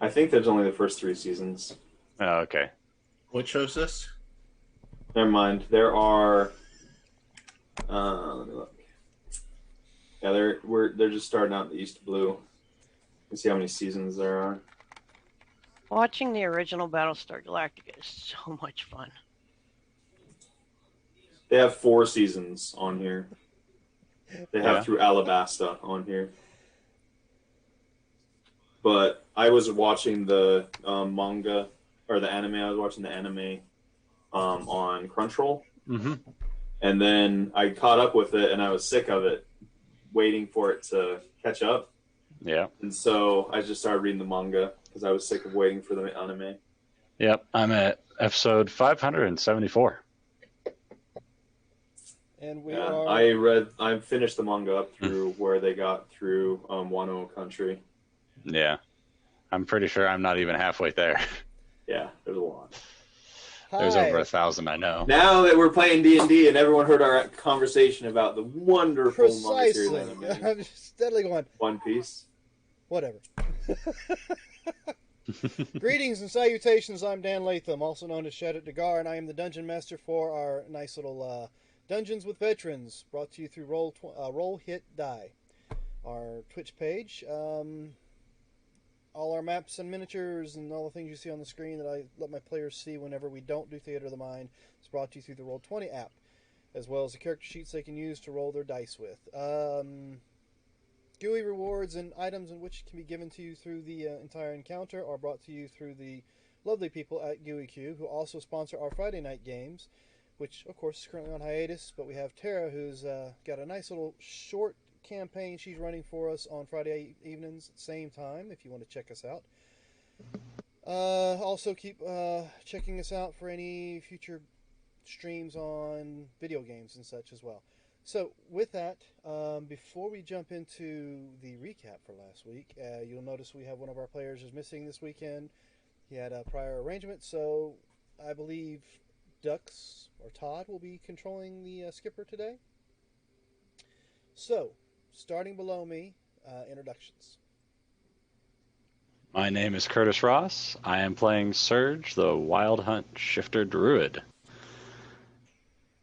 I think there's only the first 3 seasons. Oh, okay. What show's this? Never mind. There are. Let me look. Yeah, they're just starting out in the East Blue. Let's see how many seasons there are. Watching the original Battlestar Galactica is so much fun. They have 4 seasons on here. They have through Alabasta on here. But I was watching the manga or the anime. I was watching the anime on Crunchyroll. Mm-hmm. And then I caught up with it, and I was sick of it, waiting for it to catch up. Yeah. And so I just started reading the manga because I was sick of waiting for the anime. Yep. I'm at episode 574. And we Yeah, are. I finished the manga up through where they got through Wano Country. Yeah. I'm pretty sure I'm not even halfway there. Yeah, there's a lot. There's Hi. over 1,000, I know. Now that we're playing D&D and everyone heard our conversation about the wonderful manga series Precisely. anime, I'm just steadily going, One Piece. whatever. Greetings and salutations. I'm Dan Latham, also known as Shadit Dagar, and I am the Dungeon Master for our nice little Dungeons with Veterans, brought to you through Roll Hit Die, our Twitch page. All our maps and miniatures and all the things you see on the screen that I let my players see whenever we don't do Theater of the Mind is brought to you through the Roll20 app, as well as the character sheets they can use to roll their dice with. GUI rewards and items in which can be given to you through the entire encounter are brought to you through the lovely people at GUIQ, who also sponsor our Friday night games, which of course is currently on hiatus, but we have Tara, who's got a nice little short campaign she's running for us on Friday evenings at the same time, if you want to check us out. Also keep checking us out for any future streams on video games and such as well. So with that, before we jump into the recap for last week, you'll notice we have one of our players is missing this weekend. He had a prior arrangement, so I believe Dux or Todd will be controlling the skipper today. So, starting below me, introductions. My name is Curtis Ross. I am playing Surge, the Wild Hunt Shifter Druid.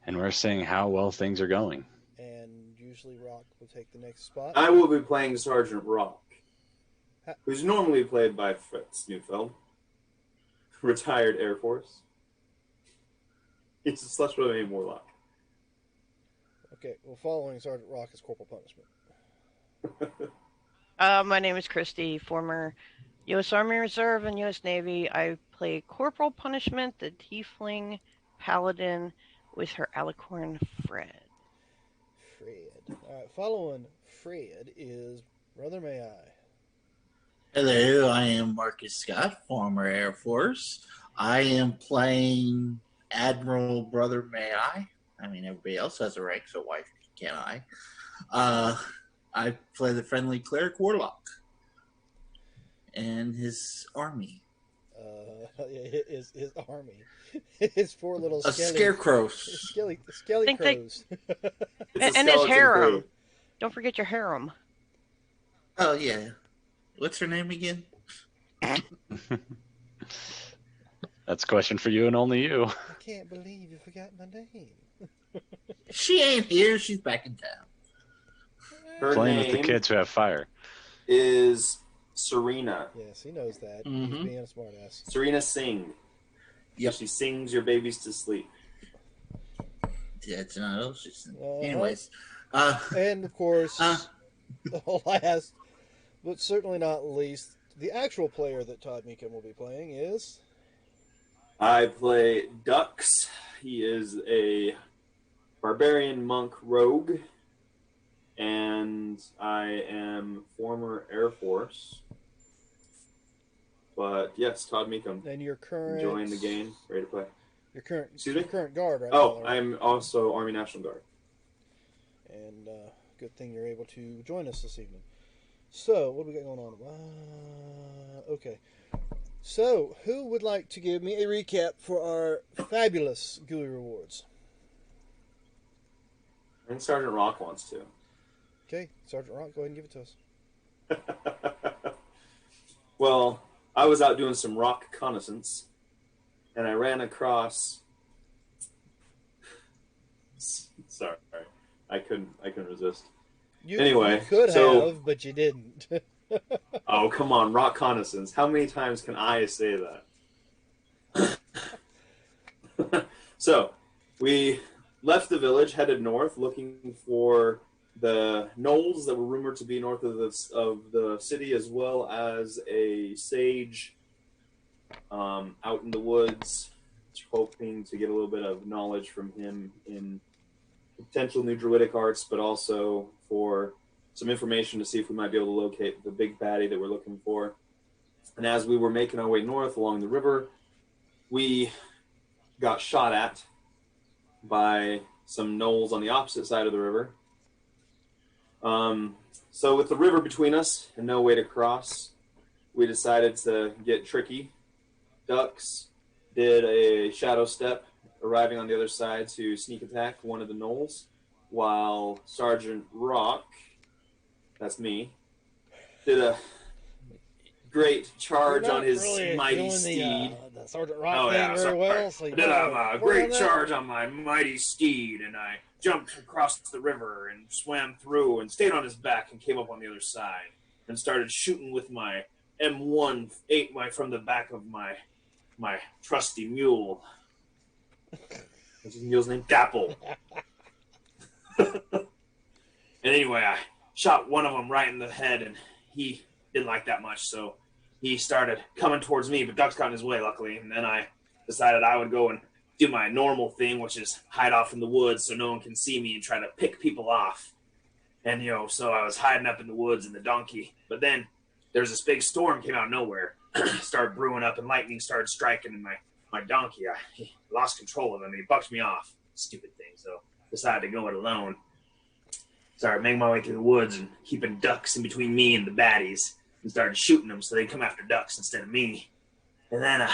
And we're seeing how well things are going. And usually Rock will take the next spot. I will be playing Sergeant Rock, who's normally played by Fritz Neufeld, retired Air Force. He's a slush with a warlock. Okay, well, following Sergeant Rock is Corporal Punishment. My name is Christy, former U.S. Army Reserve and U.S. Navy. I play Corporal Punishment, the Tiefling Paladin, with her alicorn Fred. Fred. Alright, following Fred is Brother May I. Hello, I am Marcus Scott, former Air Force. I am playing Admiral Brother May I. I mean, everybody else has a rank, so why can't I? I play the friendly cleric warlock and his army. His army. His 4 little Scarecrows. Skelly Think they- crows. And his harem. Don't forget your harem. Oh, yeah. What's her name again? That's a question for you and only you. I can't believe you forgot my name. She ain't here. She's back in town. Her Playing name with the kids who have fire. is Serena. Yes, he knows that. Mhm. He's being a smartass. Serena Singh. Yep. She sings your babies to sleep. That's not else. Uh-huh. Anyways. And, of course, last, but certainly not least, the actual player that Todd Meekin will be playing is... I play Dux. He is a barbarian monk rogue. And I am former Air Force. But yes, Todd Meekum. And your current... Enjoying the game. Ready to play. Your current, Excuse me? your current guard, right? Oh, now, right? I'm also Army National Guard. And good thing you're able to join us this evening. So, what do we got going on? Okay. So, who would like to give me a recap for our fabulous GUI rewards? I think Sergeant Rock wants to. Okay, Sergeant Rock, go ahead and give it to us. Well, I was out doing some rock reconnaissance, and I ran across. Sorry, I couldn't resist. Anyway, you could so have, but you didn't. oh come on, rock reconnaissance. How many times can I say that? So we left the village, headed north, looking for the knolls that were rumored to be north of the city, as well as a sage out in the woods, hoping to get a little bit of knowledge from him in potential new druidic arts, but also for some information to see if we might be able to locate the big baddie that we're looking for. And as we were making our way north along the river, we got shot at by some knolls on the opposite side of the river. So with the river between us and no way to cross, we decided to get tricky. Ducks did a shadow step, arriving on the other side to sneak attack one of the knolls, while Sergeant Rock, that's me, did a great charge on his really mighty steed. The Sergeant Rock thing very well. So I did a great charge on my mighty steed, and I jumped across the river and swam through and stayed on his back and came up on the other side and started shooting with my M1 from the back of my trusty mule. What's his mule's name? Dapple. And anyway, I shot one of them right in the head, and he didn't like that much, so he started coming towards me, but Ducks got in his way, luckily. And then I decided I would go and do my normal thing, which is hide off in the woods so no one can see me and try to pick people off. And, so I was hiding up in the woods in the donkey. But then there's this big storm came out of nowhere, started brewing up, and lightning started striking, and my donkey, he lost control of him, and he bucked me off. Stupid thing. So decided to go it alone. Started making my way through the woods and keeping ducks in between me and the baddies, and started shooting them so they'd come after ducks instead of me. And then,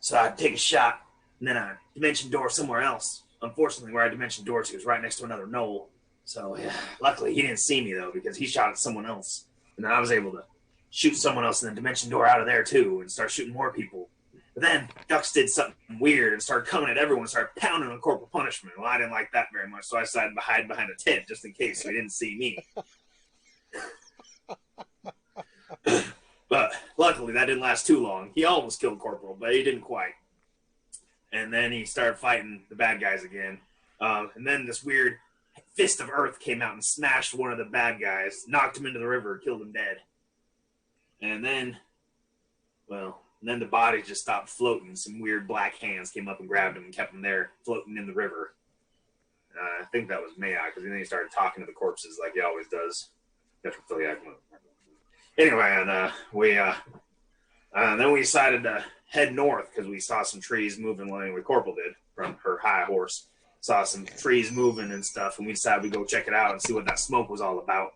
so I'd take a shot, and then I'd dimension door somewhere else. Unfortunately, where I dimension door to was right next to another knoll. So, yeah, luckily he didn't see me, though, because he shot at someone else. And then I was able to shoot someone else and then dimension door out of there, too, and start shooting more people. But then Ducks did something weird and started coming at everyone and started pounding on corporal punishment. Well, I didn't like that very much, so I decided to hide behind a tent just in case so he didn't see me. But luckily, that didn't last too long. He almost killed Corporal, but he didn't quite. And then he started fighting the bad guys again. And then this weird fist of earth came out and smashed one of the bad guys, knocked him into the river, killed him dead. And then the body just stopped floating. Some weird black hands came up and grabbed him and kept him there, floating in the river. I think that was Maya, because then he started talking to the corpses like he always does. Anyway, and then we decided to head north because we saw some trees moving like the Corporal did from her high horse. Saw some trees moving and stuff, and we decided we'd go check it out and see what that smoke was all about.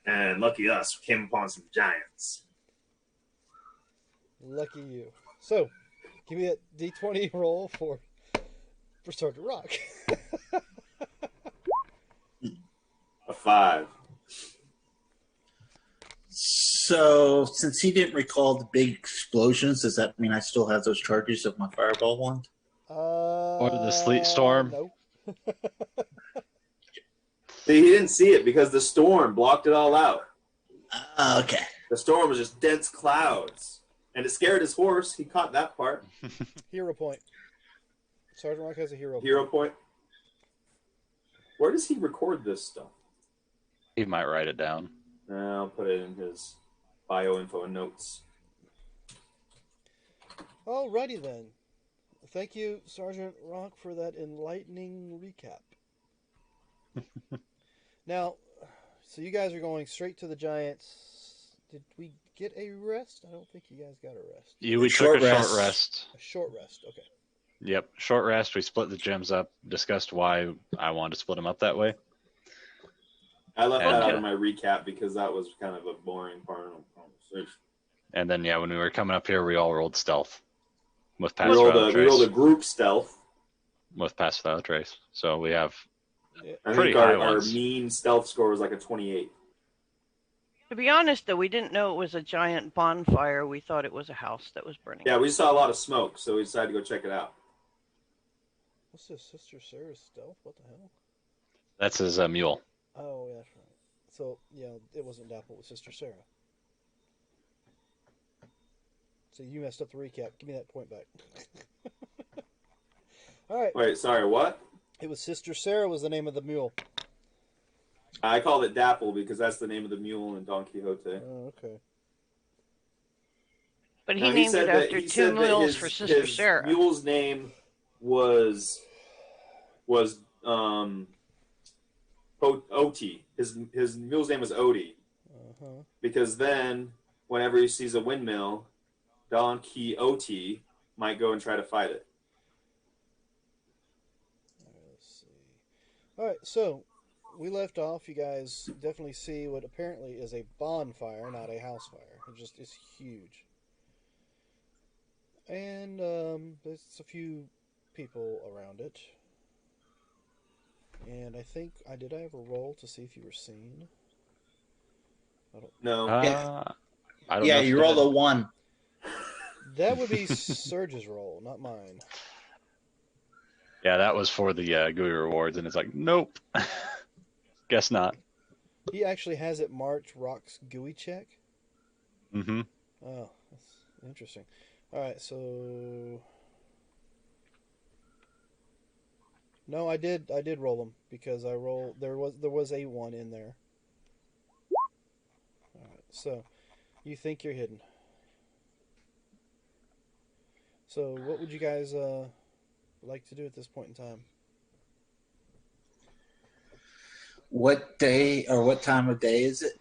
And lucky us, we came upon some giants. Lucky you. So, give me a D20 roll for Sergeant Rock. A 5. So, since he didn't recall the big explosions, does that mean I still have those charges of my fireball wand? Or the sleet storm? No. See, he didn't see it because the storm blocked it all out. Okay. The storm was just dense clouds. And it scared his horse. He caught that part. Hero point. Sergeant Rock has a hero point. Where does he record this stuff? He might write it down. I'll put it in his bio info and notes. Alrighty then. Thank you, Sergeant Rock, for that enlightening recap. Now, so you guys are going straight to the Giants. Did we get a rest? I don't think you guys got a rest. We took a short rest. A short rest, okay. Yep, short rest. We split the gems up, discussed why I wanted to split them up that way. I left that out of my recap because that was kind of a boring part of the conversation. And then, when we were coming up here, we all rolled stealth with pass we without trace. rolled a group stealth. With pass without trace. So we have I pretty think high our ones. mean stealth score was like a 28. To be honest, though, we didn't know it was a giant bonfire. We thought it was a house that was burning. Yeah, we saw a lot of smoke, so we decided to go check it out. What's this? Sister Sarah's stealth? What the hell? That's his mule. Oh, yeah, that's right. So, yeah, it wasn't Dapple, it was Sister Sarah. So you messed up the recap. Give me that point back. All right. Wait, sorry, what? It was Sister Sarah was the name of the mule. I called it Dapple because that's the name of the mule in Don Quixote. Oh, okay. But he No, named said it that- after he two said that mules for Sister his Sarah. mule's name was Oti. His mule's name was Odie Uh-huh. because then whenever he sees a windmill, Don Quixote might go and try to fight it. All right, let's see. All right, so we left off. You guys definitely see what apparently is a bonfire, not a house fire. It's huge. And there's a few people around it. And I think I have a roll to see if you were seen. No. I don't know. Yeah, if you they rolled did. a 1. That would be Surge's roll, not mine. Yeah, that was for the GUI rewards, and it's like, nope. Guess not. He actually has it marked Rock's GUI check. Mm-hmm. Oh, that's interesting. All right, so no, I did roll them because I rolled there was a 1 in there. All right, so you think you're hidden. So what would you guys like to do at this point in time? What day or what time of day is it?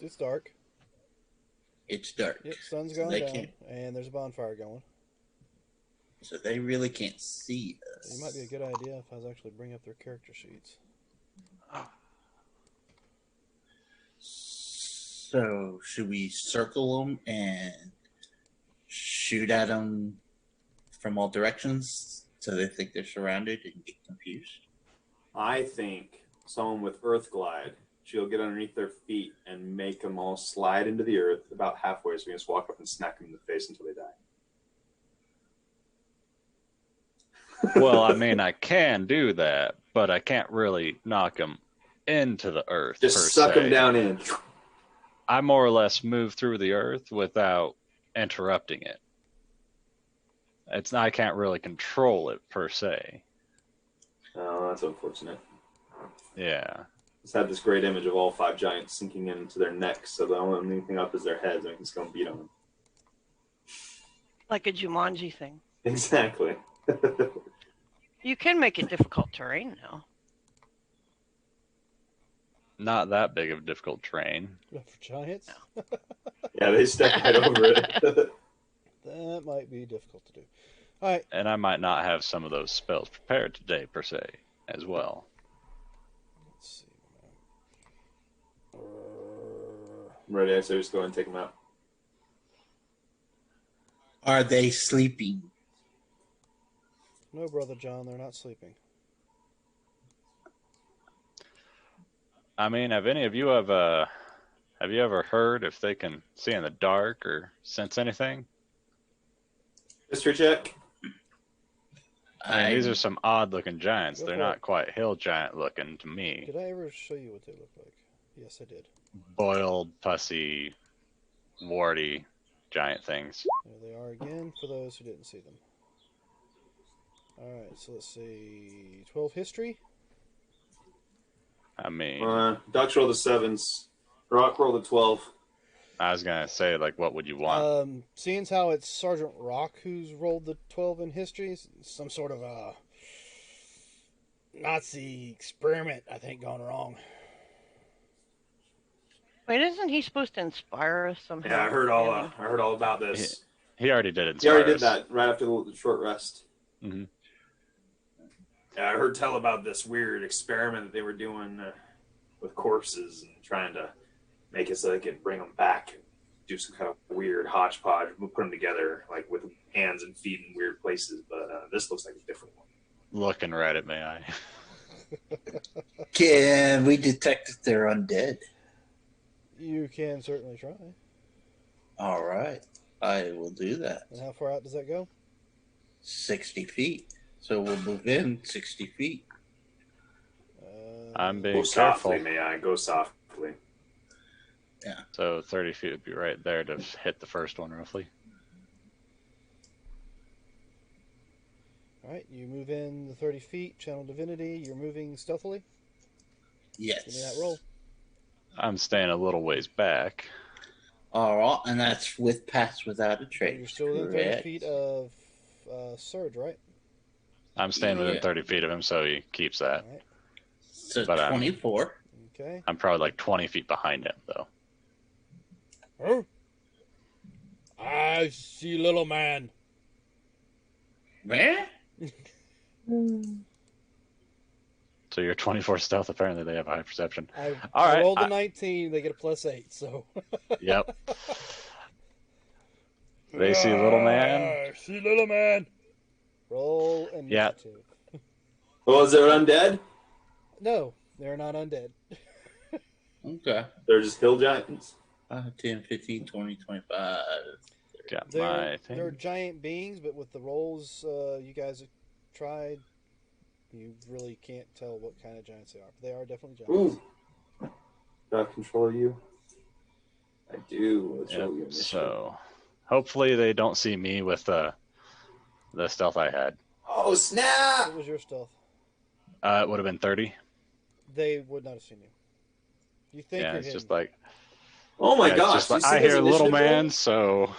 It's dark. It's dark. Yep, sun's So going they down, can't- and there's a bonfire going. So they really can't see us. It might be a good idea if I was actually bring up their character sheets. So should we circle them and shoot at them from all directions so they think they're surrounded and get confused? I think someone with Earth Glide, she'll get underneath their feet and make them all slide into the earth about halfway, so we can just walk up and smack them in the face until they die. Well, I mean, I can do that, but I can't really knock them into the earth. Just per suck se. them down in. I more or less move through the earth without interrupting it. I can't really control it per se. Oh, that's unfortunate. Yeah. Just had this great image of all 5 giants sinking into their necks, so the only thing up is their heads, and we can just go and beat on them. Like a Jumanji thing. Exactly. You can make it difficult terrain now. Not that big of a difficult terrain. For giants, Yeah, they step right over it. that might be difficult to do. All right, And I might not have some of those spells prepared today, per se, as well. let's see. I'm ready, so just go ahead and take them out. Are they sleeping? No, Brother John, they're not sleeping. I mean, have any of you ever heard if they can see in the dark or sense anything? History check. I mean, these are some odd-looking giants. Go They're for not it. quite hill giant-looking to me. Did I ever show you what they look like? Yes, I did. Boiled, pussy, warty giant things. There they are again for those who didn't see them. All right, so let's see. 12 history. I mean, Ducks roll the 7s. Rock roll the 12. I was gonna say, like, what would you want? Seeing as how it's Sergeant Rock who's rolled the 12 in history, some sort of a Nazi experiment, I think, gone wrong. Wait, isn't he supposed to inspire us somehow? Yeah, I heard all about this. He already did it. He already did that right after the short rest. Mm-hmm. Yeah, I heard tell about this weird experiment that they were doing with corpses and trying to make it so they could bring them back and do some kind of weird hodgepodge. We'll put them together like with hands and feet in weird places, but this looks like a different one. Looking right at me, Can we detect if they're undead? You can certainly try. All right. I will do that. And how far out does that go? 60 feet. So we'll move in 60 feet. I'm Go being softly, careful. may I? Go softly. So 30 feet would be right there to hit the first one, roughly. All right, you move in the 30 feet, channel divinity. You're moving stealthily. Yes. Give me that roll. I'm staying a little ways back. All right, and that's with pass without a So trace. you're still within 30 feet of Surge, right? I'm staying within Yeah. 30 feet of him, so he keeps that. All right. So But 24. Okay. I'm probably like 20 feet behind him, though. Huh? I see little man. Man? So you're 24 stealth. Apparently, they have high perception. I All right. rolled a 19. They get a +8. So. Yep. They see little man. I see little man. Roll Yeah. initiative. Oh, is there undead? No, they're not undead. Okay. They're just hill giants. 10, 15, 20, 25. Got my They're thing. giant beings, but with the rolls you guys have tried, you really can't tell what kind of giants they are. But they are definitely giants. Ooh. Do I have control of you? I do. Let's Yep. roll your initiative. So hopefully they don't see me with the stealth I had. Oh, snap! What was your stealth? It would have been 30. They would not have seen you. You think Yeah, you're it's hidden. just like, Oh my yeah, it's gosh. just like, you see I his hear little initiative roll? man, so.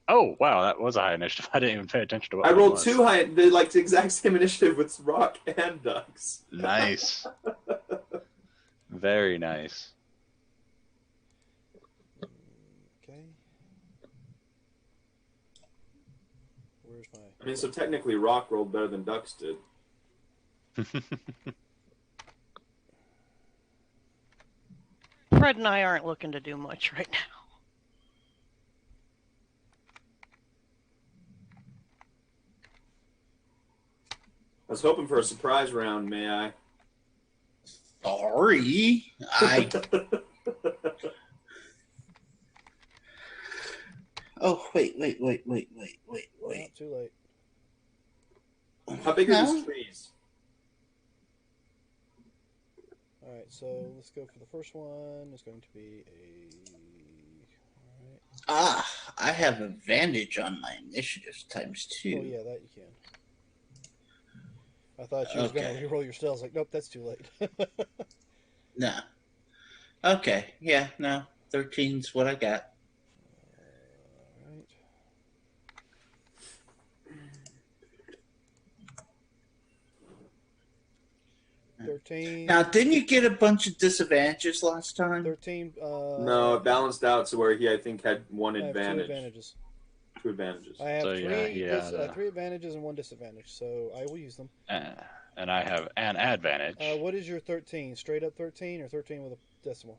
Oh wow, that was a high initiative. I didn't even pay attention to what I mine rolled was. two high, the like exact same initiative with Rock and Ducks. Nice. Very nice. Okay. Where's my? I mean, so technically Rock rolled better than Ducks did. Fred and I aren't looking to do much right now. I was hoping for a surprise round, may I? Sorry. Oh, wait. Oh, too late. How big are No. these trees? All right, so let's go for the first one. It's going to be a. All right. I have advantage on my initiative times 2. Oh yeah, that you can. I thought you was going Okay. to reroll your stealth. Like, nope, that's too late. No. Okay. Yeah, no. 13's what I got. Alright. 13. Now, didn't you get a bunch of disadvantages last time? 13. No, it balanced out to where he, I think, had one I have advantage. 2 advantages. 2 advantages. I have So, three, yeah, he had, 3 advantages and 1 disadvantage, so I will use them. And I have an advantage. What is your 13? Straight up 13 or 13 with a decimal?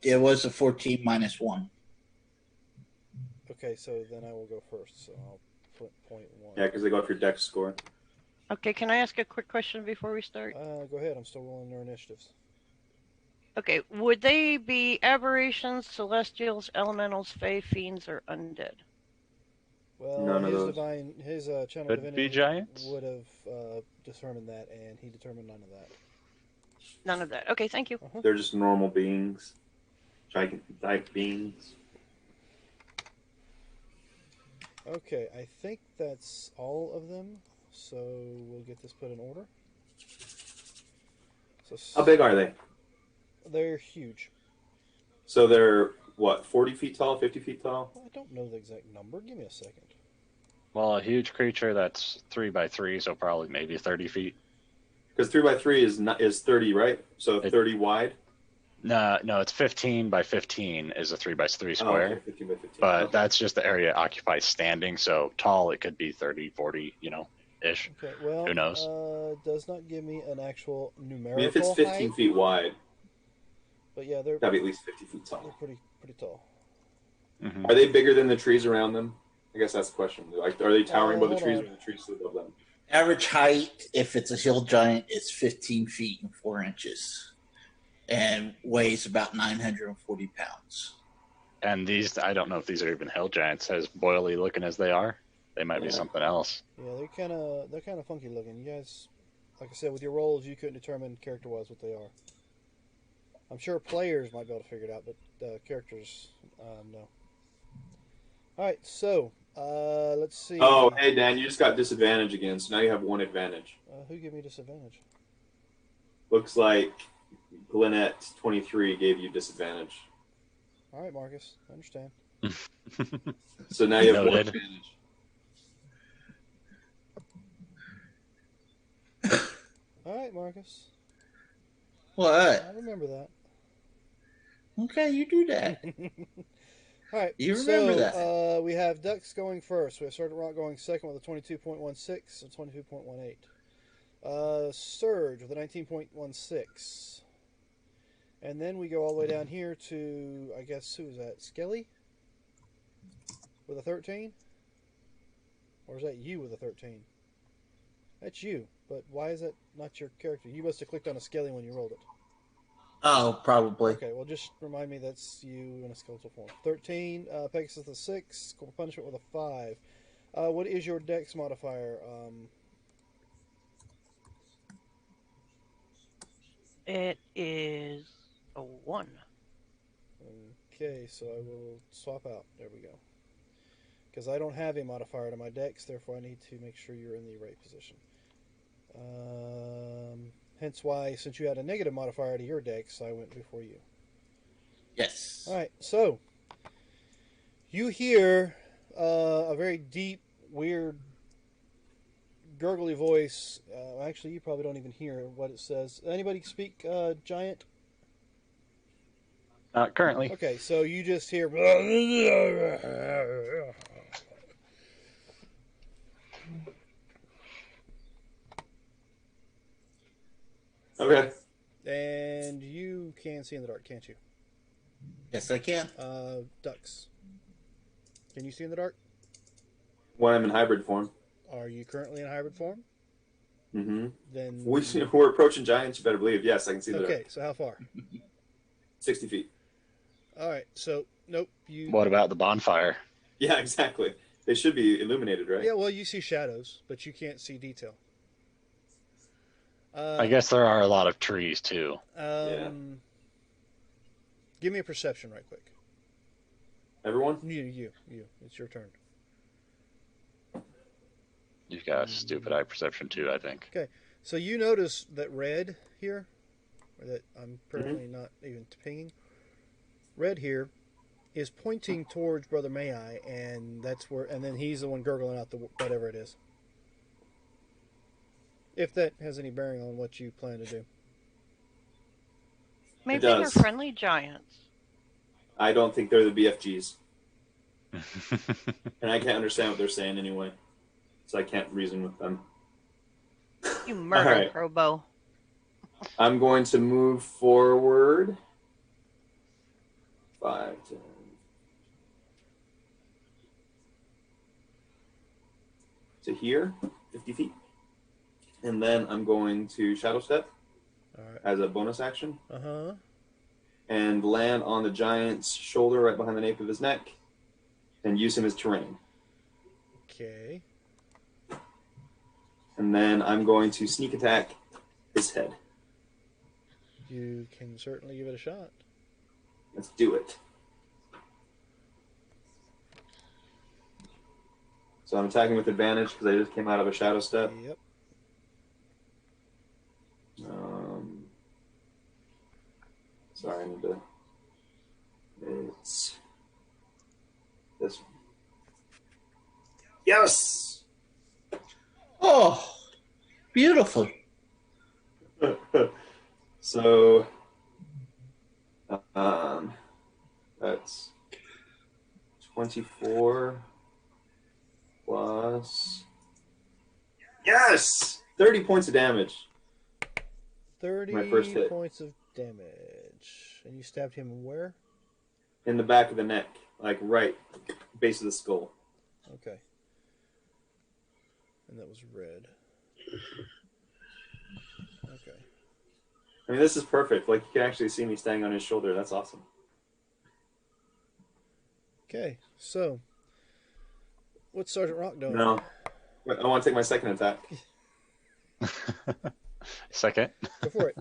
It was a 14 minus 1. Okay, so then I will go first, so I'll put .1. Yeah, because they go off your dex score. Okay, can I ask a quick question before we start? Go ahead, I'm still rolling their initiatives. Okay, would they be aberrations, celestials, elementals, fae, fiends, or undead? Well, None of his those. his channel Could divinity be giants? would have determined that, and he determined none of that. None of that. Okay, thank you. They're just normal beings. Giant beings. Okay, I think that's all of them. So we'll get this put in order. So How big are they? They're huge. So they're, what, 40 feet tall, 50 feet tall? I don't know the exact number. Give me a second. Well, a huge creature that's 3 by 3, so probably maybe 30 feet. Because 3 by 3 is 30, right? So 30 wide? No, it's 15 by 15 is a 3 by 3 square. Oh, okay, 15 by 15. But Okay. that's just the area occupied standing, so tall it could be 30, 40, ish. Okay, well, Who knows? Does not give me an actual I numerical mean, if it's 15 height, feet wide, but yeah, they're gotta be at least 50 feet they're tall. pretty tall. Mhm. Are they bigger than the trees around them? I guess that's the question. Like, are they towering above the hold trees, on. or are the trees still above them? Average height, if it's a hill giant, is 15 feet and 4 inches. and weighs about 940 pounds. And these, I don't know if these are even hell giants, as boily looking as they are. They might be Yeah. something else. Yeah, they're kind of funky looking. You guys, like I said, with your rolls, you couldn't determine character wise what they are. I'm sure players might be able to figure it out, but characters, no. All right, so let's see. Oh, hey Dan, you just got disadvantage again, so now you have one advantage. Who gave me disadvantage? Looks like Gwinnett 23 gave you disadvantage. All right, Marcus, I understand. So now you have one Noted. advantage. All right, Marcus, What? I remember that. Okay, you do that. All right, You remember that. We have Ducks going first. We have Sergeant Rock going second with a 22.16 and 22.18. Surge with a 19.16. And then we go all the way down here to, I guess, who is that? Skelly? With a 13? Or is that you with a 13? That's you, but why is that not your character? You must have clicked on a Skelly when you rolled it. Oh, probably. Okay, well, just remind me that's you in a skeletal form. 13, Pegasus with a 6, Corporal Punishment with a 5. What is your dex modifier? It is a 1. Okay, so I will swap out. There we go. Because I don't have a modifier to my dex, therefore I need to make sure you're in the right position. Hence why, since you had a negative modifier to your dex, I went before you. Yes. All right, so you hear a very deep, weird, gurgly voice. Actually, you probably don't even hear what it says. Anybody speak giant? Currently. Okay, so you just hear. Okay. And you can see in the dark, can't you? Yes, I can. Ducks. Can you see in the dark? When I'm in hybrid form. Are you currently in hybrid form? Mm-hmm. Then. We're approaching giants, you better believe. Yes, I can see that. Okay, so how far? 60 feet. All right, so nope. What about the bonfire? Yeah, exactly. They should be illuminated, right? Yeah, well, you see shadows, but you can't see detail. I guess there are a lot of trees, too. Yeah. Give me a perception right quick. Everyone? You. It's your turn. You've got a stupid eye perception, too, I think. Okay, so you notice that red here, or that I'm currently not even pinging, red here is pointing towards Brother May I, and that's where, and then he's the one gurgling out the whatever it is. If that has any bearing on what you plan to do. Maybe does. they're friendly giants. I don't think they're the BFGs. And I can't understand what they're saying anyway. So I can't reason with them. You murdered All right. Probo. I'm going to move forward 5, 10. To here, 50 feet. And then I'm going to Shadow Step as a bonus action. Uh-huh. And land on the giant's shoulder right behind the nape of his neck and use him as terrain. Okay. And then I'm going to sneak attack his head. You can certainly give it a shot. Let's do it. So I'm attacking with advantage because I just came out of a Shadow Step. Yep. Sorry, I need to. It's this one. Yes! Oh, beautiful. So, that's 24 plus. Yes! 30 points of damage. 30 My first hit. points of damage. And you stabbed him where? In the back of the neck, like right base of the skull. Okay. And that was red. Okay. I mean, this is perfect. Like, you can actually see me standing on his shoulder. That's awesome. Okay, so what's Sergeant Rock doing? No. I want to take my second attack. Second. Go for it.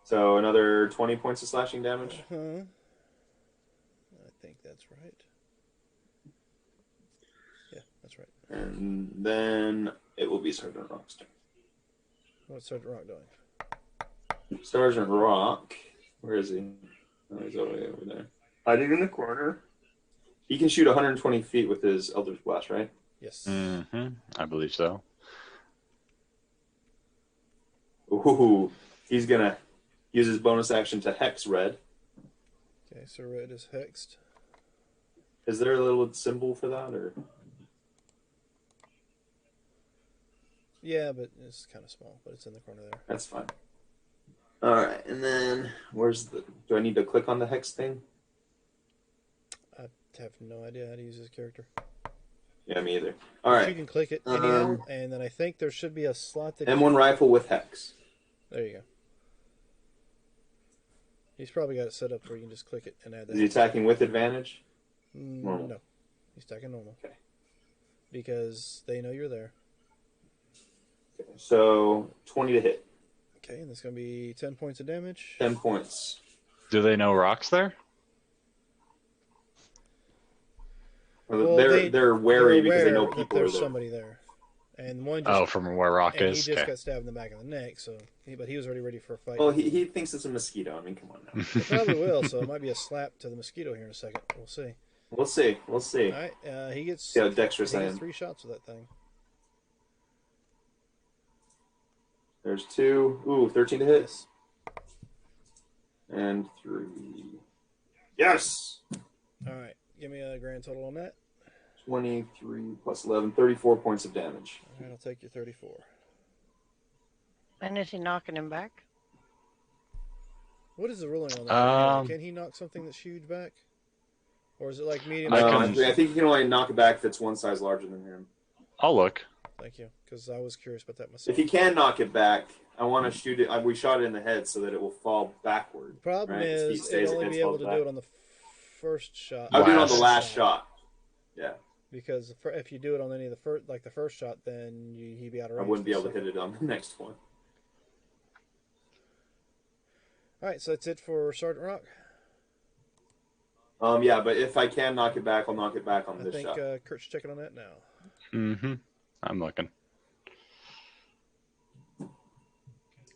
So another 20 points of slashing damage. I think that's right. Yeah, that's right. And then it will be Sergeant Rock's turn. What's Sergeant Rock doing? Sergeant Rock, where is he? Oh, he's all the way over there. Hiding in the corner. He can shoot 120 feet with his Eldritch Blast, right? Yes. Mm-hmm. I believe so. Ooh, he's going to use his bonus action to Hex Red. Okay, so red is hexed. Is there a little symbol for that, or? Yeah, but it's kind of small, but it's in the corner there. That's fine. All right, and then where's the? Do I need to click on the hex thing? I have no idea how to use this character. Yeah, me either. All But right. you can click it anyhow, and then I think there should be a slot that. M1 rifle with hex. There you go. He's probably got it set up where you can just click it and add that. Is he attacking with advantage? No, he's attacking normal. Okay. Because they know you're there. Okay, so 20 to hit. Okay, and that's going to be 10 points of damage. 10 points. Do they know Rock's there? Well, they're wary because they know that people are there's there. somebody there. And one just, From where Rock and is? he just Okay. got stabbed in the back of the neck, but he was already ready for a fight. Well, he thinks it's a mosquito. I mean, come on now. It probably will, so it might be a slap to the mosquito here in a second. We'll see. We'll see. We'll see. All right, he gets, See how dexterous I he gets am. 3 shots with that thing. There's 2. Ooh, 13 to hit. Yes. And 3. Yes! All right, give me a grand total on that. 23 plus 11, 34 points of damage. All right, I'll take your 34. And is he knocking him back? What is the ruling on that? Um, Can he knock something that's huge back? Or is it like medium? I No, can- I think you can only knock it back if it's one size larger than him. I'll look. Thank you, because I was curious about that myself. If he can knock it back, I want to shoot it. We shot it in the head so that it will fall backward. The problem right? If he is, stays, it'll only it be able falls to back. do it on the first shot. I'll do it on the Last last shot. Yeah, Because if you do it on any of the first shot, then he'd be out of I range. wouldn't be able to hit it on the next one. All right, so that's it for Sergeant Rock. Yeah, but if I can knock it back, I'll knock it back on I this think shot. Kurt's checking on that now. Mm-hmm. I'm looking.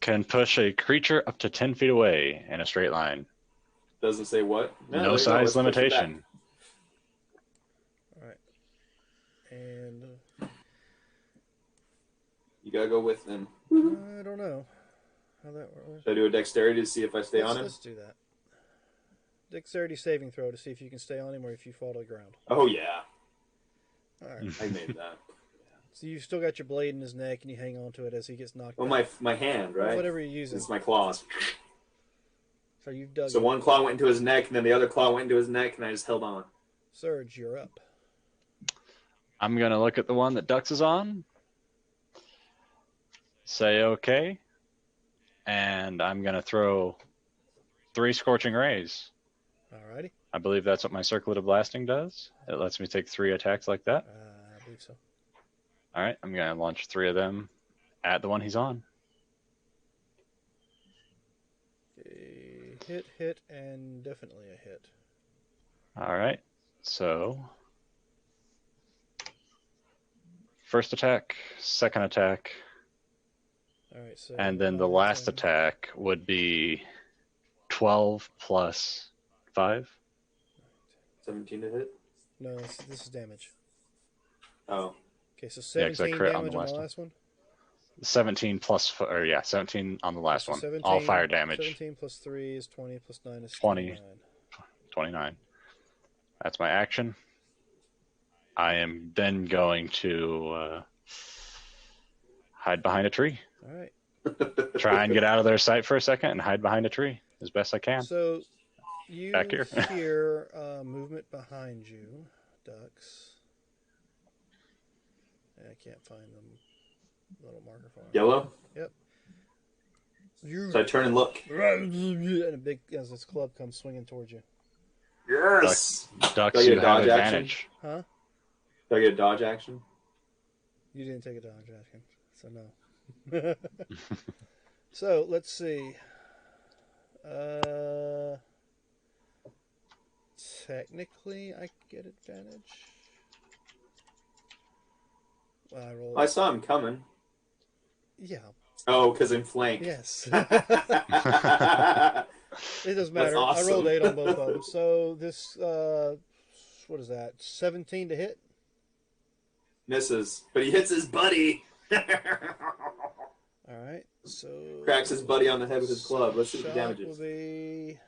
Can push a creature up to 10 feet away in a straight line. Doesn't say what. No there you go. size Let's push it limitation. All right, and You gotta go with him. I don't know how that works. Should I do a dexterity to see if I stay on him? Let's do that. Dexterity saving throw to see if you can stay on him or if you fall to the ground. Oh yeah, All right. I made that. So you've still got your blade in his neck, and you hang on to it as he gets knocked. Well, out. my hand, right? Whatever you're using. It's my claws. So you've dug. So it. one claw went into his neck, and then the other claw went into his neck, and I just held on. Surge, you're up. I'm going to look at the one that Dux is on. Say okay. And I'm going to throw 3 Scorching Rays. Alrighty. I believe that's what my Circlet Blasting does. It lets me take 3 attacks like that. I believe so. All right, I'm going to launch 3 of them at the one he's on. A hit, and definitely a hit. All right, so first attack, second attack, All right. So. and then the last attack would be 12 plus 5. 17 to hit. No, this is damage. Oh, Okay, so Yeah, 'cause I 17 crit on damage the on the last last one. 17 plus, 17 on the last So one. 17, All fire damage, 17 plus 3 is 20 plus 9 is 20. 29. 29. That's my action. I am then going to hide behind a tree. All right. Try and get out of their sight for a second and hide behind a tree as best I can. So you Back here. hear movement behind you, Ducks. I can't find the little marker for it. yellow. Yep. So I turn and look. And a big as this club comes swinging towards you. Yes. Ducks, Do I get you a have dodge action? advantage. Huh? Do I get a dodge action? You didn't take a dodge action, so no. So let's see. Technically, I get advantage. Well, I rolled. I saw him coming. Yeah. Oh, because I'm flanked. Yes. That's It doesn't matter. awesome. I rolled 8 on both of them. So this, what is that? 17 to hit. Misses, but he hits his buddy. All right. So Cracks his buddy on the head with his club. Let's see what the shot damage will is. be.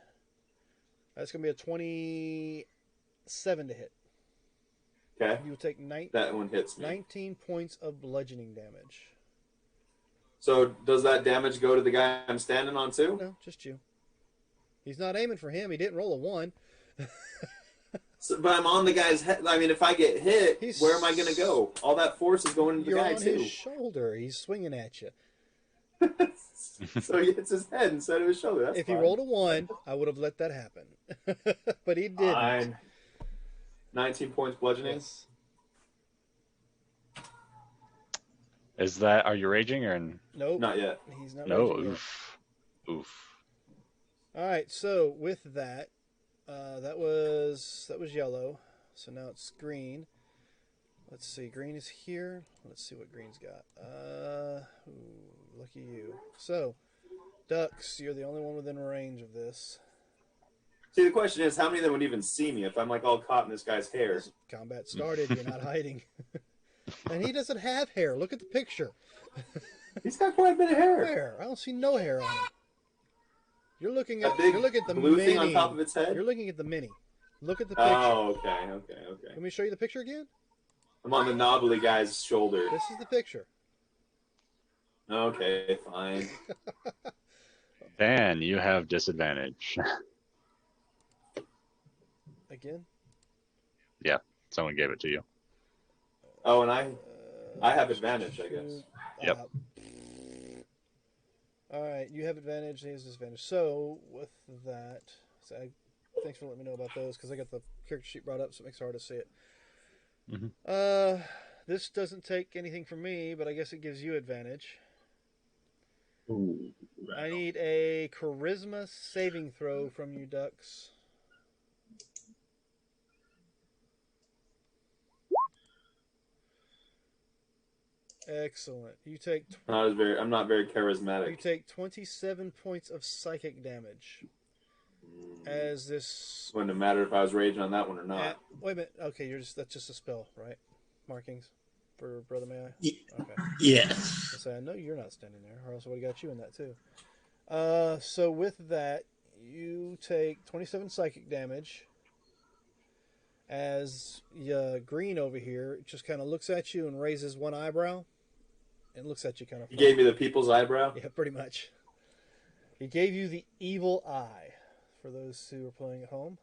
That's gonna be a 27 to hit. Okay, You will take that one hits me. 19 points of bludgeoning damage. So does that damage go to the guy I'm standing on too? No, just you. He's not aiming for him. He didn't roll a 1. So, but I'm on the guy's head. I mean, if I get hit, He's- where am I going to go? All that force is going to the You're guy on too. his shoulder. He's swinging at you. So he hits his head instead of his shoulder. That's If he fine. rolled a 1, I would have let that happen. But he didn't. Fine. 19 points bludgeoning. Yes. Is that? Are you raging or? Nope. Not yet. He's not. No. raging yet. Oof. Oof. All right. So with that, that was yellow. So now it's green. Let's see. Green is here. Let's see what green's got. Lucky you. So, ducks, you're the only one within range of this. See, the question is, how many of them would even see me if I'm like all caught in this guy's hair? As combat started, you're not hiding. And he doesn't have hair. Look at the picture. He's got quite a bit of hair. Where? I don't see no hair on him. You're looking A at big the blue mini. thing on top of its head. You're looking at the mini. Look at the picture. Oh, okay. Let me show you the picture again. I'm on the knobbly guy's shoulder. This is the picture. Okay, fine. Dan, you have disadvantage. Again? Someone gave it to you. Oh, and I have advantage, I guess. Yep. All right, you have advantage. He has disadvantage. So with that, thanks for letting me know about those because I got the character sheet brought up, so it makes it hard to see it. Mhm. This doesn't take anything from me, but I guess it gives you advantage. Ooh, I need a charisma saving throw from you, ducks. Excellent. You take I'm not very charismatic. you take 27 points of psychic damage as this. Wouldn't have mattered if I was raging on that one or not. Wait a minute. Okay, that's just a spell, right? Markings for Brother May I? Ye- Okay. Yes. I say I know you're not standing there, or else I would have got you in that too. So with that, you take 27 psychic damage. As Green over here just kind of looks at you and raises one eyebrow, and looks at you kind of. You gave me the people's eyebrow? Yeah, pretty much. He gave you the evil eye, for those who are playing at home.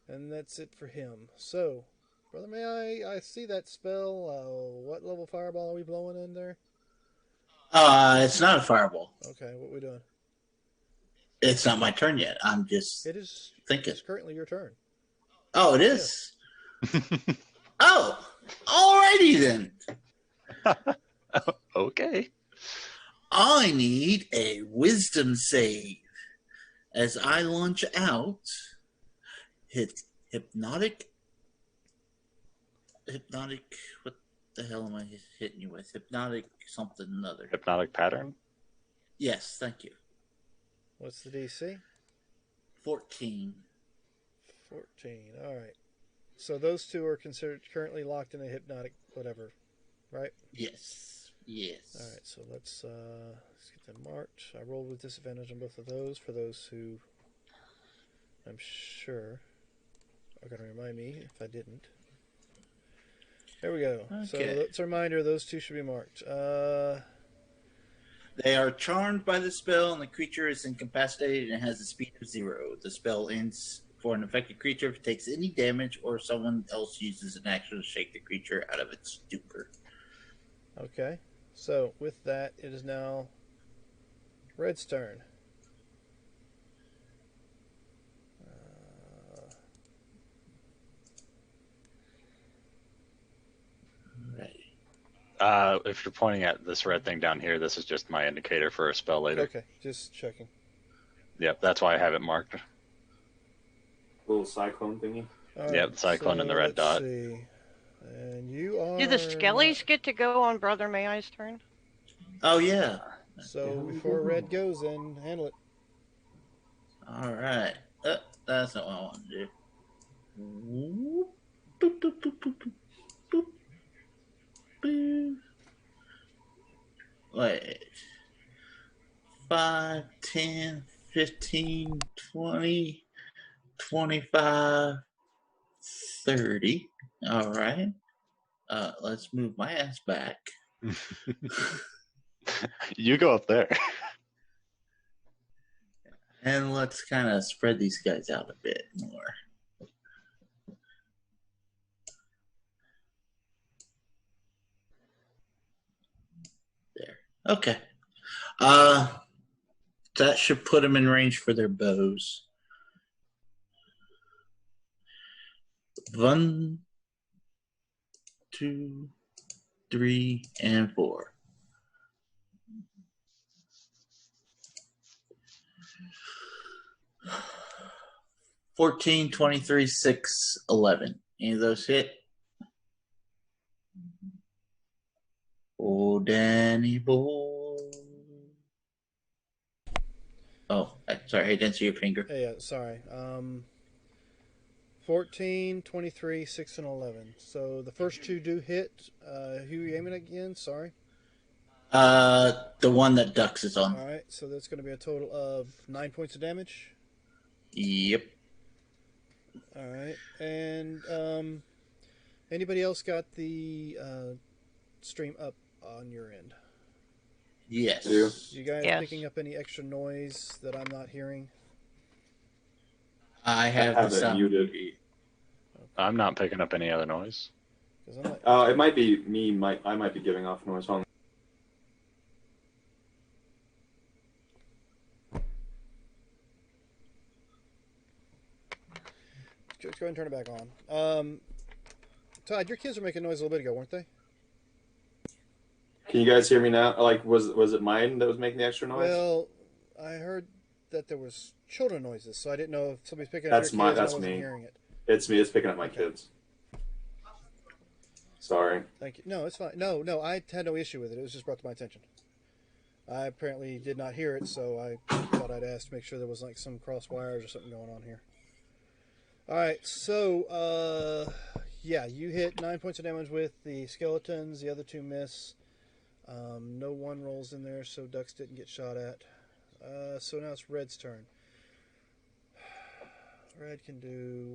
And that's it for him. So, Brother May I see that spell. What level fireball are we blowing in there? It's not a fireball. Okay, what we doing? It's not my turn yet. I'm just It is thinking. It's currently your turn. Oh, it is. Oh, alrighty then. Okay. I need a wisdom save as I launch out. Hypnotic. What the hell am I hitting you with? Hypnotic something another. Hypnotic pattern. Yes, thank you. What's the DC? 14. 14. All right. So those two are considered currently locked in a hypnotic whatever, right? Yes. Yes. All right. So let's get them marked. I rolled with disadvantage on both of those for those who I'm sure are going to remind me if I didn't. There we go. So Okay. that's a reminder. Those two should be marked. They are charmed by the spell, and the creature is incapacitated and has a speed of 0. The spell ends for an affected creature if it takes any damage or someone else uses an action to shake the creature out of its stupor. Okay. So with that, it is now Red's turn. If you're pointing at this red thing down here, this is just my indicator for a spell later. Okay, just checking. Yep, that's why I have it marked. Little cyclone thingy. All Yep, the cyclone and the red dot. See. And you are. Do the Skellies get to go on Brother May I's turn? Oh, yeah. So before Red goes, then handle it. All right. That's not what I want to do. Whoop, boop, boop, boop, boop, boop, boop, boop. Wait. 5, 10, 15, 20, 25, 30. All right. Let's move my ass back. You go up there. And let's kind of spread these guys out a bit more. There. Okay. That should put them in range for their bows. 1, 2, 3, and 4. $14, $23, $6, $11. Any of those hit? Oh, Danny boy. Oh, sorry, I didn't see your finger. Yeah, sorry. 14, 23, 6, and 11. So the first two do hit. Who are you aiming again? Sorry. The one that Dux is on. All right, so that's going to be a total of 9 points of damage. Yep. All right, and anybody else got the stream up on your end? Yes. Yeah. You guys Yes. picking up any extra noise that I'm not hearing? I have have the it sound muted. I'm not picking up any other noise. 'Cause I'm like, It might be me. I might be giving off noise. Hold on. go ahead and turn it back on. Todd, your kids were making noise a little bit ago, weren't they? Can you guys hear me now? Like, was it mine that was making the extra noise? Well, I heard that there was children noises, so I didn't know if somebody's picking That's up your kids that's and I wasn't me. hearing it. It's me. It's picking up my Okay. kids. Sorry. Thank you. No, it's fine. No, I had no issue with it. It was just brought to my attention. I apparently did not hear it, so I thought I'd ask to make sure there was like some cross wires or something going on here. All right, so yeah, you hit 9 points of damage with the skeletons. The other two miss. No one rolls in there, so Dux didn't get shot at. So now it's Red's turn. Red can do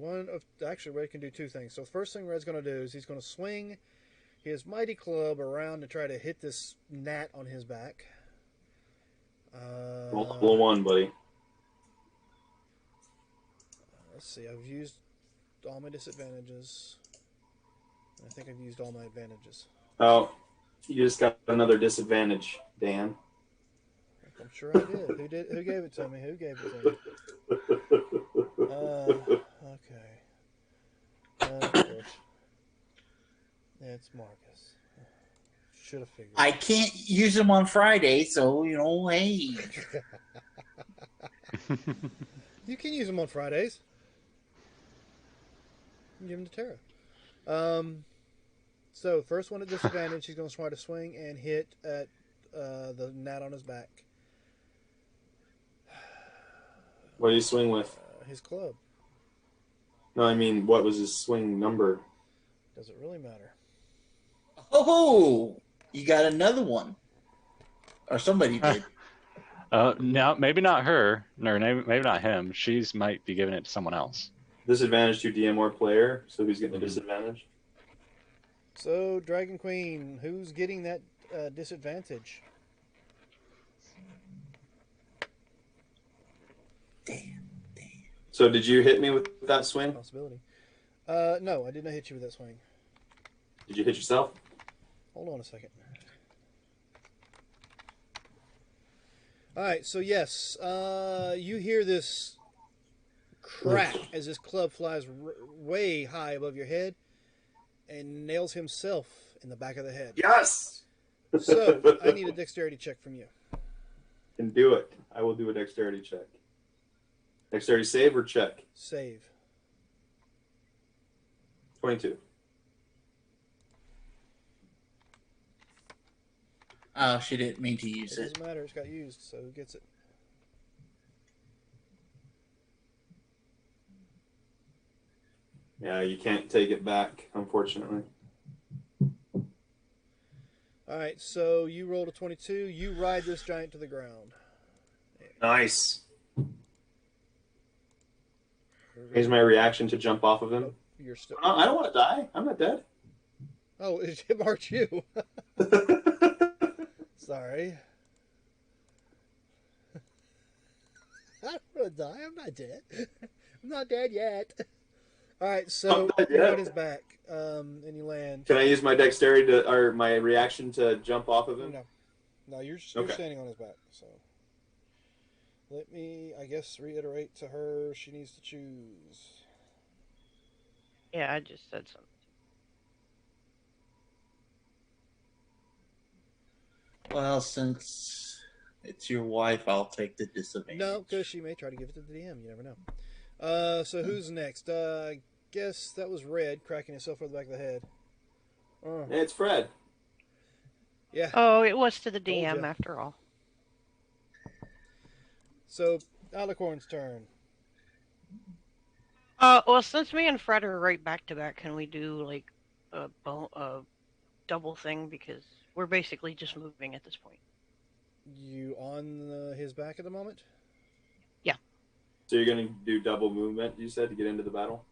Red can do two things. So the first thing Red's going to do is he's going to swing his mighty club around to try to hit this gnat on his back. Roll one, buddy. Let's see. I've used all my disadvantages. I think I've used all my advantages. Oh, you just got another disadvantage, Dan. I'm sure I did. Who gave it to me? Who gave it to me? Okay. Of course. Yeah, it's Marcus. Should have figured. I can't use them on Friday, so hey. You can use them on Fridays. You can give them to Tara. So first one at disadvantage, he's going to try to swing and hit at the gnat on his back. What do you swing with? His club. No, I mean, what was his swing number? Does it really matter? Oh, you got another one. Or somebody did. No, maybe not her, or maybe not him. She's might be giving it to someone else. Disadvantage to DM or player, so who's getting a disadvantage? So, Dragon Queen, who's getting that disadvantage? Damn. So did you hit me with that swing? Possibility. No, I did not hit you with that swing. Did you hit yourself? Hold on a second. All right, so yes, you hear this crack as this club flies way high above your head and nails himself in the back of the head. Yes. So I need a dexterity check from you. Can do it. I will do a dexterity check. Dexterity save or check? Save. 22. Oh, she didn't mean to use It it. doesn't matter. It's got used, so who gets it? Yeah, you can't take it back, unfortunately. All right, so you rolled a 22. You ride this giant to the ground. Nice. Here's my reaction to jump off of him. Oh, you're still. I don't want to die. I'm not dead. Oh, it marked you. Sorry. I don't want to die. I'm not dead. I'm not dead yet. All right, so Not dead you're yet. on his back, and you land. Can I use my dexterity to, or my reaction to jump off of him? No, you're Okay. standing on his back. So let me, I guess, reiterate to her. She needs to choose. Yeah, I just said something. Well, since it's your wife, I'll take the disadvantage. No, because she may try to give it to the DM. You never know. So who's next? I guess that was Red cracking himself over the back of the head. It's Fred. Yeah. Oh, it was to the Told DM ya. after all. So Alicorn's turn. Well, since me and Fred are right back to back, can we do like a double thing because we're basically just moving at this point. You on his back at the moment? So you're going to do double movement, you said, to get into the battle?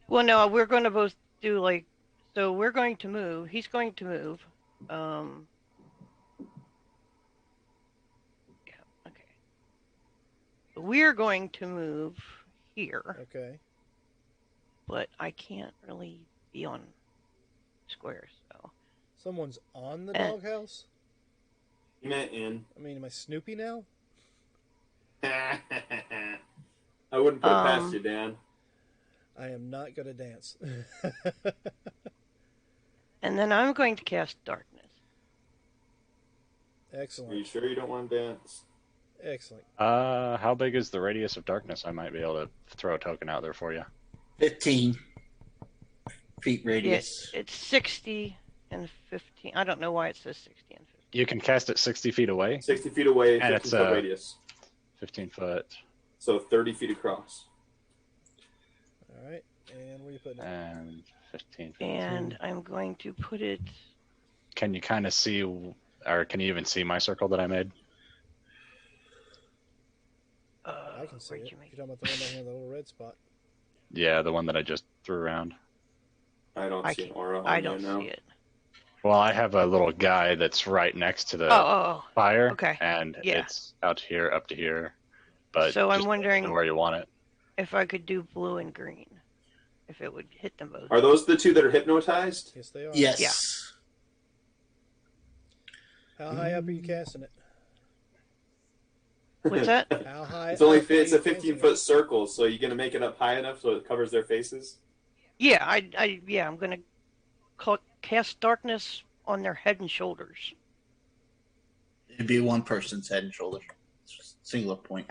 Well, no, we're going to both do like. So we're going to move. He's going to move. Yeah. Okay. We're going to move here, Okay. but I can't really be on squares. So. Someone's on the Eh. doghouse? You meant in. I mean, am I Snoopy now? I wouldn't put it past you, Dan. I am not going to dance. And then I'm going to cast darkness. Are you Excellent. sure you don't want to dance? Excellent. How big is the radius of darkness? I might be able to throw a token out there for you. 15 feet radius. It's 60 and 15. I don't know why it says 60 and 15. You can cast it 60 feet away, 60 feet away, And 15 it's, foot radius. 15 foot, So 30 feet across. All right. And where are you putting it? and 15 feet. And I'm going to put it. Can you kind of see, or can you even see my circle that I made? I can see Where'd it. you make You're talking about the one down here, the little red spot. Yeah, the one that I just threw around. I don't I see an can't- aura on I there don't now. see it. Well, I have a little guy that's right next to the Oh. fire, okay. and Yeah. it's out here, up to here. But So I'm just wondering where you want it. if I could do blue and green. If it would hit them both. Are those the two that are hypnotized? Yes, they are. Yes. How high up are you casting it? What's that? How high It's only up are it's you a 15 casting foot circle, so you're gonna make it up high enough so it covers their faces. Yeah, I'm gonna cast darkness on their head and shoulders. It'd be one person's head and shoulders. Singular point.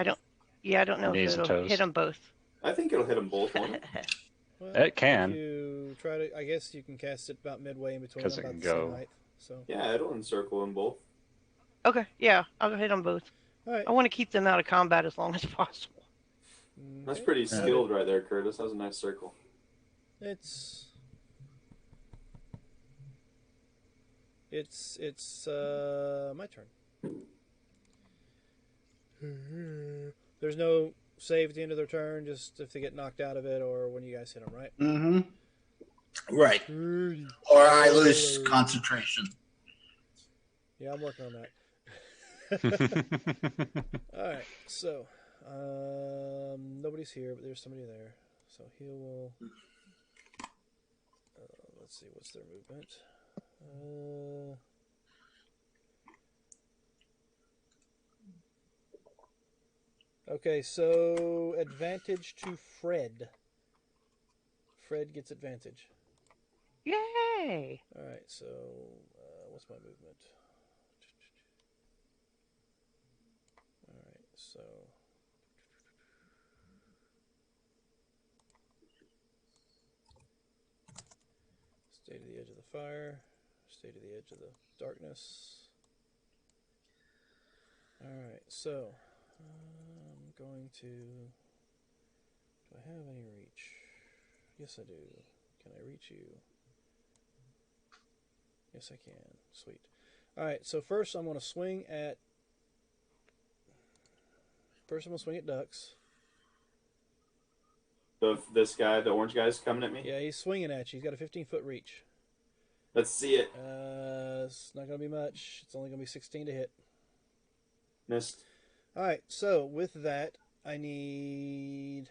Yeah, I don't know Knees if and it'll toes. hit them both. I think it'll hit them both. Won't it? it? Well, It can. If you try to, I guess you can cast it about midway in between. 'Cause it about can the same go. height. So, Yeah, it'll encircle them both. Okay, yeah, I'll hit them both. all right. I want to keep them out of combat as long as possible. That's Okay. pretty skilled right there, Curtis. That was a nice circle. It's my turn. There's no save at the end of their turn, just if they get knocked out of it or when you guys hit them, right? Mm-hmm. Right. Or I lose concentration. Yeah, I'm working on that. All right, so nobody's here, but there's somebody there. So he will. Let's see, what's their movement? Okay, so advantage to Fred. Fred gets advantage. Yay! All right, so what's my movement? All right, so stay to the edge of the fire, stay to the edge of the darkness. All right, so I'm going to. Do I have any reach? Yes, I do. Can I reach you? Yes, I can. Sweet. All right, so first I'm going to swing at. First, I'm going to swing at ducks. This guy, the orange guy's coming at me. Yeah, he's swinging at you. He's got a 15-foot reach. Let's see it. It's not going to be much. It's only going to be 16 to hit. Missed. All right, so with that, I need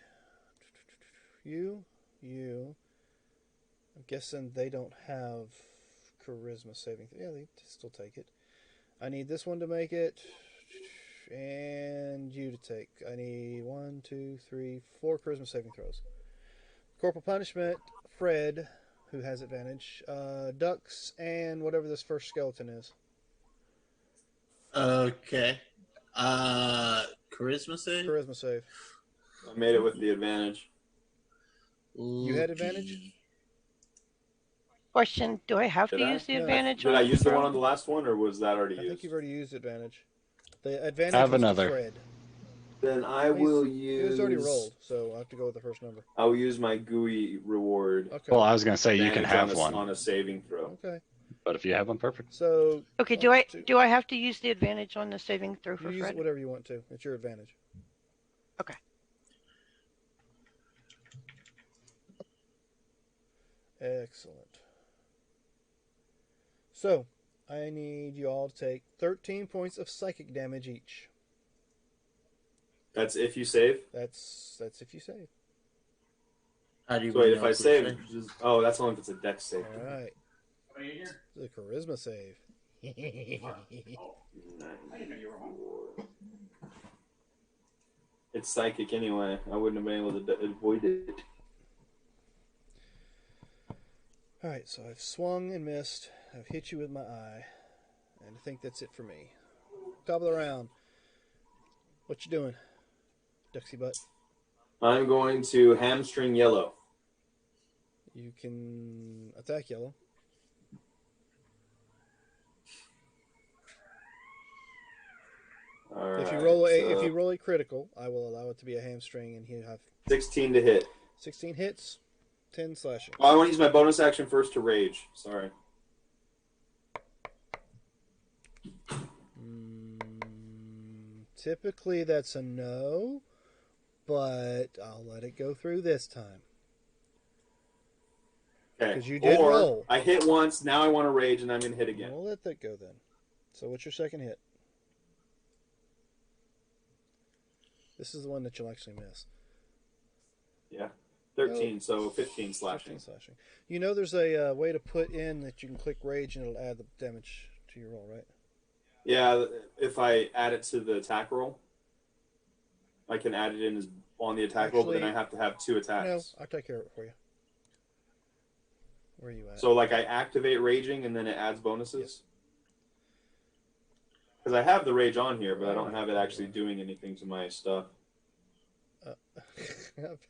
you. I'm guessing they don't have charisma saving. Yeah, they still take it. I need this one to make it, and you to take. I need 1, 2, 3, 4 charisma saving throws. Corporal punishment, Fred, who has advantage, ducks, and whatever this first skeleton is. Okay. Charisma save? Charisma save. I made it with the advantage. You had advantage? Question: do I have Did to I? use the No. advantage? Did I on use the throw? one on the last one, or was that already I used? think you've already used advantage. The advantage Have was another. to Fred. Then I will use. It was already rolled, so I have to go with the first number. I will use my GUI reward. Okay. Well, I was going to say you can advantage have on one, on a saving throw. Okay. but if you have one, perfect. So. Okay. Do I have to use the advantage on the saving throw You for use Fred? it whatever you want to. It's your advantage. Okay. Excellent. So, I need you all to take 13 points of psychic damage each. That's if you save. That's if you save. How do you So wait, know if I we're save, safe? oh, that's only if it's a dex save. All right. The charisma save. It's psychic anyway. I wouldn't have been able to avoid it. All right, so I've swung and missed. I've hit you with my eye, and I think that's it for me. Top of the round. What you doing, Duxie butt? I'm going to hamstring yellow. You can attack yellow. All right, If you roll a critical, I will allow it to be a hamstring, and you have 16 to hit. 16 hits, 10 slashing. Oh, I want to use my bonus action first to rage. Sorry. Typically, that's a no, but I'll let it go through this time. Okay. 'Cause you did or roll. I hit once. Now I want to rage, and I'm going to hit again. We'll let that go then. So, what's your second hit? This is the one that you'll actually miss. Yeah. 13, so 15 slashing. 15 slashing. You know there's a way to put in that you can click rage and it'll add the damage to your roll, right? Yeah, if I add it to the attack roll, I can add it in as on the attack roll, but then I have to have 2 No, attacks. I'll take care of it for you. Where are you at? So, like, I activate raging, and then it adds bonuses? Because I have the rage on here, but I don't have it actually doing anything to my stuff.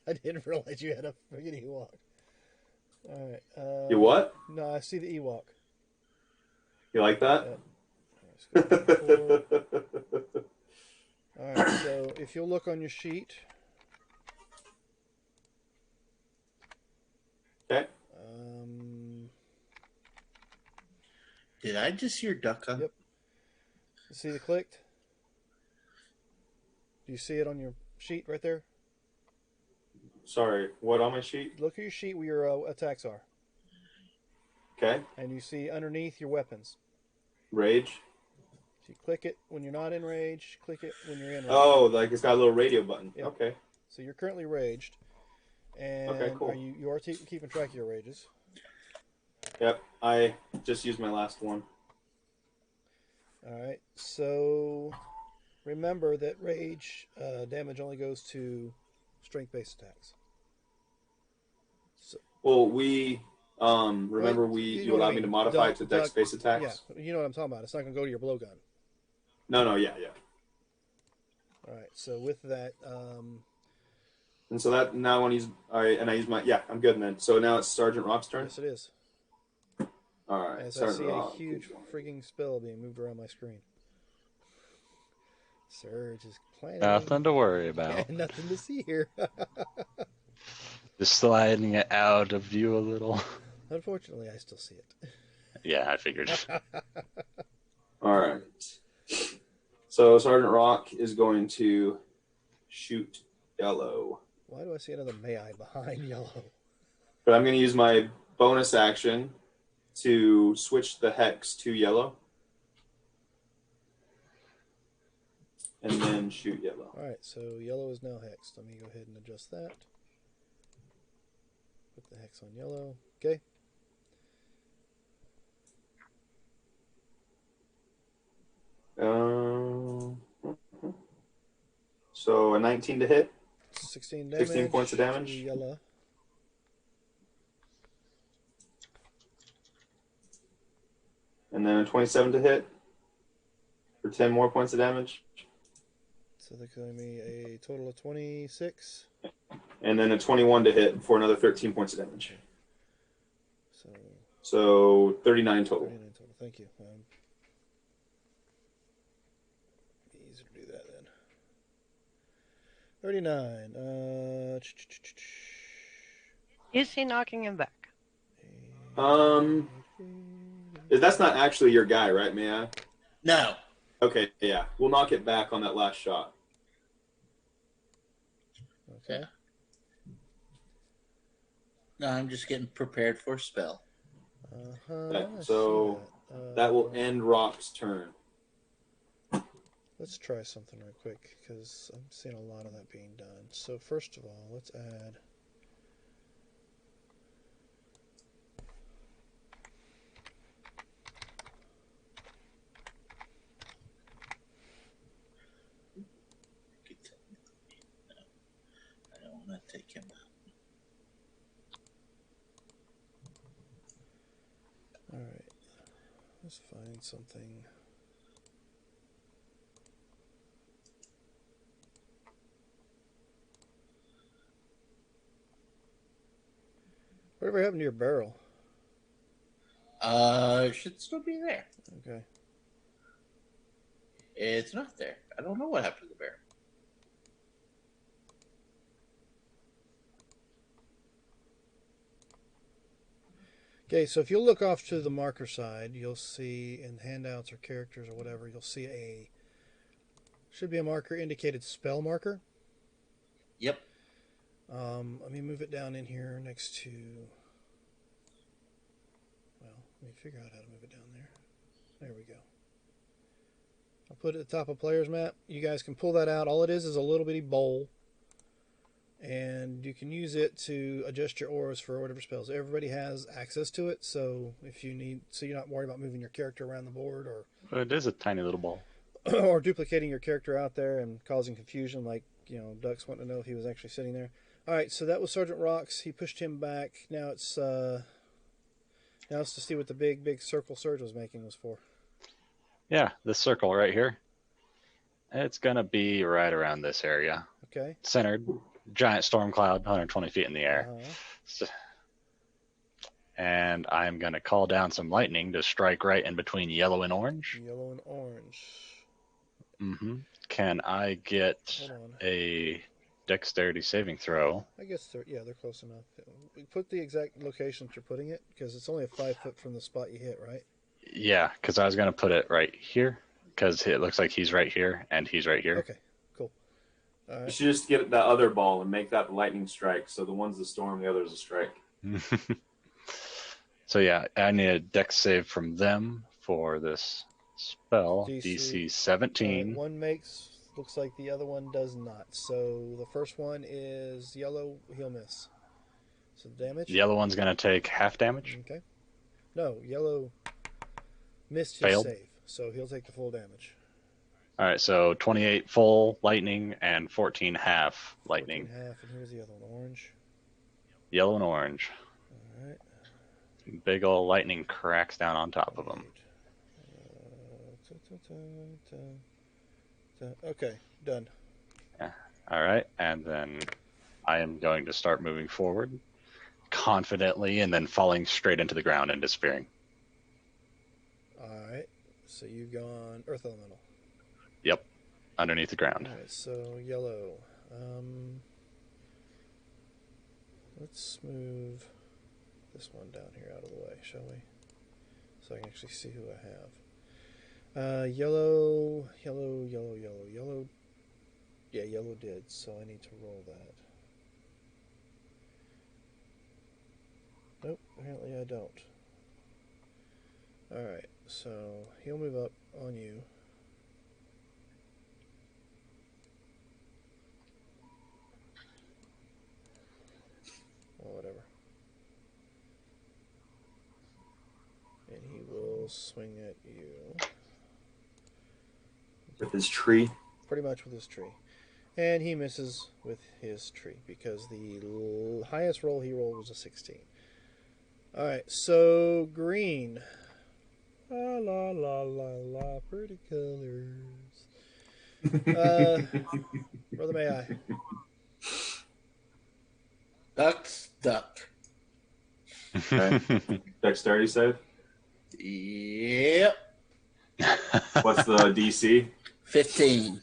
I didn't realize you had a friggin' Ewok. All right. You what? No, I see the Ewok. You like that? All right, so if you'll look on your sheet. Okay. Did I just hear Ducka? Yep. You see the clicked? Do you see it on your sheet right there? Sorry, what on my sheet? Look at your sheet where your attacks are. Okay. And you see underneath your weapons. Rage. So you click it when you're not in rage, click it when you're in rage. Oh, like it's got a little radio button. Yep. Okay. So you're currently raged. And Okay, cool. you are keeping track of your rages. Yep, I just used my last one. All right, so remember that rage damage only goes to strength-based attacks. So, Well, we remember you know you what I allowed me mean. to modify it to Duck, dex-based attacks. yeah, you know what I'm talking about. It's not going to go to your blowgun. No, yeah. All right. So with that, And so that now when he's all right, and I use my I'm good then. So now it's Sergeant Rock's turn. yes, it is. All right, As I Sergeant see a Rock. huge frigging spell being moved around my screen. Surge is planning. Nothing to worry about. Nothing to see here. Just sliding it out of view a little. Unfortunately, I still see it. Yeah, I figured. All right. So Sergeant Rock is going to shoot yellow. Why do I see another May I behind yellow? But I'm going to use my bonus action to switch the hex to yellow. And then shoot yellow. All right, so yellow is now hexed. Let me go ahead and adjust that. Put the hex on yellow. Okay. So a 19 to hit. 16 damage. 16 points of damage. To yellow. And then a 27 to hit for 10 more points of damage. So they're giving me a total of 26. And then a 21 to hit for another 13 points of damage. So 39 total. 39 total. Thank you. Easy to do that then. 39. Is he knocking him back? That's not actually your guy, right, Mia? No. Okay, yeah. We'll knock it back on that last shot. Okay. No, I'm just getting prepared for a spell. Okay, so that will end Rock's turn. Let's try something real quick because I'm seeing a lot of that being done. So first of all, let's add. I don't want to take him out. All right. Let's find something. Whatever happened to your barrel? It should still be there. Okay. It's not there. I don't know what happened to the bear. Okay, so if you look off to the marker side, you'll see in handouts or characters or whatever, you'll see should be a marker indicated spell marker. Yep. Let me move it down in here next to. Well, let me figure out how to move it down there. There we go. I'll put it at the top of player's map. You guys can pull that out. All it is a little bitty bowl. And you can use it to adjust your auras for whatever spells. Everybody has access to it, so if you need, so you're not worried about moving your character around the board or It is a tiny little ball. or duplicating your character out there and causing confusion, like Duck's wanting to know if he was actually sitting there. All right, so that was Sergeant Rocks. He pushed him back. Now it's to see what the big circle Surge was making was for. Yeah, this circle right here. It's gonna be right around this area. Okay. Centered. Giant storm cloud, 120 feet in the air. And I'm going to call down some lightning to strike right in between yellow and orange. Yellow and orange. Mm-hmm. Can I get a dexterity saving throw? I guess they're close enough. Put the exact location that you're putting it, because it's only a 5 foot from the spot you hit, right? Yeah, because I was going to put it right here, because it looks like he's right here, and he's right here. Okay, cool. All right. You should just get that other ball and make that the lightning strike. So the one's the storm, the other's a strike. So yeah, I need a dex save from them for this spell. DC 17. One looks like the other one does not. So the first one is yellow, he'll miss. So the damage? The yellow one's going to take half damage. Okay. No, yellow missed his Failed. save, so he'll take the full damage. All right, so 28 full lightning and 14 half 14 lightning. half, and here's the other one, orange. Yellow and orange. All right. Big ol' lightning cracks down on top of them. 28. Okay, done. Yeah. All right, and then I am going to start moving forward confidently and then falling straight into the ground and disappearing. All right. So you've gone Earth Elemental. Yep, underneath the ground. All right. So yellow. Let's move this one down here out of the way, shall we? So I can actually see who I have. Yellow. Yeah, yellow did, so I need to roll that. Nope, apparently I don't. Alright, so he'll move up on you. Or whatever. And he will swing at you. With his tree. Pretty much with his tree. And he misses with his tree because the highest roll he rolled was a 16. Alright, so green. La la la la la, pretty colors. Brother May I? Duck's duck. Okay. Dexterity save. Yep. What's the DC? 15.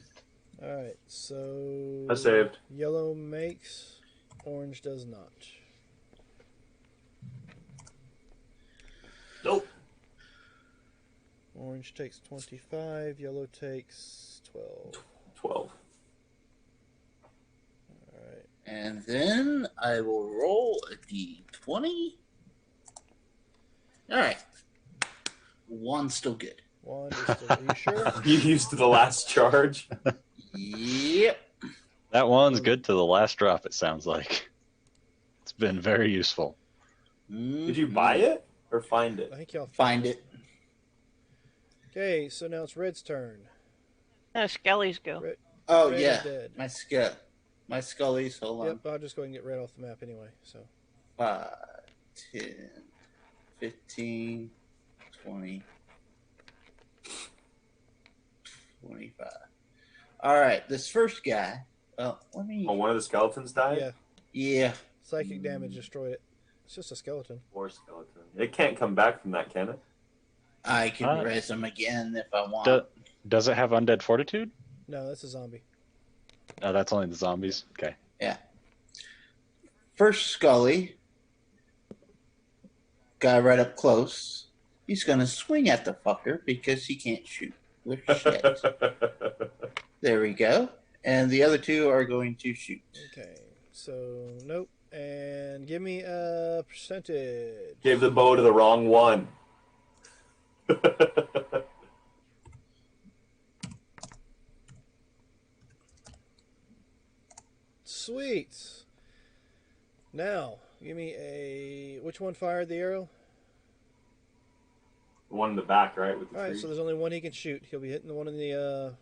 Alright, so I saved. yellow makes, orange does not. Nope. Orange takes 25, yellow takes 12. 12. Alright. And then I will roll a d20. All right. One's still good. One is still, are you sure? You used the last charge. Yep. That one's good to the last drop, it sounds like. It's been very useful. Did you buy it or find it? I think y'all Find it. Okay, so now it's Red's turn. No, Skelly's go. Red, Oh, Red yeah. is dead. My skull. My scullies. Hold on. Yep, I'll just go ahead and get Red off the map anyway. So 5, 10, 15, 20, 25. All right, this first guy. Well, let me. Oh, one of the skeletons died? yeah, Yeah. psychic damage destroyed it. It's just a skeleton. Or skeleton. It can't come back from that, can it? I can Uh, res him again if I want. Does it have undead fortitude? No, that's a zombie. Oh, that's only the zombies. Okay. First Scully. Guy right up close. He's going to swing at the fucker because he can't shoot with shit. There we go. And the other two are going to shoot. Okay, so nope. And give me a percentage. Gave the bow to the wrong one. Sweet. Now, give me a. Which one fired the arrow? The one in the back, right? With the All right, tree. so there's only one he can shoot. He'll be hitting the one in the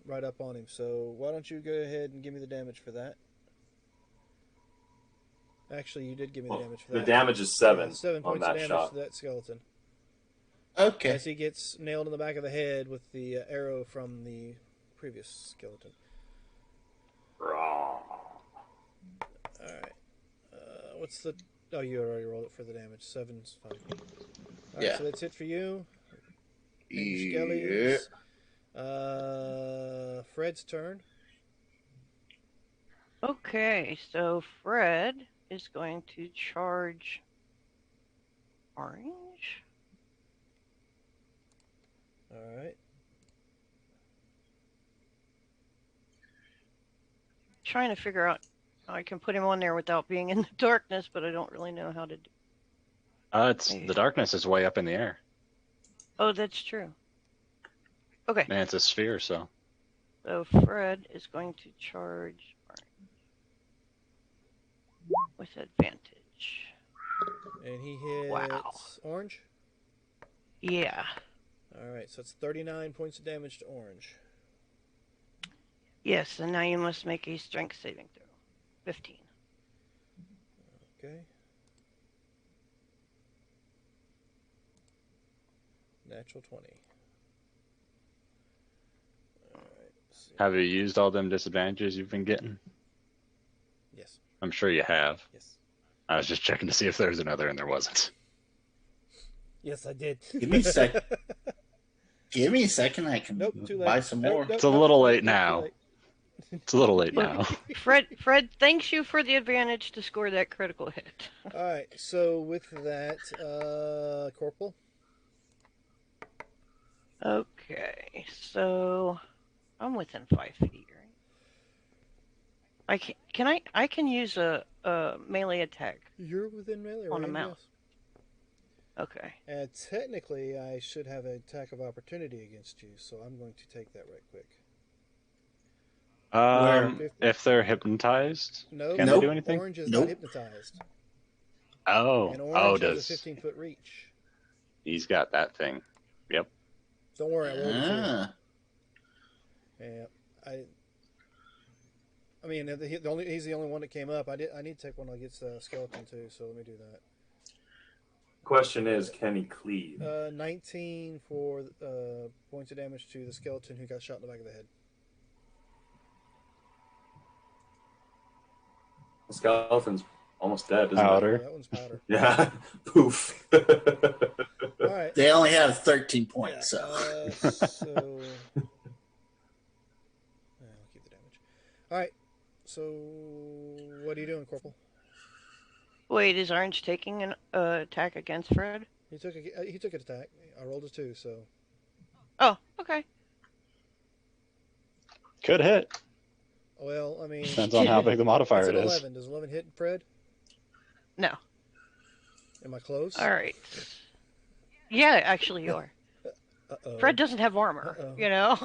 right up on him. So why don't you go ahead and give me the damage for that? Actually, you did give me the damage for The that. damage is 7 Yeah, 7 on points of that damage shot. to that skeleton. Okay. As he gets nailed in the back of the head with the arrow from the previous skeleton. Raw. Alright. What's the... Oh, you already rolled it for the damage. 7's fine. Alright, Yeah. so that's it for you. And Yeah. Skellies. Fred's turn. Okay, so Fred is going to charge orange. Alright. Trying to figure out how I can put him on there without being in the darkness, but I don't really know how to do. It's the darkness is way up in the air. Oh, that's true. Okay, Man, it's a sphere, so. so Fred is going to charge orange with advantage. And he hits Wow. orange. Yeah. Alright, so it's 39 points of damage to orange. Yes, and now you must make a strength saving throw. 15. Okay. Natural 20. All right. Let's see. Have you used all them disadvantages you've been getting? Yes. I'm sure you have. Yes. I was just checking to see if there was another, and there wasn't. Yes, I did. Give me a sec. Give me a second. I can Nope, too late. buy some more. Nope, It's a little late too now. late. It's a little late Look, now. Fred thanks you for the advantage to score that critical hit. All right. So with that, Corporal. Okay, so I'm within 5 feet, right? I can use a melee attack. You're within melee On a range, mount. yes. Okay. And technically, I should have an attack of opportunity against you, so I'm going to take that right quick. If they're hypnotized, No, can they do anything? Orange is Nope. not hypnotized. Oh, And Orange has does a 15-foot reach. he's got that thing? Yep. Don't worry, I rolled it Ah, too. Yeah, I mean, he's the only one that came up. I need to take one against Skeleton too, so let me do that. Question is, can he cleave? 19 for points of damage to the skeleton who got shot in the back of the head. The skeleton's almost dead, isn't Powder. That one's powder. it? Yeah. Poof. All right. they only have 13 points, so. So I'll keep the damage. All right. So what are you doing, Corporal? Wait, is Orange taking an attack against Fred? He took an attack. I rolled a 2, so Oh, okay. Could hit. well, I mean, Depends on how big the modifier it's it an is. 11. Does 11 hit Fred? No. Am I close? All right. Yeah, actually you are. Uh-oh. Fred doesn't have armor, Uh-oh. you know.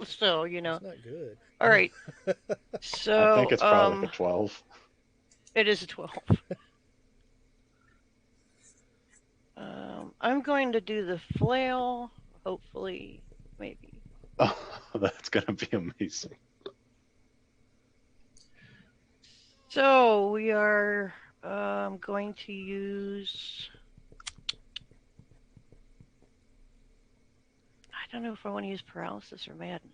So, you know. It's not good. All right. So I think it's probably like a 12. it is a 12. I'm going to do the flail. Hopefully, maybe. Oh, that's gonna be amazing. So we are going to use. I don't know if I want to use paralysis or madness.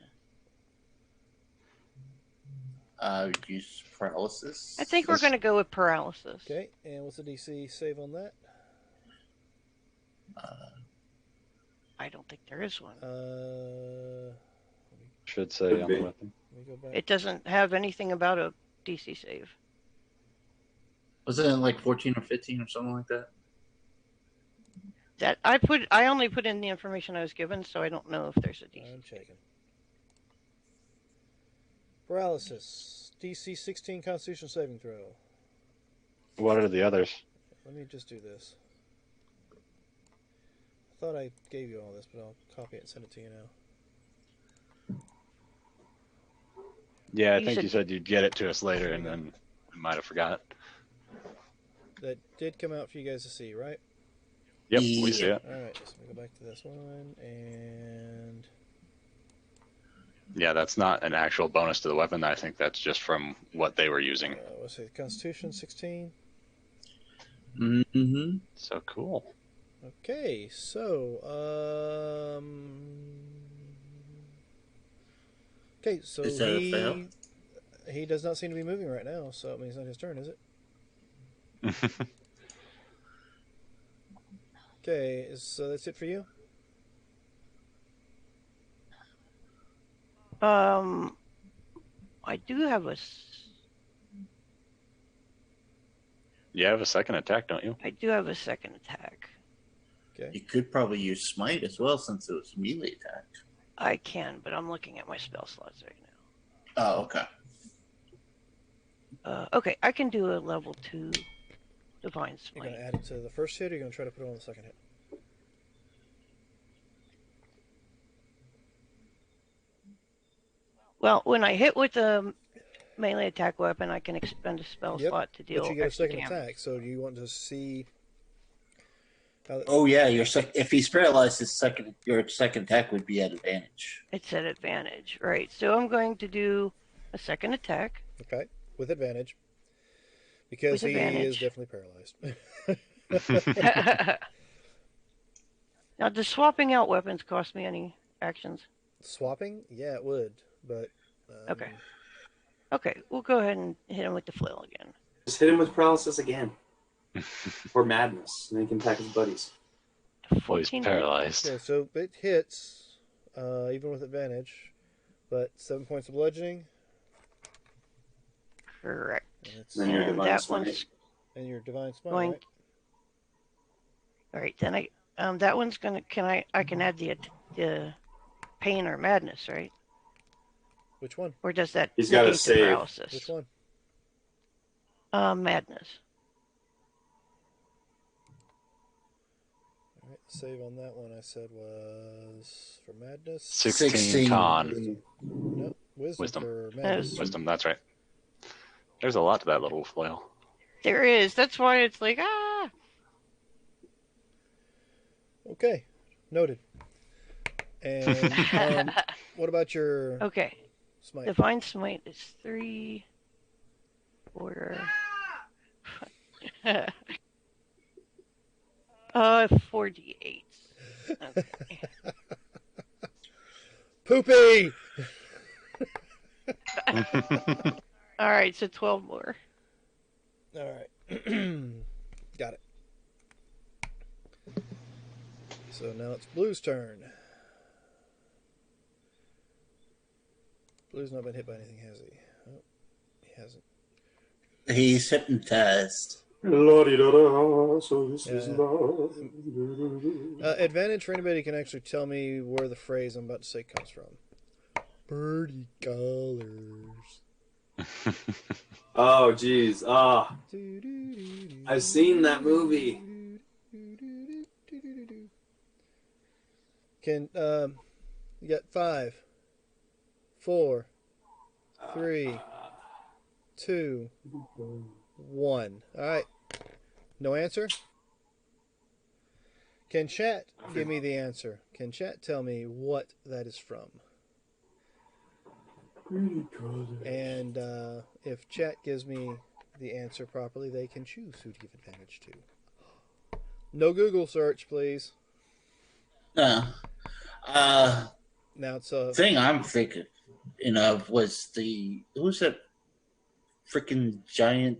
Use paralysis. I think we're going to go with paralysis. Okay, and what's the DC save on that? I don't think there is one. Should say Could on be. the weapon. Let me go back. It doesn't have anything about a DC save. Wasn't it like 14 or 15 or something like that? That I only put in the information I was given, so I don't know if there's a DC. I'm checking. Paralysis. DC 16 Constitution saving throw. What are the others? Let me just do this. I thought I gave you all this, but I'll copy it and send it to you now. Yeah, I You think said- you said you'd get it to us later, and then we might have forgot. That did come out for you guys to see, right? Yep, we see it. All right, so let me go back to this one, and Yeah, that's not an actual bonus to the weapon. I think that's just from what they were using. let's see, Constitution 16. Mm-hmm. So cool. Okay, so okay, so Is that a fail? he does not seem to be moving right now, so it means it's not his turn, is it? Okay, so that's it for you. I do have You have a second attack, don't you? a second attack. Okay. You could probably use smite as well since it was melee attack. I can, but I'm looking at my spell slots right now. Oh, okay. Okay, I can do a level 2 divine You're smite. going to add it to the first hit, or you're going to try to put it on the second hit? Well, when I hit with a melee attack weapon, I can expend a spell Yep, slot to deal But you get a extra second damage. attack, so do you want to see Oh yeah, if he's paralyzed, your second attack would be at advantage. It's at advantage, right? So I'm going to do a second attack. Okay, with advantage. Because With he is advantage. definitely paralyzed. Now, does swapping out weapons cost me any actions? Swapping? Yeah, it would. But Okay. Okay, we'll go ahead and hit him with the flail again. Just hit him with paralysis again. Or madness. And then he can attack his buddies. Well, he's 14 paralyzed. Okay, so it hits, even with advantage, but 7 points of bludgeoning. Correct. Then your And divine that smite. one's And your divine smite, Going- right? all right. Then that one's gonna. I can add the pain or madness, right? Which one? Or does that He's gotta negate the save. paralysis? Which one? Madness. All right, the save on that one I said was for madness. 16 con. No, wisdom, Wisdom. for madness. Wisdom, that's right. There's a lot to that little flail. There is. That's why it's like ah. Okay, noted. And what about your Okay. smite? Divine smite is 3, 4. 4d8. Okay. Poopy! All right, so 12 more. All right. Got it. So now it's Blue's turn. Blue's not been hit by anything, has he? Oh, he hasn't. He's hypnotized. La-di-da-da, so this is Yeah. love. Advantage for anybody who can actually tell me where the phrase I'm about to say comes from. Birdie colors. Oh, jeez. I've seen that movie. Can you got 5, 4, 3, 2, 1. All right. No answer? Can chat give me the answer? Can chat tell me what that is from? And if chat gives me the answer properly, they can choose who to give advantage to. No Google search, please. No. Now it's a Thing I'm thinking of was who's that freaking giant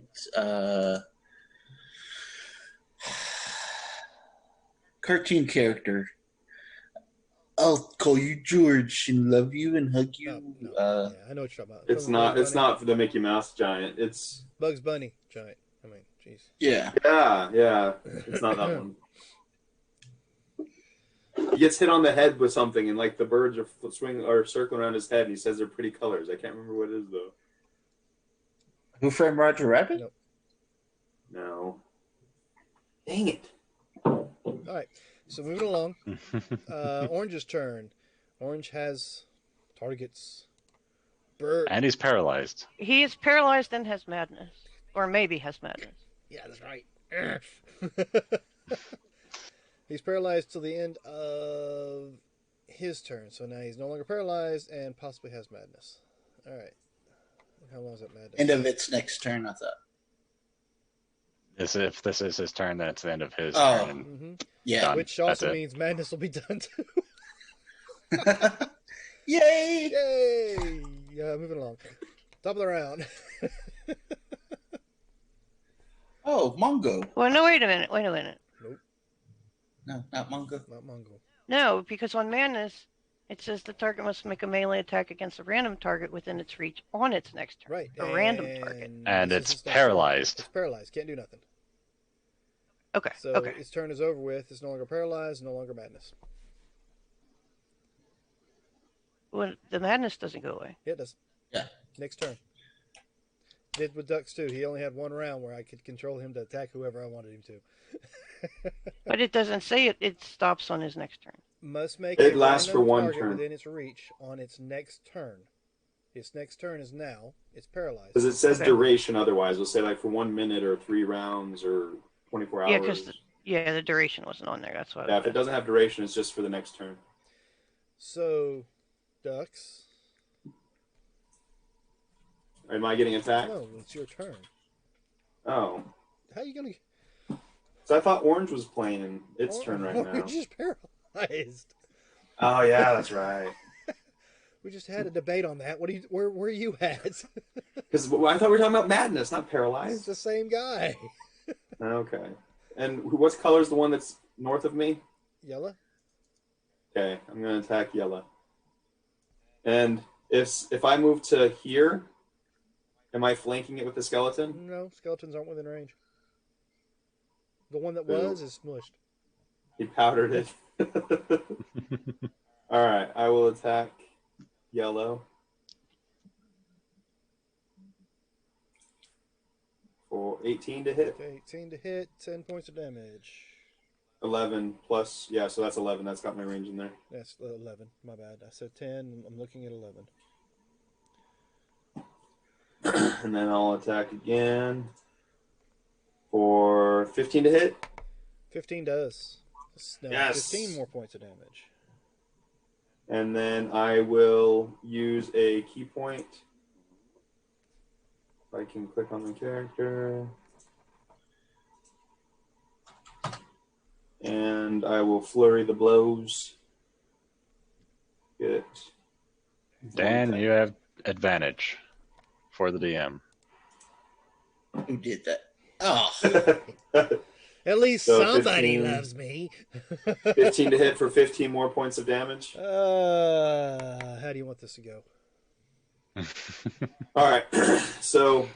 cartoon character? I'll call you George and love you and hug you. yeah, I know what you're talking about. It's From not. Bugs It's Bunny. not for the Mickey Mouse giant. It's Bugs Bunny giant. I mean, jeez. Yeah. yeah. It's not that one. He gets hit on the head with something, and like the birds are circling around his head, and he says they're pretty colors. I can't remember what it is though. Who Framed Roger Rabbit? Nope. No. Dang it. All right. So moving along. Orange's turn. Orange has targets. And he's paralyzed. He is paralyzed and has madness, or maybe has madness. Yeah, that's right. He's paralyzed till the end of his turn. So now he's no longer paralyzed and possibly has madness. All right. How long is that madness? End of its next turn, I thought. If this is his turn, then it's the end of his Oh. turn. And Mm-hmm. Yeah. Done. Which also That's it. means madness will be done too. Yay! Yay! Moving along. Top of the round. Oh, Mongo. Well, no, wait a minute. Wait a minute. No, not Mongo. Not Mongol. No, because on madness, it says the target must make a melee attack against a random target within its reach on its next turn. Right. A random target. And this it's is his next turn. paralyzed. It's paralyzed. Can't do nothing. Okay. So Okay. his turn is over with. It's no longer paralyzed, no longer madness. Well, the madness doesn't go away. Yeah, it does. Yeah. Next turn. Did with Ducks too. He only had one round where I could control him to attack whoever I wanted him to. But it doesn't say it. It stops on his next turn. Must make It a lasts random for one target turn. within its reach on its next turn. Its next turn is now. It's paralyzed. Because it says Okay. duration otherwise. It'll say like for 1 minute or 3 rounds or 24 hours. Yeah, because Yeah, the duration wasn't on there. That's why. Yeah, if it doesn't have duration, it's just for the next turn. So, Ducks. Am I getting attacked? No, it's your turn. Oh. How are you gonna? So I thought Orange was playing its turn right now. Orange is paralyzed. Oh yeah, that's right. We just had a debate on that. Where are you at? Because I thought we were talking about Madness, not It's Paralyzed. the same guy. Okay. And what color is the one that's north of me? Yellow. Okay, I'm gonna attack Yellow. And if I move to here, am I flanking it with the skeleton? No, skeletons aren't within range. The one that Ooh. was is smushed. He powdered it. All right, I will attack Yellow. For 18 to hit. Okay, 18 to hit, 10 points of damage. 11 plus, yeah, so that's 11. That's got my range in there. That's 11. My bad. I said 10. I'm looking at 11. And then I'll attack again for 15 to hit. 15 does. No, Yes. 15 more points of damage. And then I will use a key point. If I can click on the character. And I will flurry the blows. Get. Dan, you have advantage for the DM. Who did that? Oh, At least So somebody 15. loves me. 15 to hit for 15 more points of damage. How do you want this to go? All right. So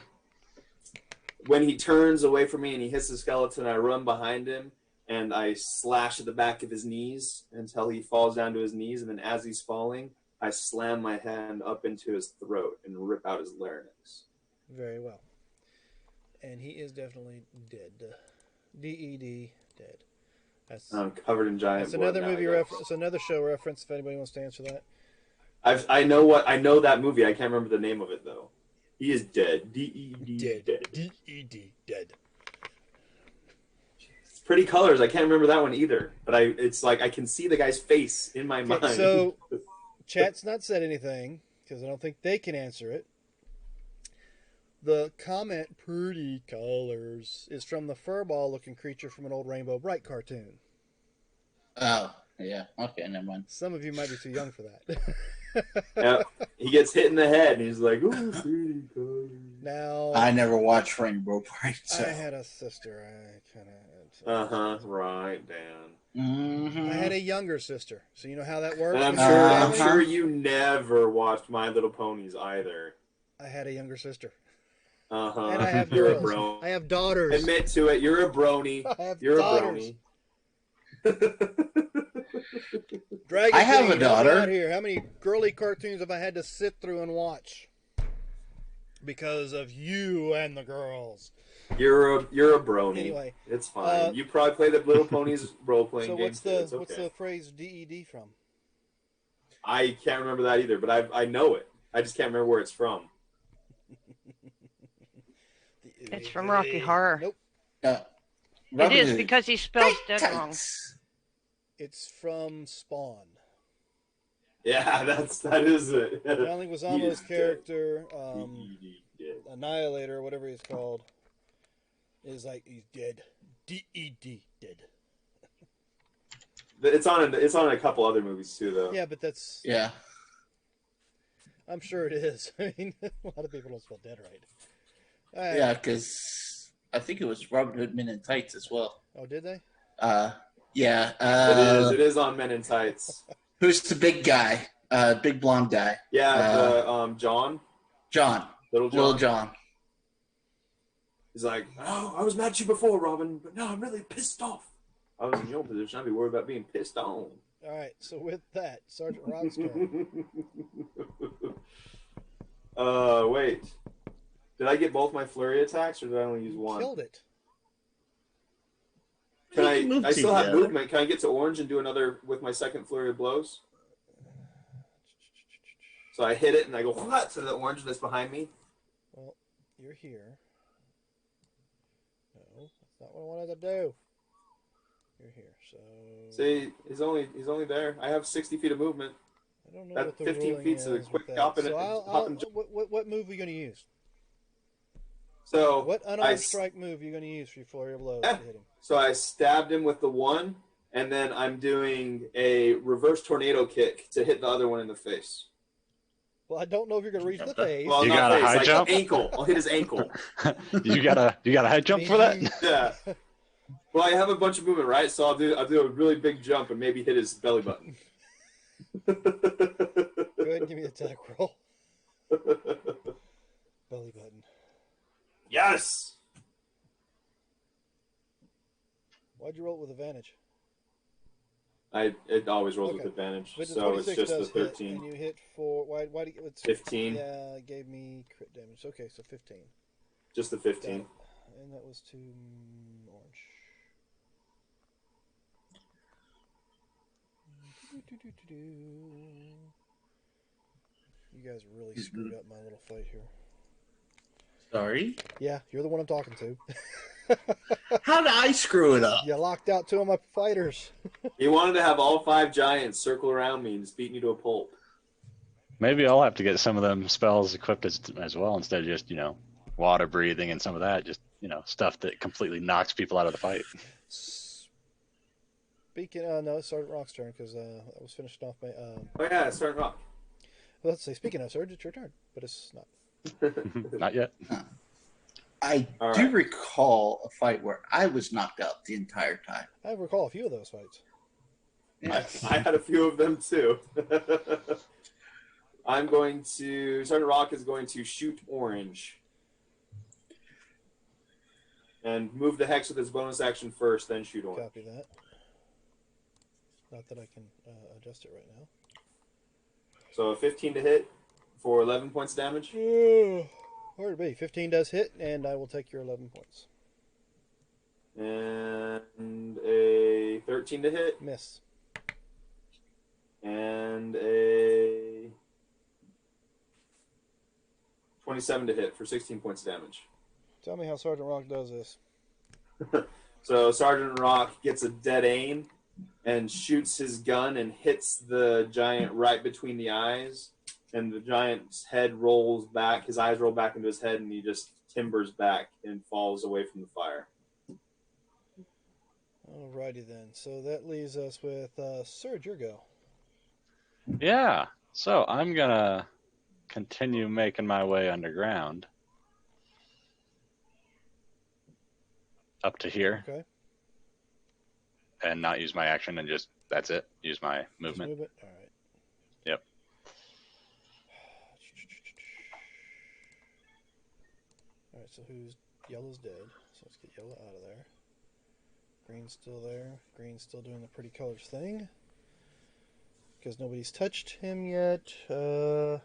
when he turns away from me and he hits the skeleton, I run behind him and I slash at the back of his knees until he falls down to his knees. And then as he's falling, I slam my hand up into his throat and rip out his larynx. Very well. And he is definitely dead. D-E-D, dead. That's I'm covered in giant That's blood another now, movie I guess. reference. Another show reference. If anybody wants to answer that. I know that movie. I can't remember the name of it though. He is dead. D-E-D. Dead. D-E-D. Dead. It's Pretty Colors. I can't remember that one either. But it's like I can see the guy's face in my mind. So, chat's not said anything because I don't think they can answer it. The comment "Pretty Colors" is from the furball-looking creature from an old Rainbow Bright cartoon. oh, yeah. Okay, never mind. Some of you might be too young for that. Yeah, he gets hit in the head and he's like, "Ooh, Pretty Colors." Now, I never watched Rainbow Bright, I so. had a sister. I kind of. Right, Dan. Mhm. I had a younger sister, so you know how that works. And I'm with sure, your I'm family? sure you never watched My Little Ponies either. I had a younger sister, Uh-huh. and I have You're a girls. bro. I have daughters. Admit to it. You're a brony. I have You're daughters. a brony. Dragon I have King, a help me daughter. out here. How many girly cartoons have I had to sit through and watch because of you and the girls? You're a brony. Anyway, It's fine. You probably play the Little Ponies role playing so game. what's the It's okay. what's the phrase DED from? I can't remember that either, but I know it. I just can't remember where it's from. It's from Rocky Horror. Nope, It is because he spells dead wrong. it's from Spawn. Yeah, that is it. Ronald Leguizamo's dead. character, Dead. Annihilator, whatever he's called, is like he's dead. DED, dead. It's on a couple other movies too, though. Yeah, but that's. Yeah. I'm sure it is. I mean, a lot of people don't spell dead right. Yeah, because I think it was Robin Hood Men in Tights as well. Oh, did they? Yeah. It is on Men in Tights. Who's the big guy? Big blonde guy. Yeah, John. John. Little John. He's like, "Oh, I was mad at you before, Robin, but now I'm really pissed off. I was in your position. I'd be worried about being pissed on." All right. So with that, Sergeant Rob's turn. Wait. Did I get both my flurry attacks, or did I only use one? Killed it. Can You can move I still have together. movement. Can I get to orange and do another with my second flurry of blows? So I hit it and I go what to the orange that's behind me. Well, you're here. No, that's not what I wanted to do. You're here, so. See, he's only there. I have 60 feet of movement. I don't know That what the 15 ruling feet's a is quick with hop that. and So hop and jump. what move are you going to use? So What unarmed strike move are you going to use for your flurry of blows to hit him? So I stabbed him with the one, and then I'm doing a reverse tornado kick to hit the other one in the face. Well, I don't know if you're going to reach the face. Well, You not got a face, high like jump? ankle. I'll hit his ankle. you got a high jump for that? Yeah. Well, I have a bunch of movement, right? So I'll do a really big jump and maybe hit his belly button. Go ahead and give me the attack roll. Belly button. Yes. Why'd you roll it with advantage? It always rolls Okay. with advantage, But the so it's 26 just the does hit, 13. and you hit for why do you, it's 15. Yeah, it gave me crit damage. Okay, so 15. Just the Got 15. it. And that was to orange. You guys really screwed up my little fight here. Sorry. Yeah, you're the one I'm talking to. How did I screw it up? You locked out two of my fighters. He wanted to have all 5 giants circle around me and just beat me to a pulp. Maybe I'll have to get some of them spells equipped as well instead of just, water breathing and some of that. Just, stuff that completely knocks people out of the fight. Speaking, no, it's Sergeant Rock's turn because I was finishing off my. Oh yeah, it's starting rock. Well, let's say, speaking of Surge, it's your turn, but it's not. Not yet. I All do right. recall a fight where I was knocked out the entire time. I recall a few of those fights. Yes. I had a few of them too. Sergeant Rock is going to shoot orange. And move the hex with his bonus action first, then shoot orange. Copy that. Not that I can adjust it right now. So a 15 to hit for 11 points of damage. Hard to be. 15 does hit, and I will take your 11 points. And a 13 to hit. Miss. And a 27 to hit for 16 points of damage. Tell me how Sergeant Rock does this. So Sergeant Rock gets a dead aim and shoots his gun and hits the giant right between the eyes. And the giant's head rolls back, his eyes roll back into his head, and he just timbers back and falls away from the fire. Alrighty then. So that leaves us with Surge, your go. Yeah. So I'm going to continue making my way underground. Up to here. Okay. And not use my action and that's it. Use my movement. Just move it. Alright. Yep. Alright, so yellow's dead. So let's get yellow out of there. Green's still there. Green's still doing the pretty colors thing. Because nobody's touched him yet. And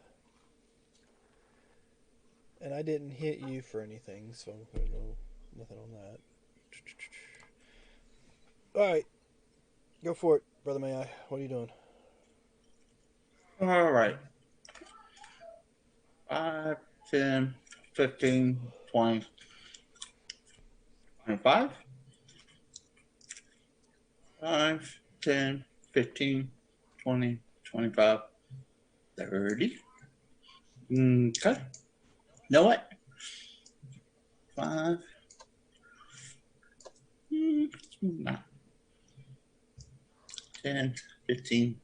I didn't hit you for anything, so there's nothing on that. Alright. Go for it, Brother May I. What are you doing? All right. 5, 10, 15, 20, 25. 5, 10, 15, 20, 25, 30. Okay. You know what? 5. Not. 10, 15.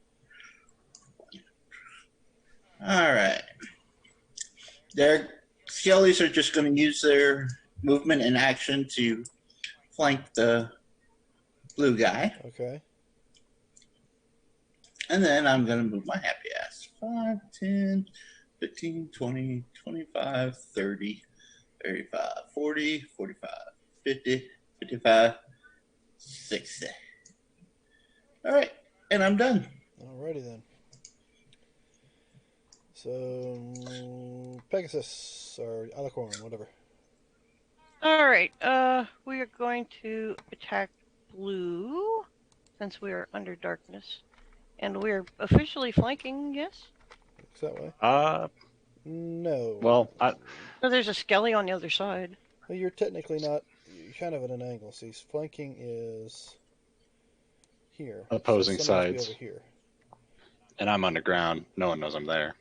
All right. Their skellies are just going to use their movement and action to flank the blue guy. Okay. And then I'm going to move my happy ass. 5, 10, 15, 20, 25, 30, 35, 40, 45, 50, 55, 60. All right. And I'm done. Alrighty then. So, Pegasus, or Alicorn, whatever. Alright, we are going to attack blue, since we are under darkness. And we're officially flanking, yes? Looks that way. No. Well, So there's a skelly on the other side. Well, you're technically not. You're kind of at an angle. See, flanking is here. Opposing so somebody must sides. be over here. And I'm underground. No one knows I'm there.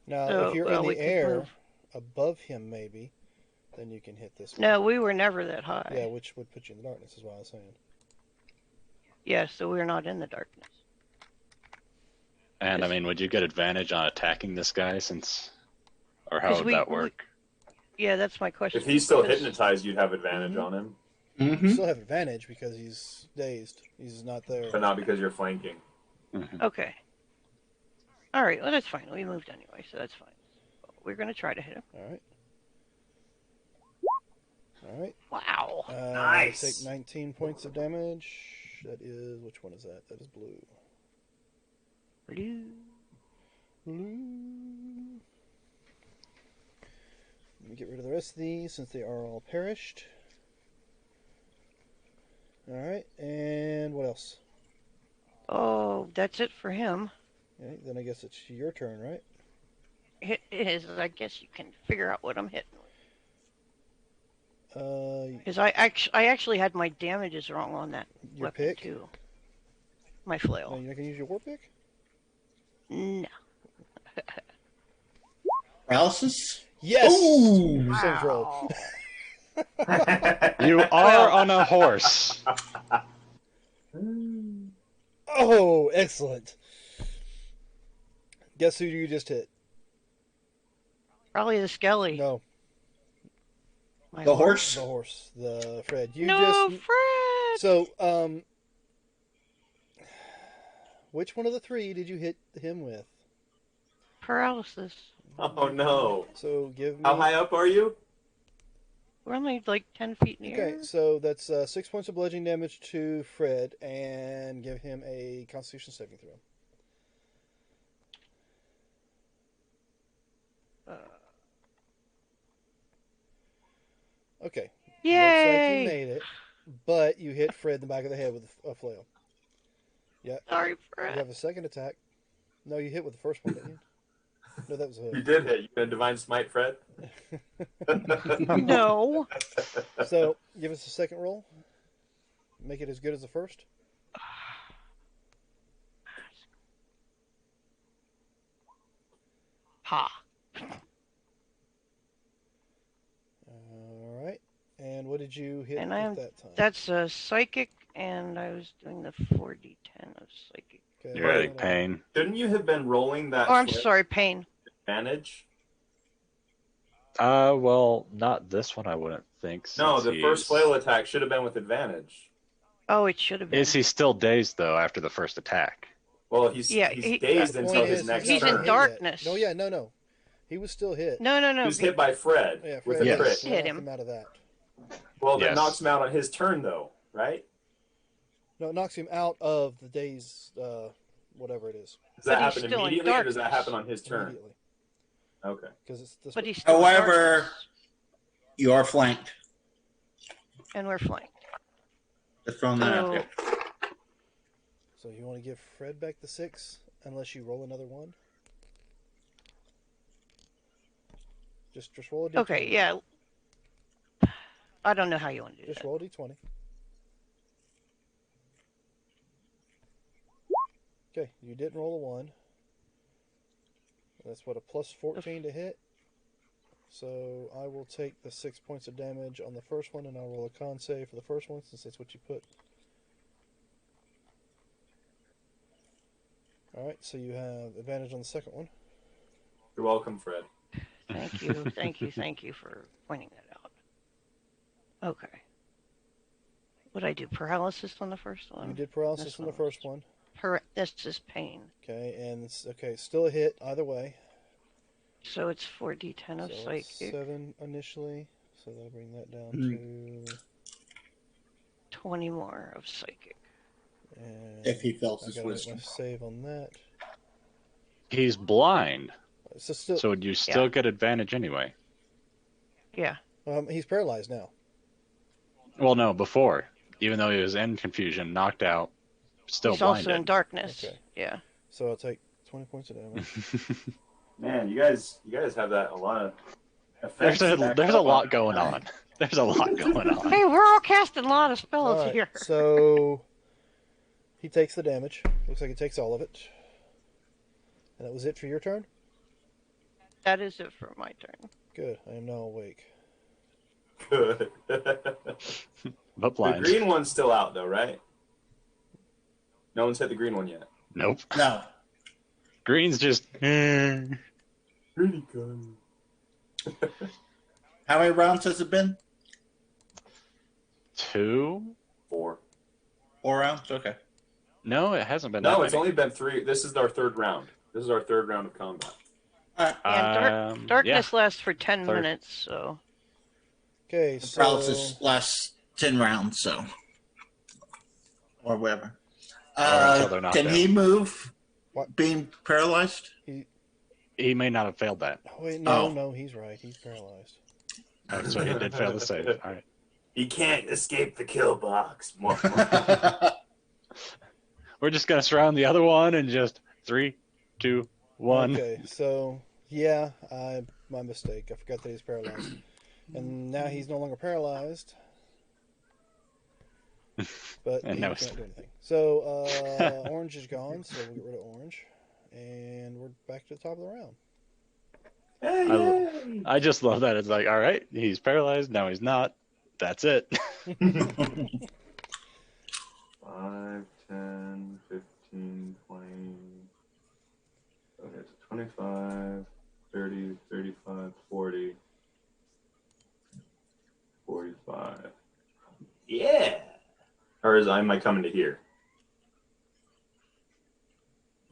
Now, So, if you're well, in we the could air move. above him, maybe, then you can hit this one. No, we were never that high. Yeah, which would put you in the darkness, is what I was saying. Yeah, so we're not in the darkness. And I Yes. mean, would you get advantage on attacking this guy since, or how 'Cause would that work? Yeah, that's my question. If he's still 'Cause- hypnotized, you'd have advantage on him, You Mm-hmm. still have advantage because he's dazed. He's not there. but not because you're flanking. Mhm. Okay. All right. Well, that's fine. We moved anyway, so that's fine. We're gonna try to hit him. All right. All right. Wow. Nice. Take 19 points of damage. That is, which one is that? That is blue. Blue. Blue. Let me get rid of the rest of these since they are all perished. All right. And what else? Oh, that's it for him. Okay, then I guess it's your turn, right? It is. I guess you can figure out what I'm hitting. Because I actually had my damages wrong on that Your weapon pick? too. My No, flail. you're not going to use your war pick? No. Paralysis? Yes! Ooh! Percentage roll. Wow. You are on a horse. Oh, excellent. Guess who you just hit? Probably the skelly. No, My The horse? the horse. The Fred. You No, just... Fred. So, which one of the three did you hit him with? Paralysis. Oh no! So give me... How high up are you? We're only like 10 feet in the Okay, air. so that's 6 points of bludgeoning damage to Fred, and give him a Constitution saving throw. Okay. Looks like you Yay! made it, but you hit Fred in the back of the head with a flail. Yeah. Sorry, You Fred. have a second attack. No, you hit with the first one, didn't you? No, that was a... You did hit. You had Divine Smite, Fred. No. So, give us a second roll. Make it as good as the first. Ha. All right. And what did you hit And with I am- that time? That's a psychic, and I was doing the 4d10 of psychic. Okay, You're hold at on. pain. Shouldn't you have been rolling that Oh, I'm Fred sorry, pain. advantage? Well, not this one. I wouldn't think. No, since the first he's- flail attack should have been with advantage. Oh, it should have been. Is he still dazed though after the first attack? Well, he's Yeah, dazed The until point his is, next not He's in turn. hit darkness. yet. No. He was still hit. No. He was hit by Fred Yeah, with Fred a Yes. crit. Hit knocked him. out of that. Well, that Yes. knocks him out on his turn, though, right? No, it knocks him out of the day's whatever it is. Does that But he's happen still in immediately, or does that darkness. happen on his turn? Immediately. Okay. Because it's this But way. he's still in However- darkness, You are flanked. and we're flanked. Just throwing that out there. So you want to give Fred back the 6 unless you roll another 1? Just roll a d20. Okay, yeah. I don't know how you want to do Just that. roll a d20. Okay, you didn't roll a 1. That's what, a plus 14 to hit? So I will take the 6 points of damage on the first one, and I'll roll a con save for the first one, since that's what you put. Alright, so you have advantage on the second one. You're welcome, Fred. Thank you, thank you for pointing that out. Okay. What'd I do? Paralysis on the first one? You did paralysis This on the one first one. This is pain. Okay, and still a hit either way. So it's 4d10 of So psychic. 7 initially, so that'll bring that down to... 20 more of psychic. And If he fails I his gotta make wisdom. my save on that. He's blind, So still, so would you still Yeah. get advantage anyway? Yeah. he's paralyzed now. Well, no, before. Even though he was in confusion, knocked out, still He's blinded. also in darkness. Okay. Yeah. So I'll take 20 points of damage. Man, you guys have that a lot of effects. there's backed a up lot on going that. on. There's a lot going on. Hey, we're all casting a lot of spells Alright, here. so he takes the damage. Looks like he takes all of it. And that was it for your turn? That is it for my turn. Good. I am now awake. Good. But The blind. green one's still out, though, right? No one's hit the green one yet. Nope. No. Green's just. Pretty good. How many rounds has it been? 2? 4. 4 rounds? Okay. No, it hasn't been. No, that it's many. only been 3. This is our third round. This is our third round of combat. All right. And darkness lasts for 10 Third. minutes, so. Okay, The so paralysis lasts 10 rounds, so. Or whatever. Or until they're knocked Can out. he move What? being paralyzed? He may not have failed that. wait, no, Oh. no, he's right. He's paralyzed. Oh, so he did fail the save. All right. He can't escape the kill box. We're just gonna surround the other one and just 3, 2, 1. Okay, so yeah, my mistake. I forgot that he's paralyzed, and now he's no longer paralyzed. But And he now can't he's- do anything. So orange is gone, so we'll get rid of orange, and we're back to the top of the round. Hey, I just love that. It's like, all right, he's paralyzed. Now he's not. That's it. 5, 10, 15, 20. Okay, so 25, 30, 35, 40, 45. Yeah. Or am I coming to here?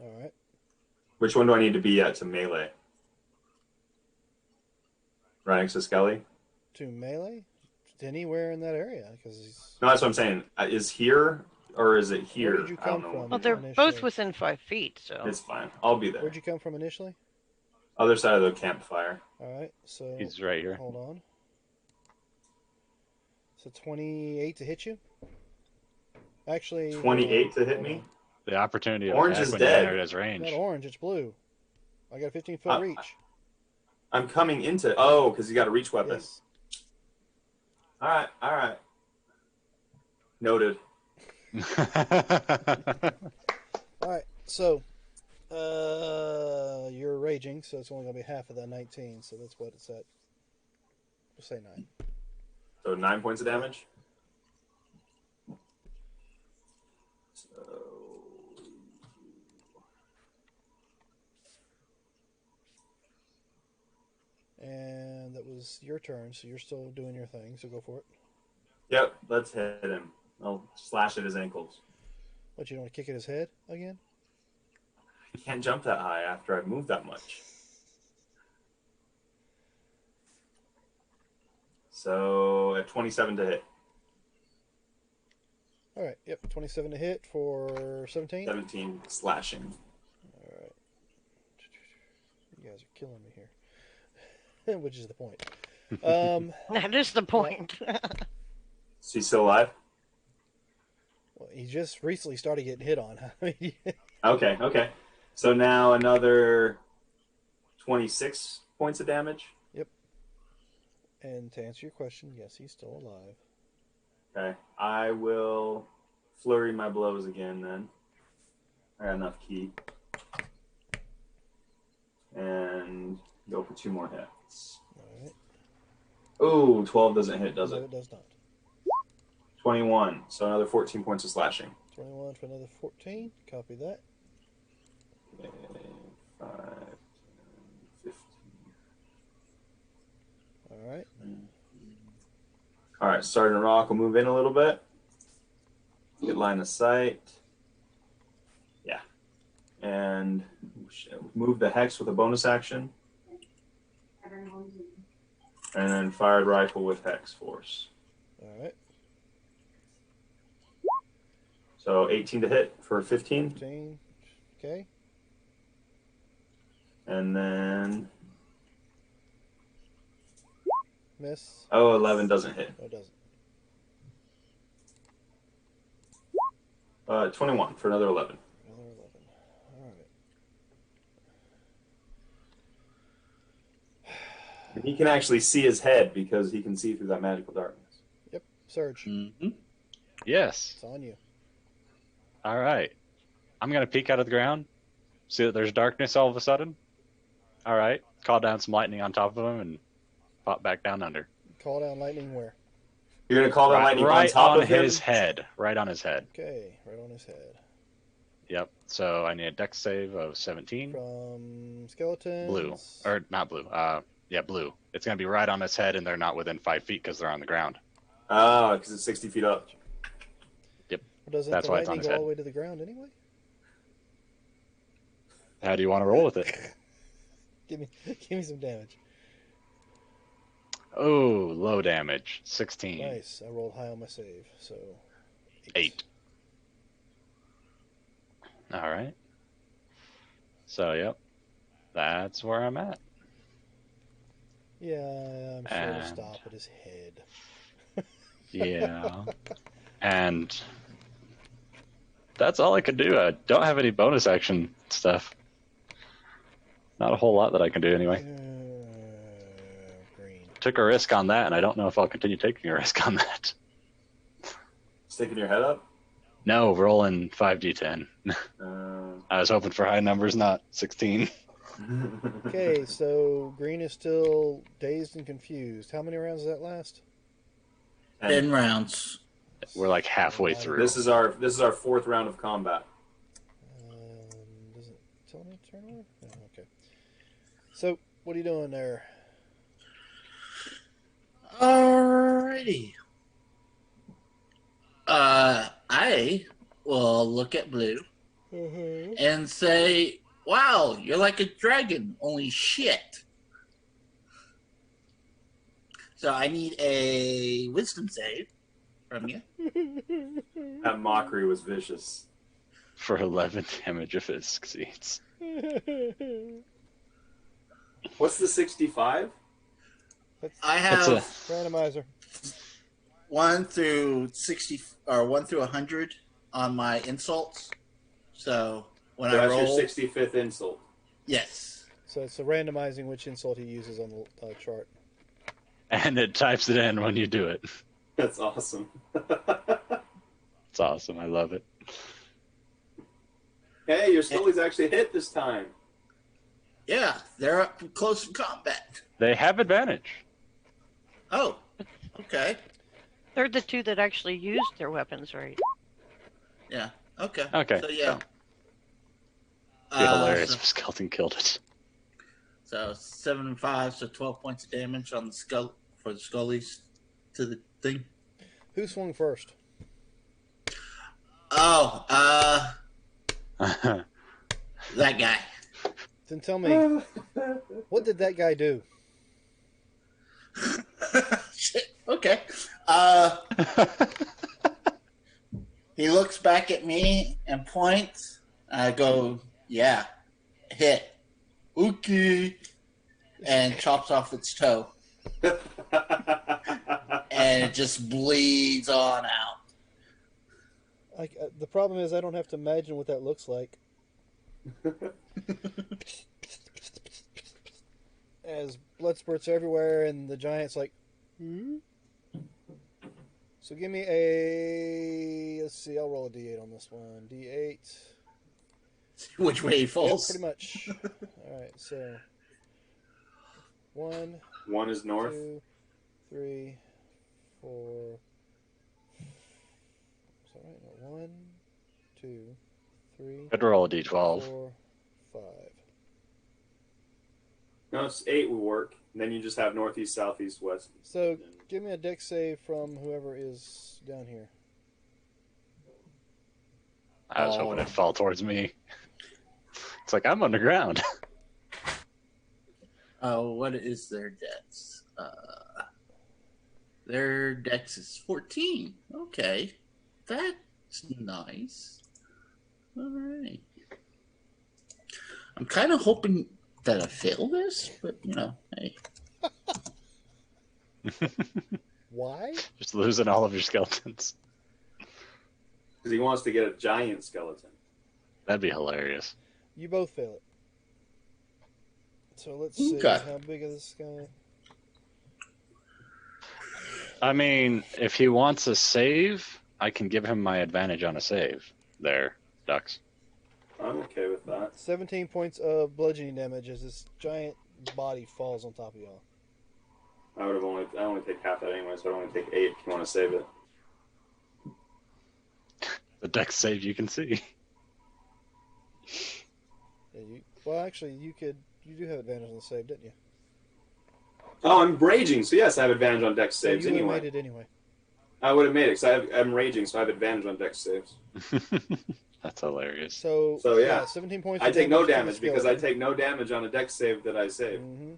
All right. Which one do I need to be at to melee? Right next to Skelly? To melee, anywhere in that area, because he's. No, that's what I'm saying. Is here or is it here? Where did you I don't come know. from? Well, they're Initially. both within 5 feet, so. It's fine. I'll be there. Where'd you come from initially? Other side of the campfire. All right, so He's right here. hold on. So 28 to hit you. Actually, 28 to hit me? The opportunity of Orange attack is when dead. you enter his range. Not orange, it's blue. I got a 15-foot reach. I'm coming into. Oh, because you got a reach weapon. Yes. All right. Noted. All right, so you're raging, so it's only gonna be half of that 19. So that's what it's at. We'll say 9. So 9 points of damage. So. And that was your turn, so you're still doing your thing. So go for it. Yep, let's hit him. I'll slash at his ankles. What, you don't want to kick at his head again? I can't jump that high after I've moved that much. So at 27 to hit. All right. Yep. 27 to hit for 17. 17 slashing. All right. You guys are killing me here, which is the point. That is the point. Is he still alive? Well, he just recently started getting hit on. Okay. So now another 26 points of damage. And to answer your question, yes, he's still alive. Okay. I will flurry my blows again then. I got enough key. And go for 2 more hits. All right. Oh, 12 doesn't hit, does No, it? it does not. 21. So another 14 points of slashing. 21 for another 14. Copy that. Okay, 5, 10, 15. All right. All right, Sergeant Rock will move in a little bit. Get line of sight. Yeah. And move the hex with a bonus action. And then fired rifle with hex force. All right. So 18 to hit for 15. 15. Okay. And then, Miss. 11 doesn't hit. No, it doesn't. 21 for another 11. Another 11. All right. And he can actually see his head because he can see through that magical darkness. Yep. Surge. Mm-hmm. Yes. It's on you. All right. I'm going to peek out of the ground, see that there's darkness all of a sudden. All right. Call down some lightning on top of him and pop back down under. Call down lightning where? You're gonna call that lightning on Right top on of him? his head. Right on his head. Okay, right on his head. Yep. So I need a dex save of 17. From skeletons. Blue. Or not blue. Yeah, blue. It's going to be right on his head, and they're not within 5 feet because they're on the ground. Ah, because it's 60 feet up. Yep. Well, doesn't That's the why it's on lightning his go all head. the way to the ground anyway? How do you want to roll with it? Give me some damage. Oh, low damage. 16. Nice. I rolled high on my save, so 8. All right. So, yep. That's where I'm at. Yeah, I'm sure to And- stop at his head. Yeah. And that's all I could do. I don't have any bonus action stuff. Not a whole lot that I can do anyway. Green. Took a risk on that, and I don't know if I'll continue taking a risk on that. Sticking your head up? No, rolling 5d10. Uh, I was hoping for high numbers, not 16. Okay, so Green is still dazed and confused. How many rounds does that last? 10 rounds. We're like halfway through. This is our 4th round of combat. Does it tell me to turn on? No, okay. So, what are you doing there? Alrighty. I will look at Blue and say, wow, you're like a dragon, only shit. So I need a wisdom save from you. That mockery was vicious. For 11 damage if it succeeds. What's the 65? I It's have a Randomizer. 1 through 60 or 1 through 100 on my insults. So when So I that's roll, your 65th insult. yes. So it's randomizing which insult he uses on the chart. and it types it in when you do it. That's awesome. It's awesome. I love it. Hey, your scully's actually hit this time. Yeah, they're up close in combat. They have advantage. Oh, okay. They're the two that actually used their weapons, right? Yeah, okay. Okay. So, yeah. It'd be hilarious So, if Skeleton killed it. so 7 and 5, so 12 points of damage on the skull for the scullies to the thing. Who swung first? Oh, that guy. Then tell me, what did that guy do? Shit. Okay. He looks back at me and points. I go, yeah, hit. Okay. And chops off its toe. And it just bleeds on out. The problem is I don't have to imagine what that looks like. As blood spurts everywhere, and the giant's like, hmm? So give me a. Let's see, I'll roll a d8 on this one. D8. Which way he Yeah, falls. pretty much. Alright, so. 1, 1 is north. 2, 3, 4. Is that right? No, 1, 2, 3, Could roll a d12. 4, 5. No, it's 8 would work. And then you just have northeast, southeast, west. So give me a dex save from whoever is down here. I was hoping it'd fall towards me. It's like I'm underground. Oh, what is their dex? Their dex is 14. Okay. That's nice. Alright. I'm kind of hoping that I fail this, but, you know, hey. Why? Just losing all of your skeletons. Because he wants to get a giant skeleton. That'd be hilarious. You both fail it. So let's see Okay. how big is this guy. I mean, if he wants a save, I can give him my advantage on a save. there, Ducks. I'm okay with that. 17 points of bludgeoning damage as this giant body falls on top of y'all. I only take half that anyway, so I'd only take 8 if you want to save it. The Dex save you can see. Yeah, well, actually, you do have advantage on the save, didn't you? Oh, I'm raging, so yes, I have advantage on dex So saves you anyway. made it anyway. I would have made it, because I'm raging, so I have advantage on dex saves. That's hilarious. So yeah. 17 points. I take no to the damage because I skeleton. take no damage on a dex save that I save. Mm-hmm.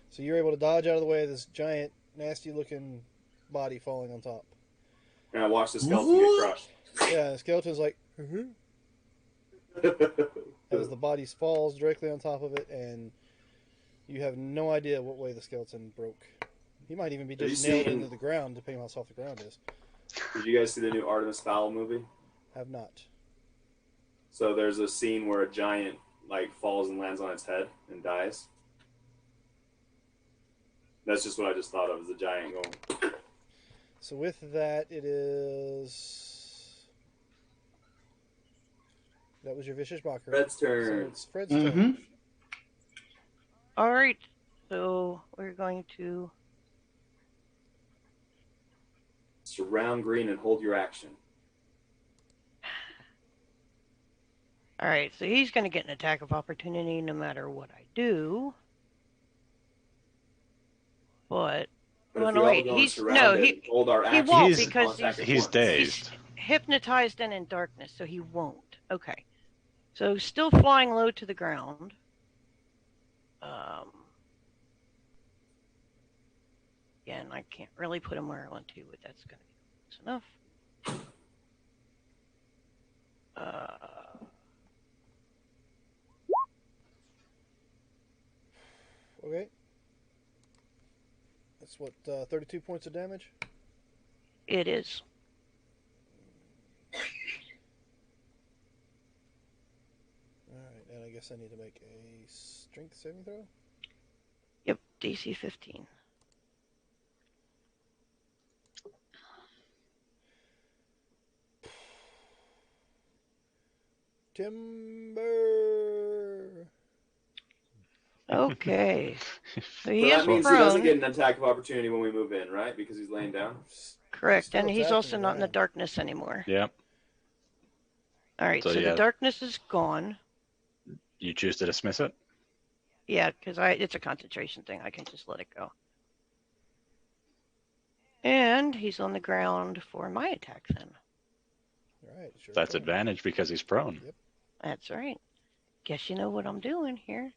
So you're able to dodge out of the way of this giant, nasty-looking body falling on top. And I watch the skeleton get crushed. Yeah, the skeleton's like, as the body falls directly on top of it, and you have no idea what way the skeleton broke. He might even be just nailed into the ground, depending on how soft the ground is. Did you guys see the new Artemis Fowl movie? Have not. So there's a scene where a giant falls and lands on its head and dies. That's just what I just thought of, as a giant going. So with that, it is... That was your Vicious Mocker. Fred's turn. So it's Fred's turn. All right. So we're going to. Surround green and hold your action. All right. So he's going to get an attack of opportunity no matter what I do. But But well, if no, we wait. all go He's surround no. it, hold our He action, won't He's- because contact at He's once. dazed. hypnotized and in darkness, so he won't. Okay. So still flying low to the ground. Again, I can't really put him where I want to, but that's going to be close enough. Okay. That's what, 32 points of damage? It is. Alright, and I guess I need to make a strength saving throw? Yep, DC 15. Timber! Okay. So he So is that means he doesn't prone. get an attack of opportunity when we move in, right? Because he's laying down. Correct, Still and he's attacking also not in the around. darkness anymore. Yep. All right, So, so yeah. the darkness is gone. You choose to dismiss it? Yeah, because it's a concentration thing. I can just let it go. And he's on the ground for my attack then. Alright, sure. That's advantage because he's prone. Yep. That's right. Guess you know what I'm doing here.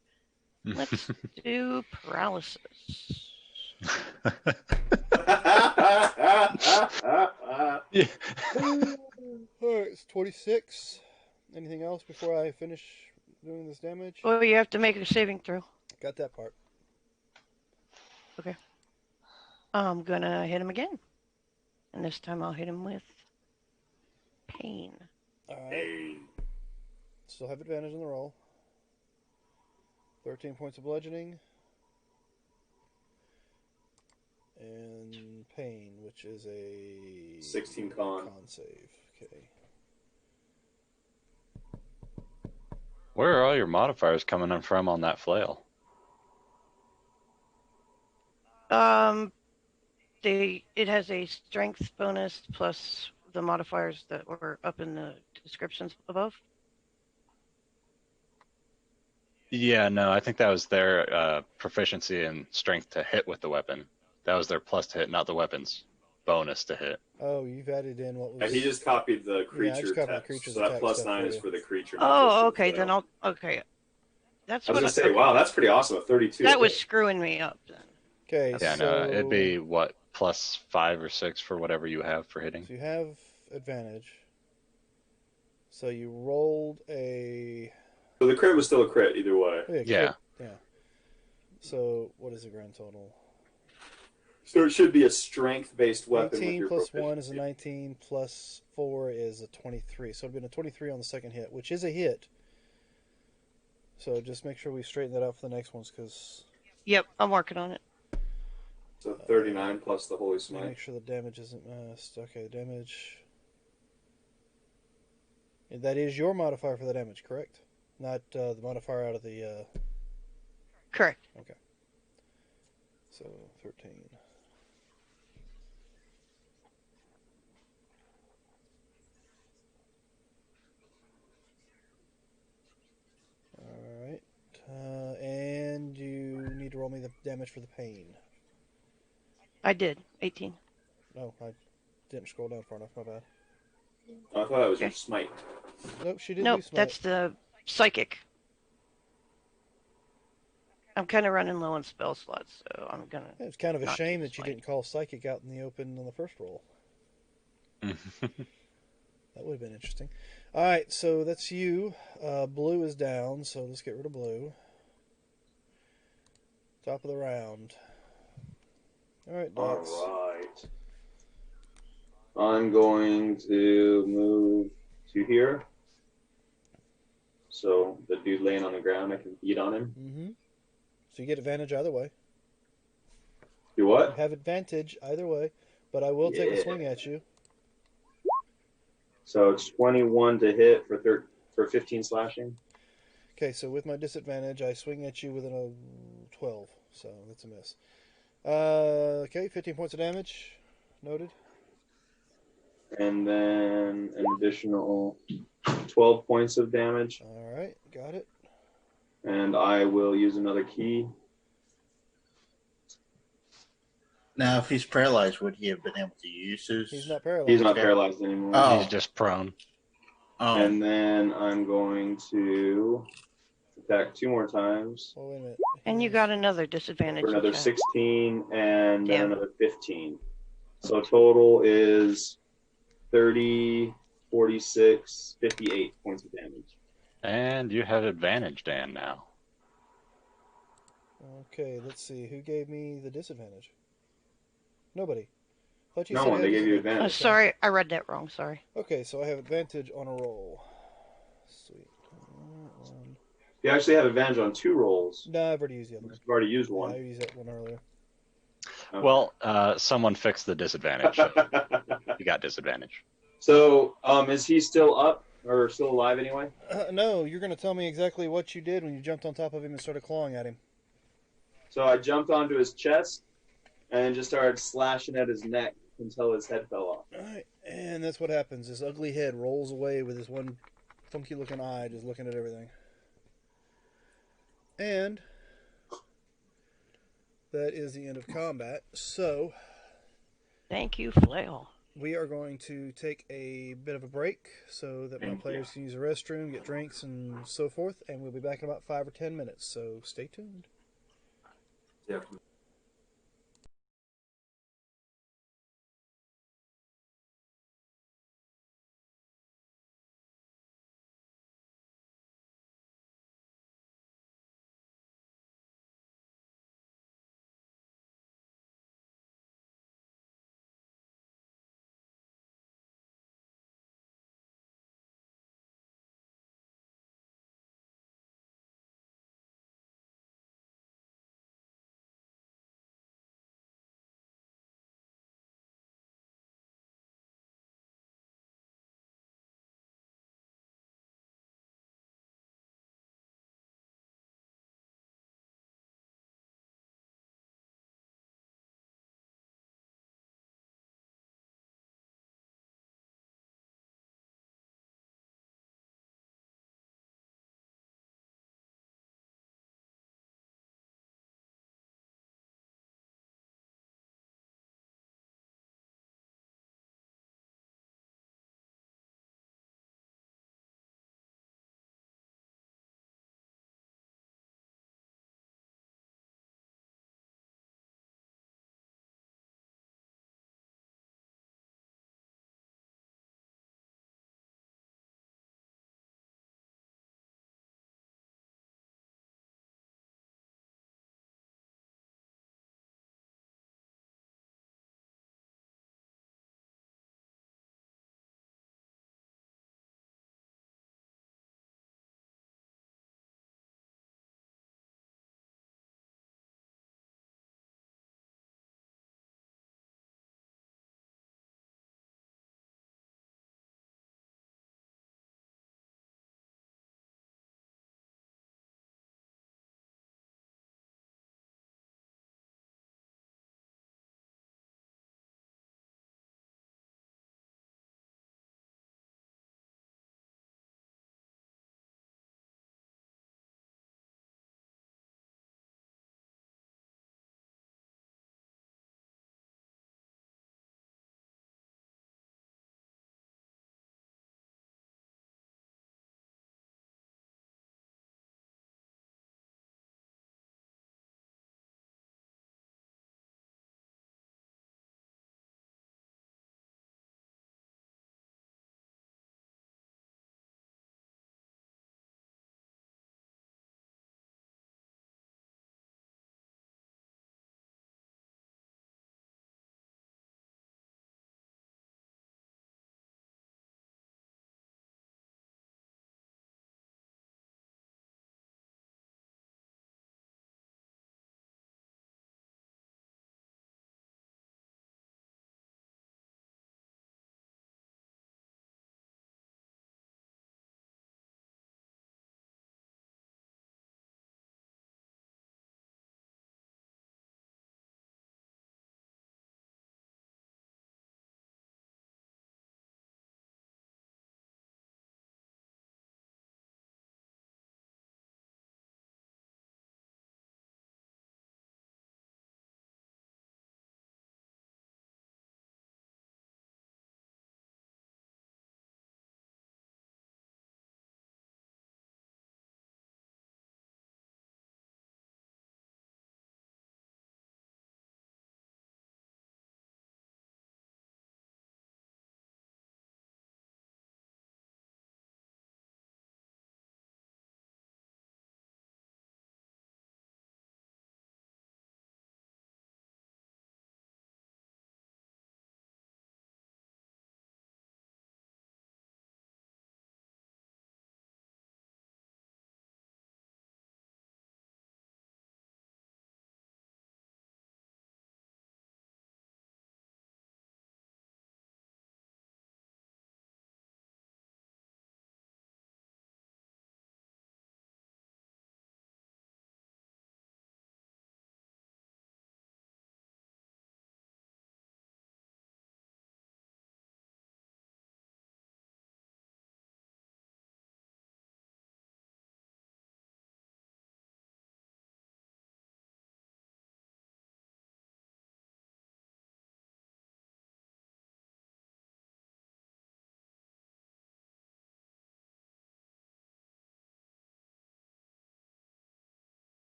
Let's do paralysis. Yeah. Alright, it's 26. Anything else before I finish doing this damage? Well, you have to make a saving throw. Got that part. I'm gonna hit him again. And this time I'll hit him with pain. Alright. Still have advantage on the roll. 13 points of bludgeoning. And pain, which is a 16 con. save. Okay. Where are all your modifiers coming in from on that flail? It has a strength bonus plus the modifiers that were up in the descriptions above. Yeah, no, I think that was their proficiency and strength to hit with the weapon. That was their plus to hit, not the weapon's bonus to hit. Oh, you've added in what was... And he just copied the Yeah, I creature just copied the text. creature's So that attack plus stuff 9 for is you. for the creature. not just Oh, for okay, the then flail. okay. That's I was what going to say, okay. wow, that's pretty awesome. A 32. That was screwing me up then. Okay, Yeah, so... no, it'd be what, plus 5 or 6 for whatever you have for hitting. So you have advantage. So you rolled a... So the crit was still a crit either way. Oh, Yeah. crit. Yeah. So what is the grand total? So it should be a strength-based weapon. with 18 your plus 1 is a proficiency. 19, plus 4 is a 23. So it would have been a 23 on the second hit, which is a hit. So just make sure we straighten that out for the next ones, because... Yep, I'm working on it. So 39 plus the Holy Smite. Make sure the damage isn't missed. Okay, damage... That is your modifier for the damage, correct? Not the modifier out of the. Correct. Okay. So 13. All right. And you need to roll me the damage for the pain. I did. 18. No, I didn't scroll down far enough. My bad. Oh, I thought that was your Okay. smite. Nope, she didn't Nope, do smite. that's the psychic. I'm kind of running low on spell slots, so I'm gonna. It's kind of a not shame do that you smite. didn't call psychic out in the open on the first roll. That would have been interesting. All right, so that's you. Blue is down, so let's get rid of blue. Top of the round. All right, Dots. All right. I'm going to move to here. So the dude laying on the ground, I can beat on him. Mm-hmm. So you get advantage either way. Do You what? have advantage either way, but I will take a Yeah. swing at you. So it's 21 to hit for 15 slashing. Okay, so with my disadvantage, I swing at you with a 12, so that's a miss. Okay, 15 points of damage. Noted. And then an additional 12 points of damage. All right, got it. And I will use another key. Now, if he's paralyzed, would he have been able to use his? He's not paralyzed. He's not Okay. paralyzed anymore. Oh. He's just prone. Oh, And then I'm going to attack 2 more times Oh, wait a minute. And you got another disadvantage. for another attack. 16 and then Damn. another 15. So total is 30, 46, 58 points of damage. And you have advantage, Dan, now. Okay, let's see. Who gave me the disadvantage? Nobody. Thought you No said one, you had they gave you disadvantage. advantage. Sorry, I read that wrong. Sorry. Okay, so I have advantage on a roll. Sweet. One. You actually have advantage on 2 rolls. No, I've already used the other one. You've already used Yeah, I one. used that one earlier. Okay. Well, someone fixed the disadvantage. So you got disadvantage. So, is he still up or still alive anyway? No, you're going to tell me exactly what you did when you jumped on top of him and started clawing at him. So I jumped onto his chest and just started slashing at his neck until his head fell off. All right, and that's what happens. This ugly head rolls away with this one funky-looking eye just looking at everything. And that is the end of combat. So Thank you, Flail. we are going to take a bit of a break so that my players can use the restroom, get drinks, and so forth. And we'll be back in about 5 or 10 minutes. So stay tuned. Yeah.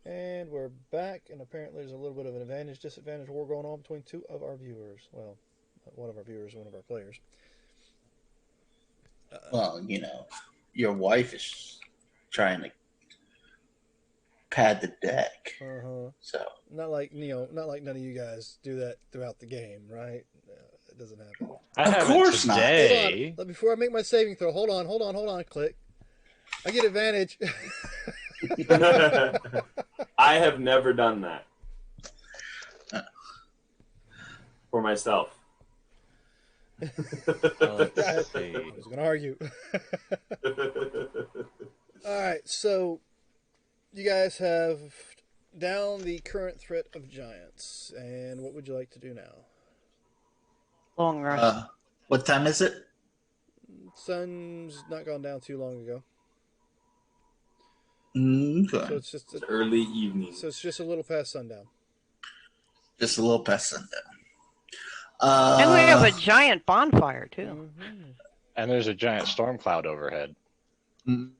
And we're back, and apparently there's a little bit of an advantage-disadvantage war going on between two of our viewers. Well, one of our viewers and one of our players. Well, your wife is trying to pad the deck. So Not like not like none of you guys do that throughout the game, right? It doesn't happen. I Of haven't course not. today. Hold on. Before I make my saving throw, hold on. Click. I get advantage. I have never done that for myself. Let's see. I was going to argue. All right, so you guys have down the current threat of giants, and what would you like to do now? Long rest. what time is it? Sun's not gone down too long ago, Okay. so it's just It's early evening. so it's just a little past sundown. Just a little past sundown. And we have a giant bonfire, too. And there's a giant storm cloud overhead Mhm.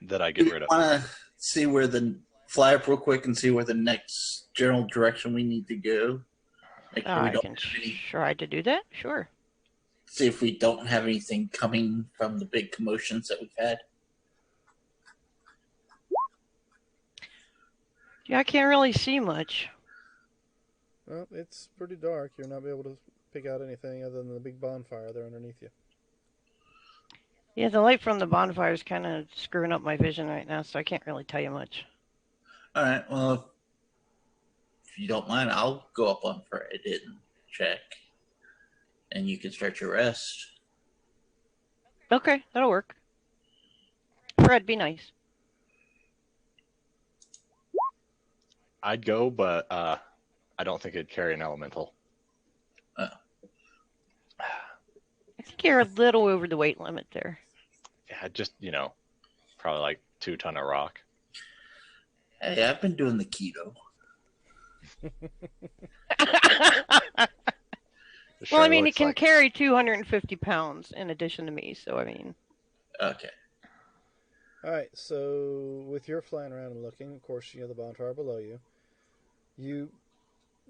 that I Do get you rid of. want to see where fly up real quick and see where the next general direction we need to go? Make sure we I don't can have any, try to do that. Sure. see if we don't have anything coming from the big commotions that we've had. Yeah, I can't really see much. Well, it's pretty dark. You'll not be able to pick out anything other than the big bonfire there underneath you. Yeah, the light from the bonfire is kind of screwing up my vision right now, so I can't really tell you much. All right. Well, if you don't mind, I'll go up on Fred and check, and you can start your rest. Okay, that'll work. Fred, be nice. I'd go, but I don't think it'd carry an elemental. I think you're a little over the weight limit there. Yeah, just, probably like 2 ton of rock. Hey, I've been doing the keto. Well, I mean, it can carry 250 pounds in addition to me, so I mean. Okay. All right, so with your flying around and looking, of course, you have the bonfire below you. You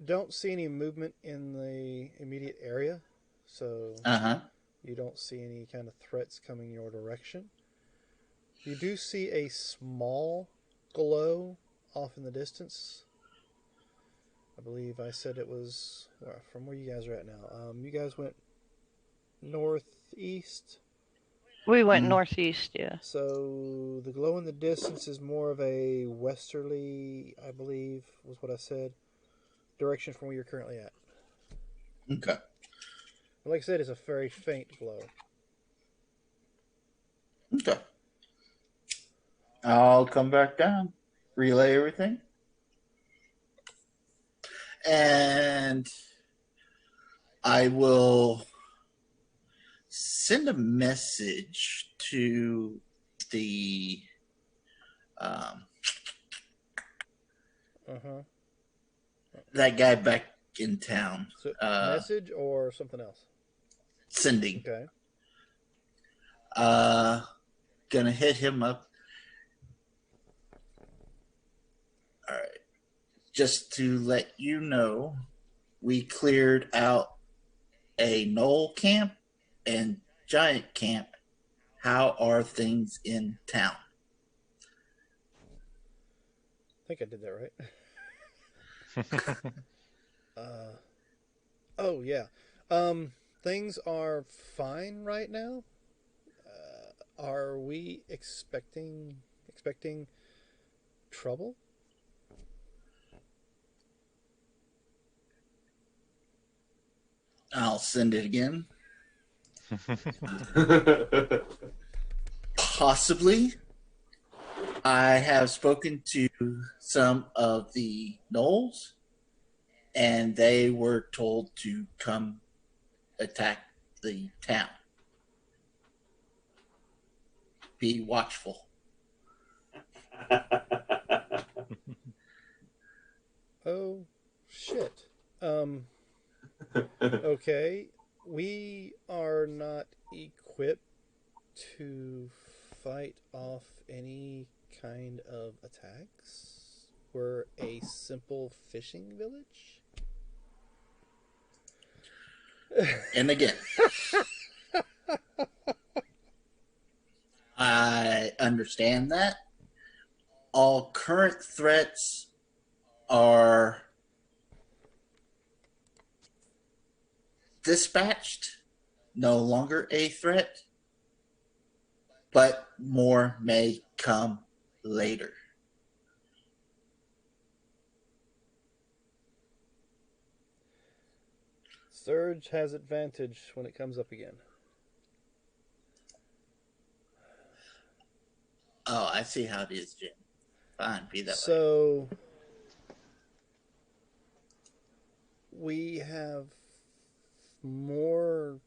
don't see any movement in the immediate area, so you don't see any kind of threats coming your direction. You do see a small glow off in the distance. I believe I said it was from where you guys are at now. You guys went northeast. We went northeast, yeah. So the glow in the distance is more of a westerly, I believe, was what I said, direction from where you're currently at. Okay. But like I said, it's a very faint glow. Okay. I'll come back down, relay everything, and I will send a message to the that guy back in town. So message or something else? Sending. Okay. Gonna hit him up. All right. Just to let you know, we cleared out a knoll camp and giant camp. How are things in town? I think I did that right. Oh yeah. Things are fine right now. Are we expecting trouble? I'll send it again. Possibly. I have spoken to some of the gnolls, and they were told to come attack the town. Be watchful. Oh shit. Okay. We are not equipped to fight off any kind of attacks were a simple fishing village. And again, I understand that. All current threats are dispatched, no longer a threat, but more may come later. Surge has advantage when it comes up again. Oh, I see how it is, Jim. Fine, be that way. So we have more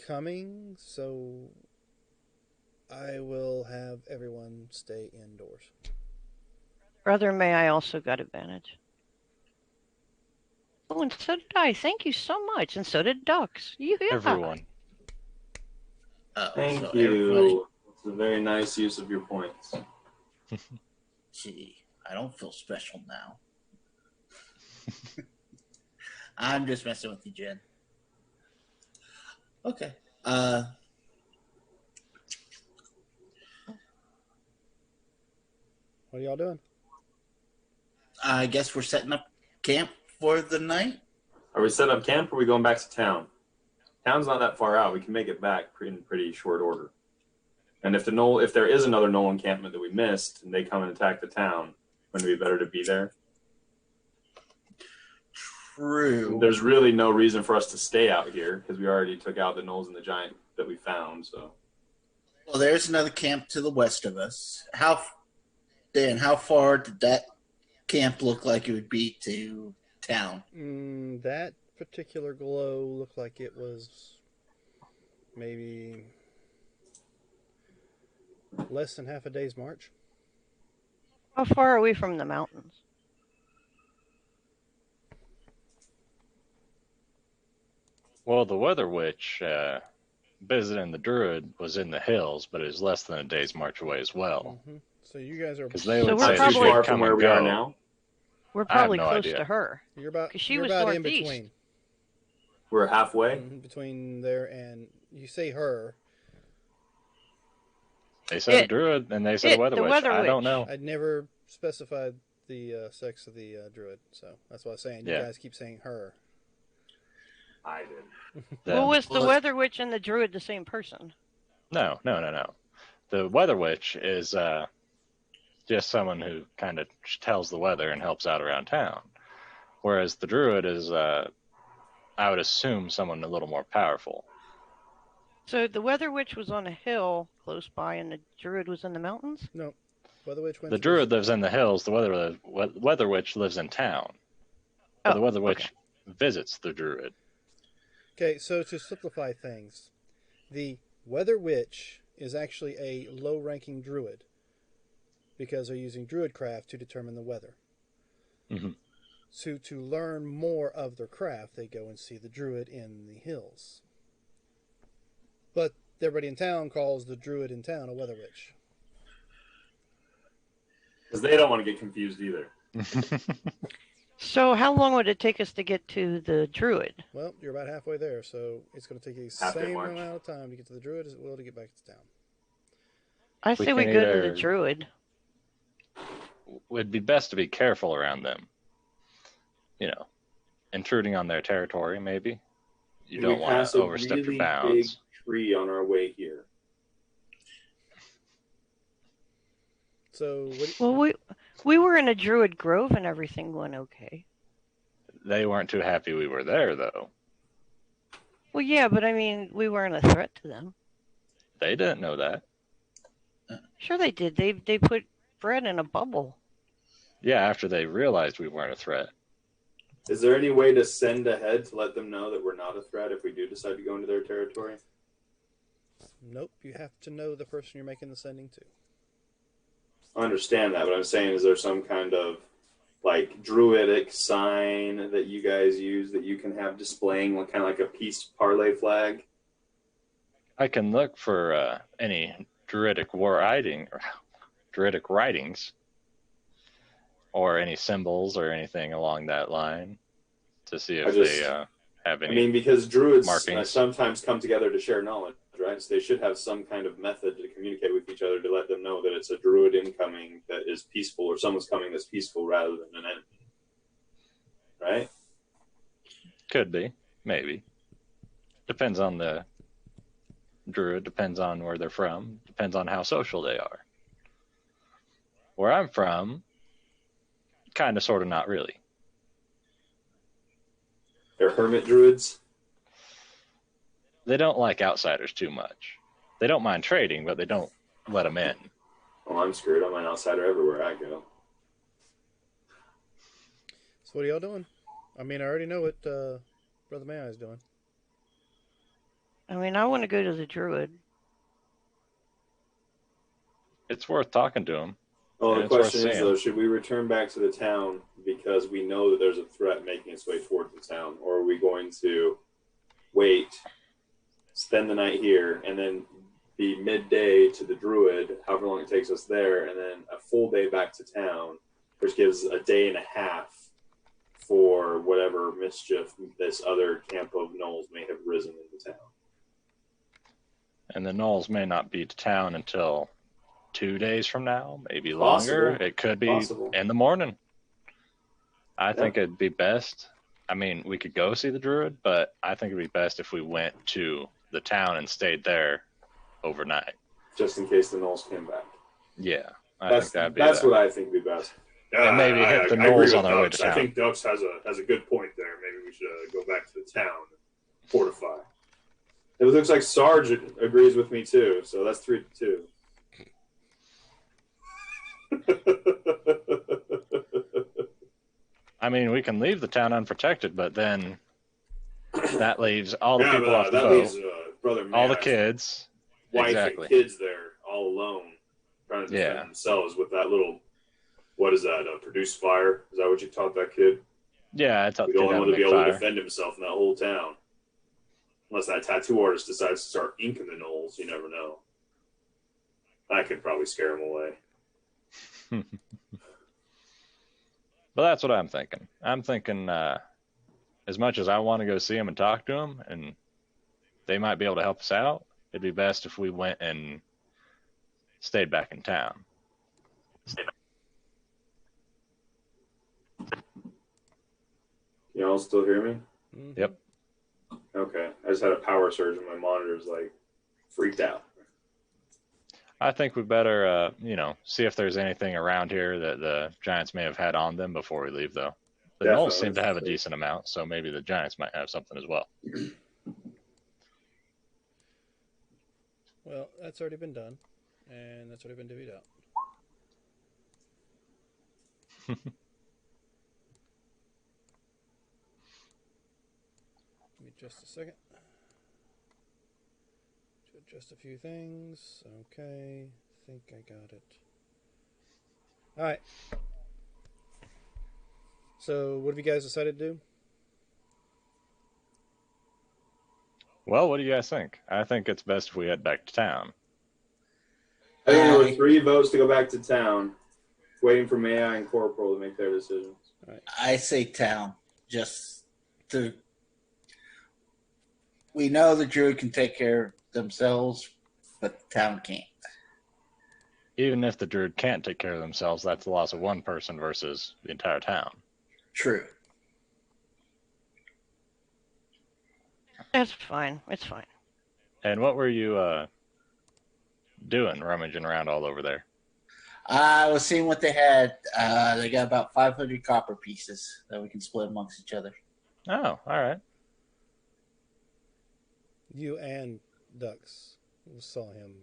coming, so I will have everyone stay indoors. Brother May I also got advantage. Oh, and so did I. Thank you so much. And so did Ducks. Yeah. Everyone. Thank So you. everybody, It's a very nice use of your points. gee, I don't feel special now. I'm just messing with you, Jen. Okay. What are y'all doing? I guess we're setting up camp for the night. Are we setting up camp or are we going back to town? Town's not that far out. We can make it back in pretty short order. And if there is another Knoll encampment that we missed and they come and attack the town, wouldn't it be better to be there? True. There's really no reason for us to stay out here because we already took out the Knolls and the Giant that we found. So, well, there's another camp to the west of us. How far did that camp look like it would be to town? That particular glow looked like it was maybe less than half a day's march. How far are we from the mountains? Well, the Weather Witch visiting the Druid was in the hills, but it was less than a day's march away as well. Mm-hmm. So you guys are. Because they So would we're say probably- she'd far come from where and we are go. now. We're I have probably no close idea. to her. You're about. 'Cause she you're was about in northeast. between. We're halfway. Between there and you say her. They said a Druid, and they said a Weather the Witch. Weather I don't Witch. know. I'd never specified the sex of the druid, so that's what I was saying. You Yeah. guys keep saying her. I did. Well, was the Well, Weather Witch and the Druid the same person? No. The Weather Witch is just someone who kind of tells the weather and helps out around town. Whereas the Druid is, I would assume, someone a little more powerful. So the Weather Witch was on a hill close by, and the Druid was in the mountains? No, Weather Witch went The Druid lives in the hills. The Weather Witch lives in town. But the Weather Witch visits the Druid. Okay, so to simplify things, the Weather Witch is actually a low-ranking druid because they're using druidcraft to determine the weather. Mm-hmm. So to learn more of their craft, they go and see the druid in the hills. But everybody in town calls the druid in town a Weather Witch. Because they don't want to get confused either. So how long would it take us to get to the Druid? Well, you're about halfway there, so it's going to take you the Halfway same march. amount of time to get to the druid as it will to get back to town. I say we can go to either- the Druid. It'd be best to be careful around them. You know, intruding on their territory, maybe. You don't want pass to a overstep really your bounds. big tree on our way here. So, Well, we were in a Druid Grove and everything went okay. They weren't too happy we were there, though. Well, yeah, but I mean, we weren't a threat to them. They didn't know that. Sure they did. They put bread in a bubble. Yeah, after they realized we weren't a threat. Is there any way to send ahead to let them know that we're not a threat if we do decide to go into their territory? nope, you have to know the person you're making the sending to. I understand that, but I'm saying, is there some kind of like druidic sign that you guys use that you can have displaying kind of like a peace parlay flag? I can look for any druidic Druidic writings or any symbols or anything along that line to see if they have any. I mean, because druids markings. sometimes come together to share knowledge, right? So they should have some kind of method to communicate with each other to let them know that it's a druid incoming that is peaceful, or someone's coming that's peaceful rather than an enemy, right? Could be, maybe. Depends on the druid, depends on where they're from, depends on how social they are. Where I'm from, kind of, sort of, not really. They're hermit druids. They don't like outsiders too much. They don't mind trading, but they don't let them in. Well, I'm screwed. I'm an outsider everywhere I go. So what are y'all doing? I mean, I already know what Brother May is doing. I mean, I want to go to the druid. It's worth talking to him. Well, the it's worth question is, seeing. though, should we return back to the town because we know that there's a threat making its way towards the town? Or are we going to wait, spend the night here, and then be midday to the druid, however long it takes us there, and then a full day back to town, which gives a day and a half for whatever mischief this other camp of gnolls may have risen into town? And the gnolls may not be to town until 2 days from now, maybe longer. Possible. It could be Possible. in the morning. I think it'd be best. I mean, we could go see the druid, but I think it'd be best if we went to the town and stayed there overnight. Just in case the gnolls came back. Yeah, That's that'd be what I think would be best. And maybe hit the I agree gnolls with on their way Dux. to town. I think Dux has a good point there. Maybe we should go back to the town and fortify. It looks like Sarge agrees with me too, so that's 3-2. I mean, we can leave the town unprotected, but then that leaves all the Yeah, people but, off the that boat, leaves Brother all the Matt's kids. wife Exactly. and kids there all alone, trying to defend themselves with that little, what is that, produce fire? Is that what you taught that kid? Yeah, I thought The only they'd one to have be a able fire. to defend himself in that whole town. Unless that tattoo artist decides to start inking the gnolls, you never know. I could probably scare him away. But that's what I'm thinking. I'm thinking, as much as I want to go see him and talk to him, and they might be able to help us out, it'd be best if we went and stayed back in town. Y'all still hear me? Mm-hmm. Yep. Okay. I just had a power surge and my monitor's like freaked out. I think we better, see if there's anything around here that the Giants may have had on them before we leave, though. The Definitely. gnolls seem to have a decent amount, so maybe the Giants might have something as well. Well, that's already been done, and that's already been divvied out. Give me just a second to adjust a few things. Okay, think I got it. All right. So, what have you guys decided to do? Well, what do you guys think? I think it's best if we head back to town. I think there were 3 votes to go back to town. Waiting for Maya and Corporal to make their decisions. All right. I say town. We know the druid can take care of themselves, but the town can't. Even if the druid can't take care of themselves, that's the loss of one person versus the entire town. True. That's fine. It's fine. And what were you doing, rummaging around all over there? I was seeing what they had. They got about 500 copper pieces that we can split amongst each other. Oh, all right. You and Dux saw him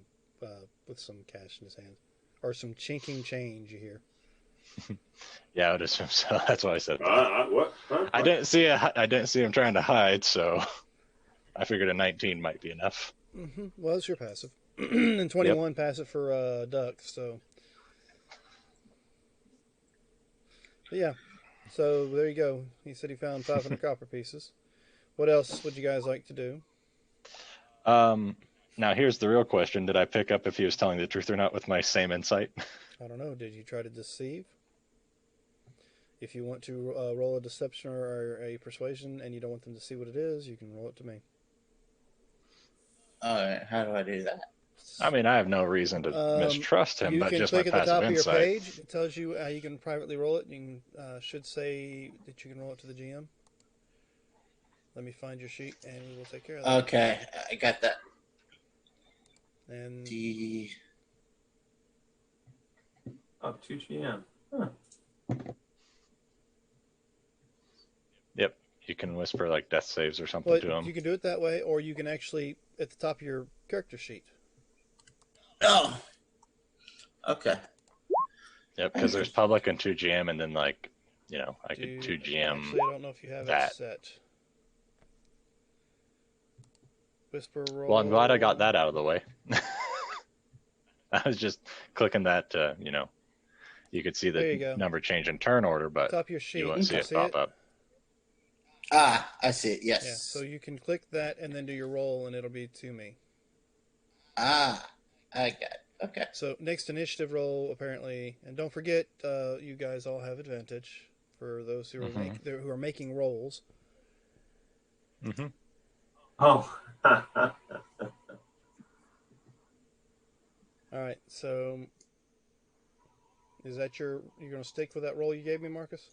with some cash in his hand, or some chinking change. You hear? Yeah, I would assume so. That's why I said that. What? Huh? I didn't see him trying to hide, so I figured a 19 might be enough. Mm-hmm. Well, it's your passive, and 21 passive for Dux. So, but yeah. So there you go. He said he found 500 copper pieces. What else would you guys like to do? Now here's the real question: did I pick up if he was telling the truth or not with my same insight? I don't know. Did you try to deceive? If you want to roll a deception or a persuasion and you don't want them to see what it is, you can roll it to me. How do I do that? I mean, I have no reason to mistrust him, You but can just my click at the passive top of your insight. page. It tells you how you can privately roll it. You can, should say that you can roll it to the GM. Let me find your sheet, and we will take care of that. Okay, I got that. And Oh, 2 GM. Huh. Yep, you can whisper like death saves or something well, to him. you can do it that way, or you can actually at the top of your character sheet. Oh, okay. Yep, because there's public and 2GM, and then like, you know, I could 2GM. Actually, I don't know if you have that. it set. Whisper roll. Well, I'm glad I got that out of the way. I was just clicking that to, you know, you could see There you the go. number change in turn order, but Top of your sheet. you won't see it See pop up. Ah, I see it. Yes. Yeah. So you can click that and then do your roll, and it'll be to me. Ah, I got it. Okay. So next initiative roll, apparently, and don't forget, you guys all have advantage for those who are who are making rolls. Mm-hmm. Oh. All right. So is that you're going to stick with that roll you gave me, Marcus?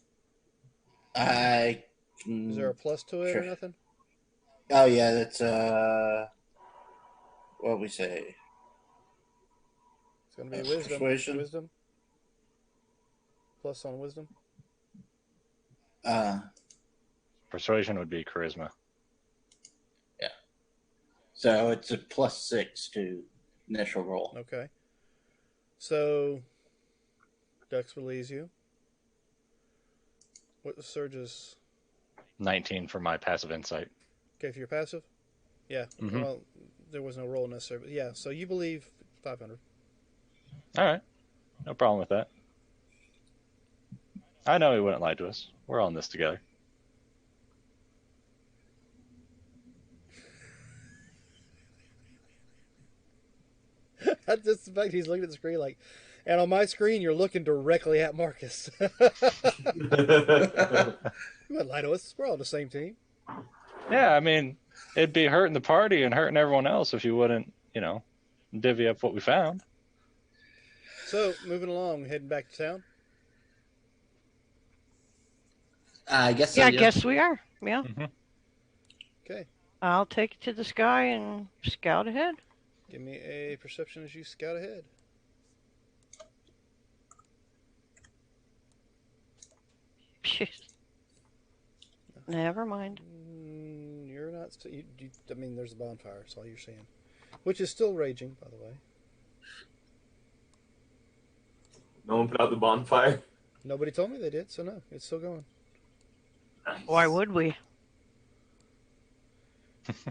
I. Is there a plus to it Sure. or nothing? Oh yeah, that's what we say. It's going to be wisdom. Persuasion? Wisdom. Plus on wisdom. Persuasion would be charisma. Yeah. So it's a +6 to initial roll. Okay. So Dux believes you. What the surges? 19 for my passive insight. Okay, for your passive? Yeah. Mhm. Well, there was no roll necessary, but yeah. So you believe 500. All right. No problem with that. I know he wouldn't lie to us. We're all in this together. That's just the fact he's looking at the screen like, and on my screen you're looking directly at Marcus. You wouldn't lie to us. We're all on the same team. Yeah, I mean, it'd be hurting the party and hurting everyone else if you wouldn't, you know, divvy up what we found. So moving along, heading back to town. I guess so. Yeah, I guess we are. Yeah. Mm-hmm. Okay. I'll take it to the sky and scout ahead. Give me a perception as you scout ahead. Never mind. You're not. I mean, there's a bonfire. That's all you're seeing, which is still raging, by the way. No one put out the bonfire. Nobody told me they did, so no, it's still going. Nice. Why would we?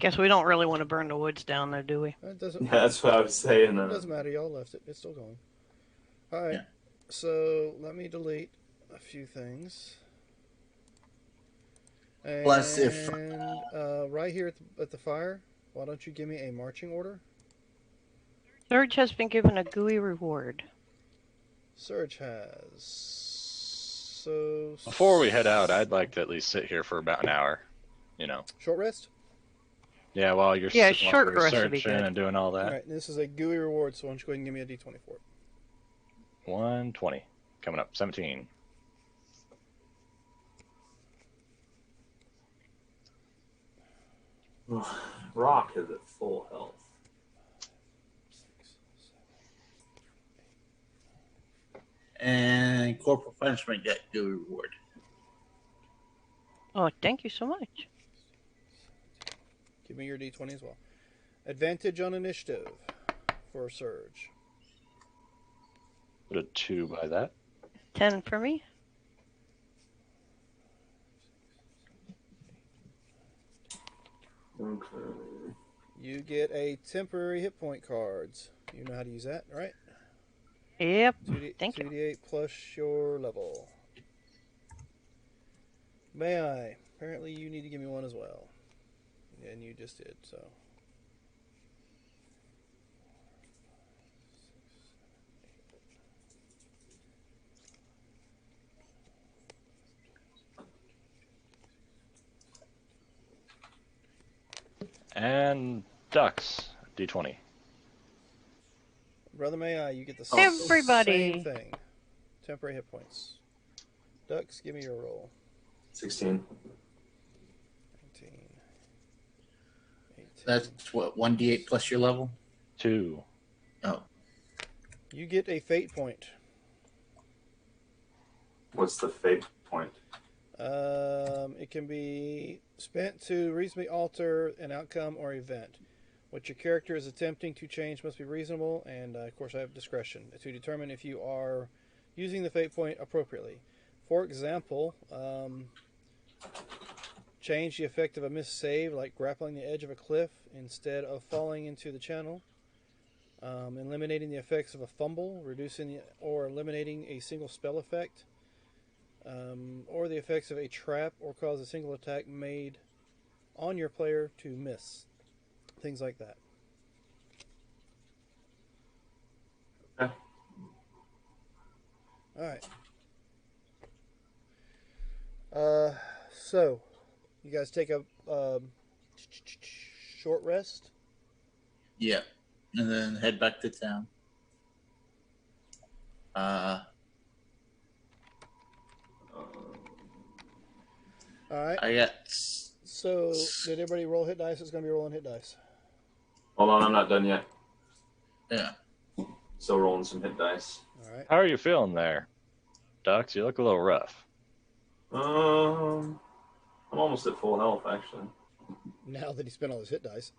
Guess we don't really want to burn the woods down, though, do we? It doesn't. Yeah, that's what I was saying. It doesn't matter. Y'all left it. It's still going. All right. Yeah. So let me delete a few things. And Plus if- right here at the fire, why don't you give me a marching order? Surge has been given a gooey reward. Surge has. So Before we head out, I'd like to at least sit here for about an hour. You know. short rest. Yeah, while you're Yeah, sitting short while rest we're would be searching good. and doing all All that. right. This is a gooey reward, so why don't you go ahead and give me a d20 for it? 120. Coming up. 17. Rock is at full health. And corporal punishment get due reward. Oh, thank you so much. Give me your d20 as well. Advantage on initiative for Surge. Put a 2 by that. 10 for me. Okay. You get a temporary hit point cards. You know how to use that, right? Yep. 2D, Thank you. 2d8 plus your level. May I? Apparently you need to give me one as well. And you just did, so. And Ducks, D20. Brother May I, you get the Everybody. same thing. Temporary hit points. Ducks, give me your roll. 16. 19. 18. That's what, 1d8 plus your level? 2. Oh. You get a fate point. What's the fate point? It can be spent to reasonably alter an outcome or event. What your character is attempting to change must be reasonable, and of course I have discretion to determine if you are using the fate point appropriately. For example, change the effect of a missed save, like grappling the edge of a cliff instead of falling into the channel. Eliminating the effects of a fumble, reducing or eliminating a single spell effect, or the effects of a trap, or cause a single attack made on your player to miss. Things like that. Okay. All right. So, you guys take a short rest. Yeah. And then head back to town. All right. I got... So, did everybody roll hit dice? It's going to be rolling hit dice. Hold on, I'm not done yet. Yeah. Still rolling some hit dice. All right. How are you feeling there, Ducks? You look a little rough. I'm almost at full health, actually. Now that he spent all his hit dice.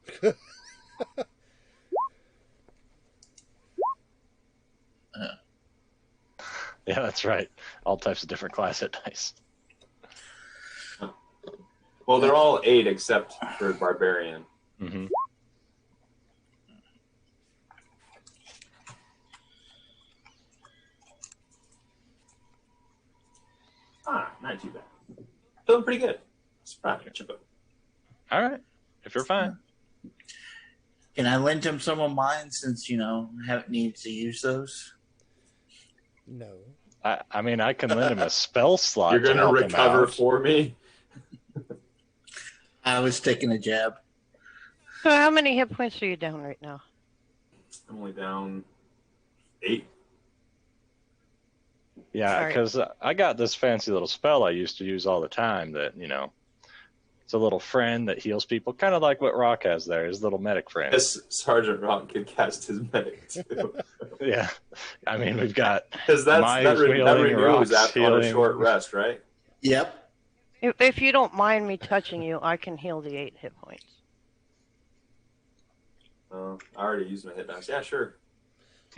Yeah, that's right. All types of different class hit dice. Well, they're all 8 except for Barbarian. Mm-hmm. Not too bad. Feeling pretty good. Surprised. All right. If you're fine. Can I lend him some of mine since, needs to use those? No. I mean, I can lend him a spell slot. You're going to help him recover out. for me? I was taking a jab. So how many hit points are you down right now? I'm only down 8. Yeah, Sorry. because I got this fancy little spell I used to use all the time that, it's a little friend that heals people, kind of like what Rock has there, his little medic friend. Yes, Sergeant Rock could cast his medic too. Yeah. I mean, we've got Because that healing, renews Rock's after on a healing. short rest, right? Yep. If you don't mind me touching you, I can heal the 8 hit points. I already used my hit dice. Yeah, sure.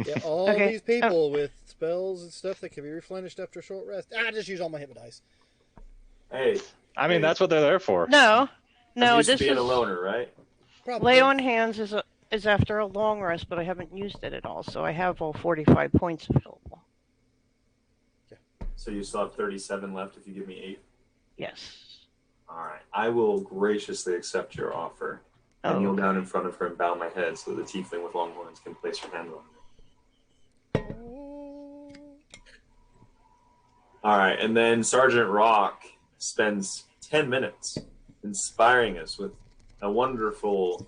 Yeah, all Okay. these people with spells and stuff that can be replenished after a short rest. I just use all my hit dice. Hey, I mean, that's what they're there for. No, I'm used this to being is a loner, right? Probably. lay on hands is after a long rest, but I haven't used it at all, so I have all 45 points available. So you still have 37 left if you give me 8. Yes. All right. I will graciously accept your offer. I kneel down in front of her and bow my head so the tiefling with long horns can place her hand on me. All right, and then Sergeant Rock spends 10 minutes inspiring us with a wonderful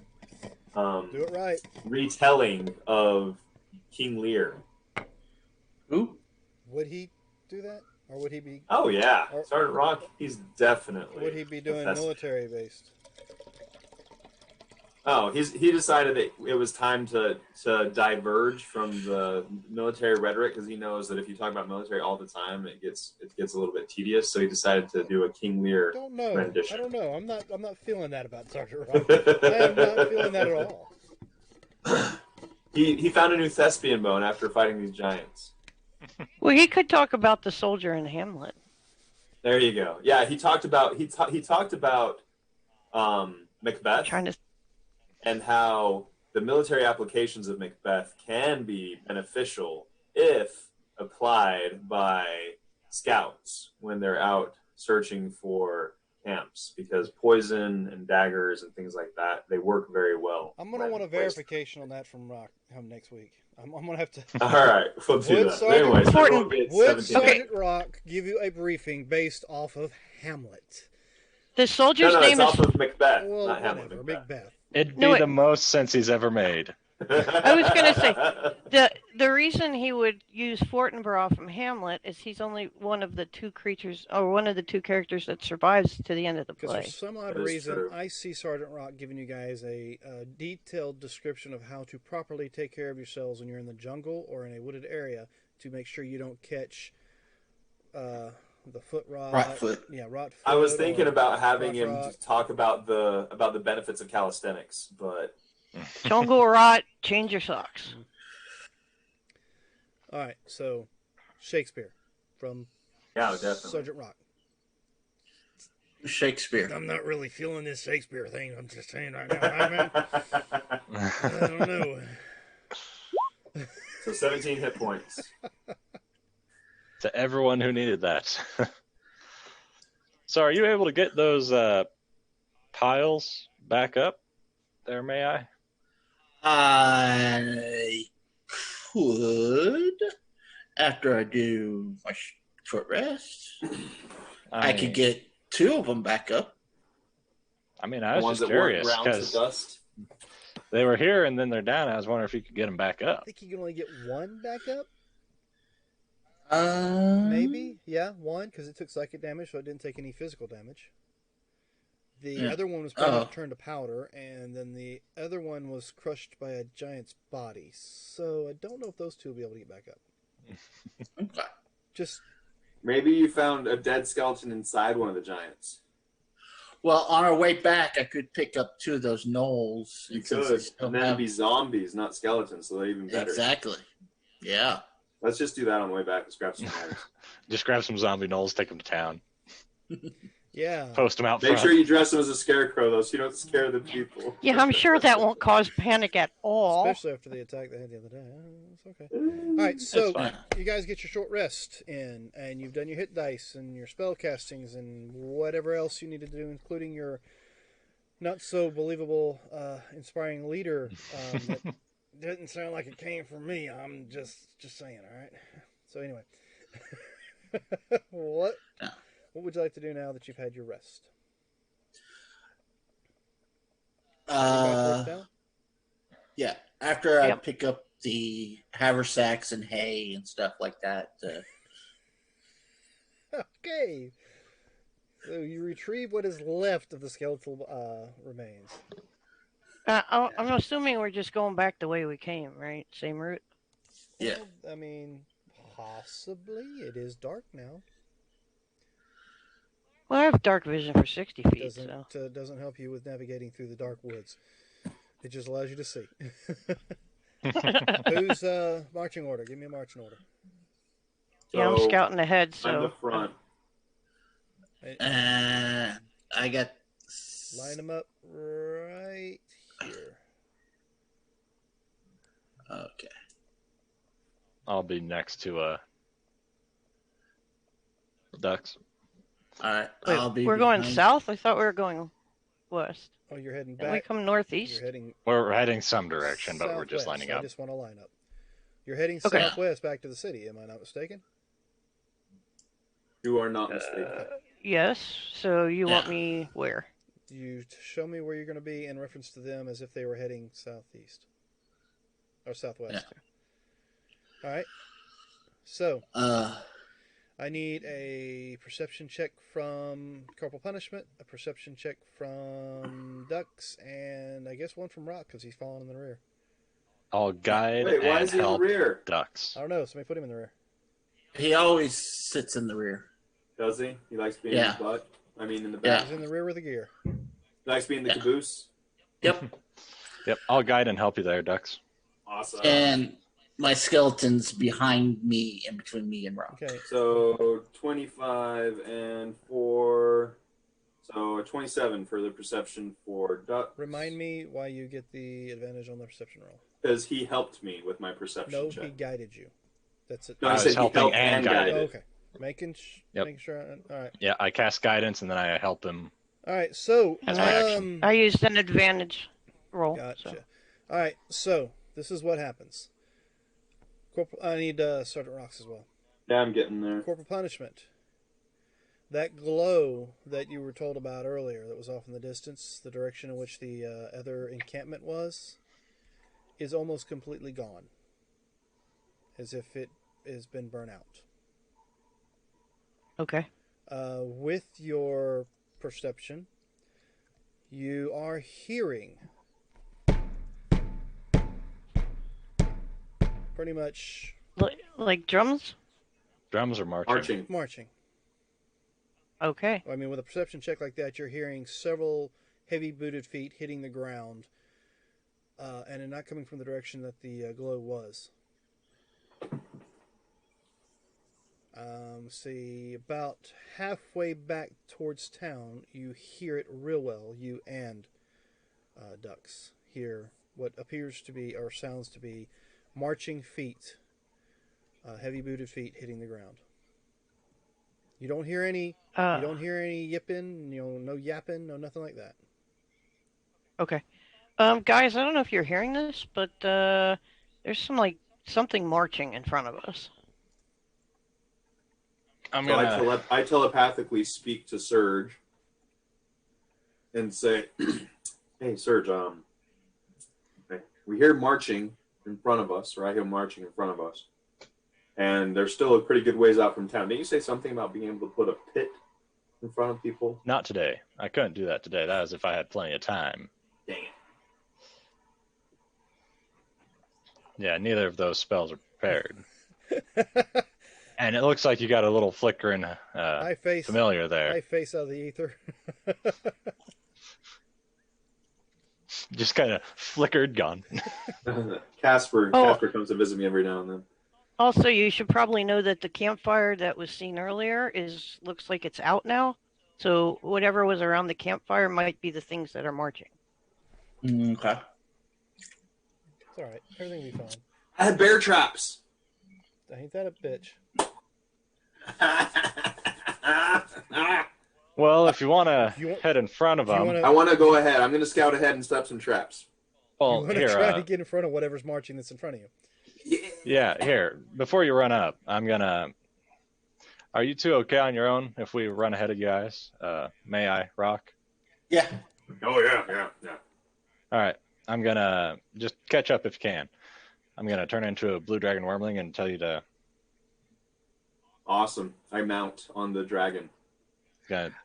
Do it right. retelling of King Lear. Who? Would he do that? Or would he be Oh, yeah. Or- Sergeant Rock, he's definitely... would he be doing That's- military based? Oh, he decided that it was time to diverge from the military rhetoric because he knows that if you talk about military all the time, it gets a little bit tedious. So he decided to do a King Lear I don't know. rendition. I don't know. I'm not feeling that about Sergeant Rock. I am not feeling that at all. He found a new thespian bone after fighting these giants. Well, he could talk about the soldier in Hamlet. There you go. Yeah, he talked about Macbeth Trying to. and how the military applications of Macbeth can be beneficial if applied by scouts when they're out searching for camps, because poison and daggers and things like that, they work very well. I'm gonna want a verification on that from Rock next week. I'm gonna have to. All right, we'll do Would that. Sergeant- Anyway, so Important- everyone gets Would 17. Sergeant Rock give you a briefing based off of Hamlet? The soldier's No, name it's is. off of Macbeth, Well, not Hamlet. whatever. Macbeth. Macbeth. It'd No, be the most sense he's ever made. I was gonna say, the reason he would use Fortinbras from Hamlet is he's only one of the two creatures, or one of the two characters that survives to the end of the Because play. for some odd That is reason, true. I see Sergeant Rock giving you guys a detailed description of how to properly take care of yourselves when you're in the jungle or in a wooded area to make sure you don't catch the foot rot. Rotfoot. Yeah, rot foot. I was thinking or about having crotch him rot. just talk about the benefits of calisthenics, but Jungle rot, change your socks. All right, so Shakespeare from yeah, definitely. Sergeant Rock. Shakespeare. I'm not really feeling this Shakespeare thing. I'm just saying right now, man. I don't know. So 17 hit points. To everyone who needed that. So are you able to get those piles back up there, may I? I could, after I do my short rest, I could get 2 of them back up. I mean, I The was ones just that weren't curious ground to because dust. they were here and then they're down. I was wondering if you could get them back I up. think you can only get one back up. Um, Maybe, yeah, one, because it took psychic damage, so it didn't take any physical damage. The Yeah. other one was turned to powder, and then the other one was crushed by a giant's body. So I don't know if those two will be able to get back up. Okay. Just Maybe you found a dead skeleton inside one of the giants. Well, on our way back, I could pick up 2 of those gnolls. You and since could, they still and then it'd have- be zombies, not skeletons, so they're even better. Exactly. Yeah. Let's just do that on the way back. Let's grab some items. Just grab some zombie gnolls, take them to town, yeah. post them out Make front. sure you dress them as a scarecrow, though, so you don't scare the people. Yeah, I'm sure that won't cause panic at all. Especially after the attack they had the other day. It's okay. All right, so fine. you guys get your short rest in, and you've done your hit dice and your spell castings and whatever else you need to do, including your not so believable, inspiring leader. That didn't sound like it came from me. I'm just saying. All right. So anyway, what would you like to do now that you've had your rest? Everybody's worked out? Yeah. After I Yep. pick up the haversacks and hay and stuff like that. Okay. So you retrieve what is left of the skeletal remains. I'm assuming we're just going back the way we came, right? Same route. Yeah. Well, I mean, possibly. It is dark now. Well, I have dark vision for 60 feet, Doesn't so. doesn't help you with navigating through the dark woods. It just allows you to see. Who's marching order? Give me a marching order. Yeah, I'm So, scouting ahead, I'm the so. front. And I got. Line them up right here. Okay. I'll be next to ducks. All right. Wait, I'll be we're going behind- south? I thought we were going west. Oh, you're heading Didn't we back. come northeast? You're heading We're heading some direction, but we're just southwest. lining I up. just want to line up. You're heading Okay. southwest back to the city. Am I not mistaken? You are not mistaken. Yes. So you want Yeah. me where? You show me where you're going to be in reference to them as if they were heading southeast or southwest. All right. So I need a perception check from Corporal Punishment, a perception check from Ducks, and I guess one from Rock because he's falling in the rear. I'll guide Wait, why and is he in the help rear? ducks. I don't know. Somebody put him in the rear. He always sits in the rear. Does he? He likes being Yeah. in the butt. I mean, in the Yeah. back. He's in the rear with the gear. He likes being the Yeah. caboose. Yep. Yep, I'll guide and help you there, ducks. Awesome. And my skeleton's behind me, in between me and Rock. Okay. So 25 and 4. So 27 for the perception for ducks. Remind me why you get the advantage on the perception roll. Because he helped me with my perception No, check. he guided you. That's it. No, I I was said he helping helped and and guided. guided. Okay. Making Yep. sure. All right. Yeah, I cast guidance and then I help him. All right. So, That's my action. I used an advantage roll. Gotcha. So. All right. So this is what happens. I need Sergeant Rocks as well. Yeah, I'm getting there. Corporal Punishment. That glow that you were told about earlier, that was off in the distance, the direction in which the other encampment was, is almost completely gone, as if it has been burnt out. Okay. With your perception, you are hearing pretty much Like drums? Drums are marching. marching. Okay. I mean, with a perception check like that, you're hearing several heavy booted feet hitting the ground, and they're not coming from the direction that the glow was. See, about halfway back towards town, you hear it real well. You and Ducks hear what appears to be, or sounds to be, marching feet, heavy booted feet hitting the ground. You don't hear any. You don't hear any yipping. No yapping. No nothing like that. Okay. Guys, I don't know if you're hearing this, but there's something marching in front of us. I'm So gonna. I telepathically speak to Surge and say, "Hey, Surge, okay, we hear marching in front of us, or I hear marching in front of us, and they're still a pretty good ways out from town. Didn't you say something about being able to put a pit in front of people? Not today. I couldn't do that today. That was if I had plenty of time. Dang Yeah, neither of those spells are prepared. And it looks like you got a little flickering I face familiar there. I face out of the ether. Just kind of flickered, gone. it." Casper comes to visit me every now and then. Also, you should probably know that the campfire that was seen earlier looks like it's out now. So whatever was around the campfire might be the things that are marching. Okay. It's all right. Everything will be fine. I had bear traps. Ain't that a bitch? Well, if you want to You want- head in front of you them, wanna- I want to go ahead. I'm going to scout ahead and set up some traps. You well, want to here, try to get in front of whatever's marching that's in front of you. yeah, here. Before you run up, I'm gonna. Are you two okay on your own if we run ahead of you guys? May I, Rock? Yeah. Oh yeah. All right. I'm gonna just catch up if you can. I'm gonna turn into a blue dragon wormling and tell you to. Awesome. I mount on the dragon.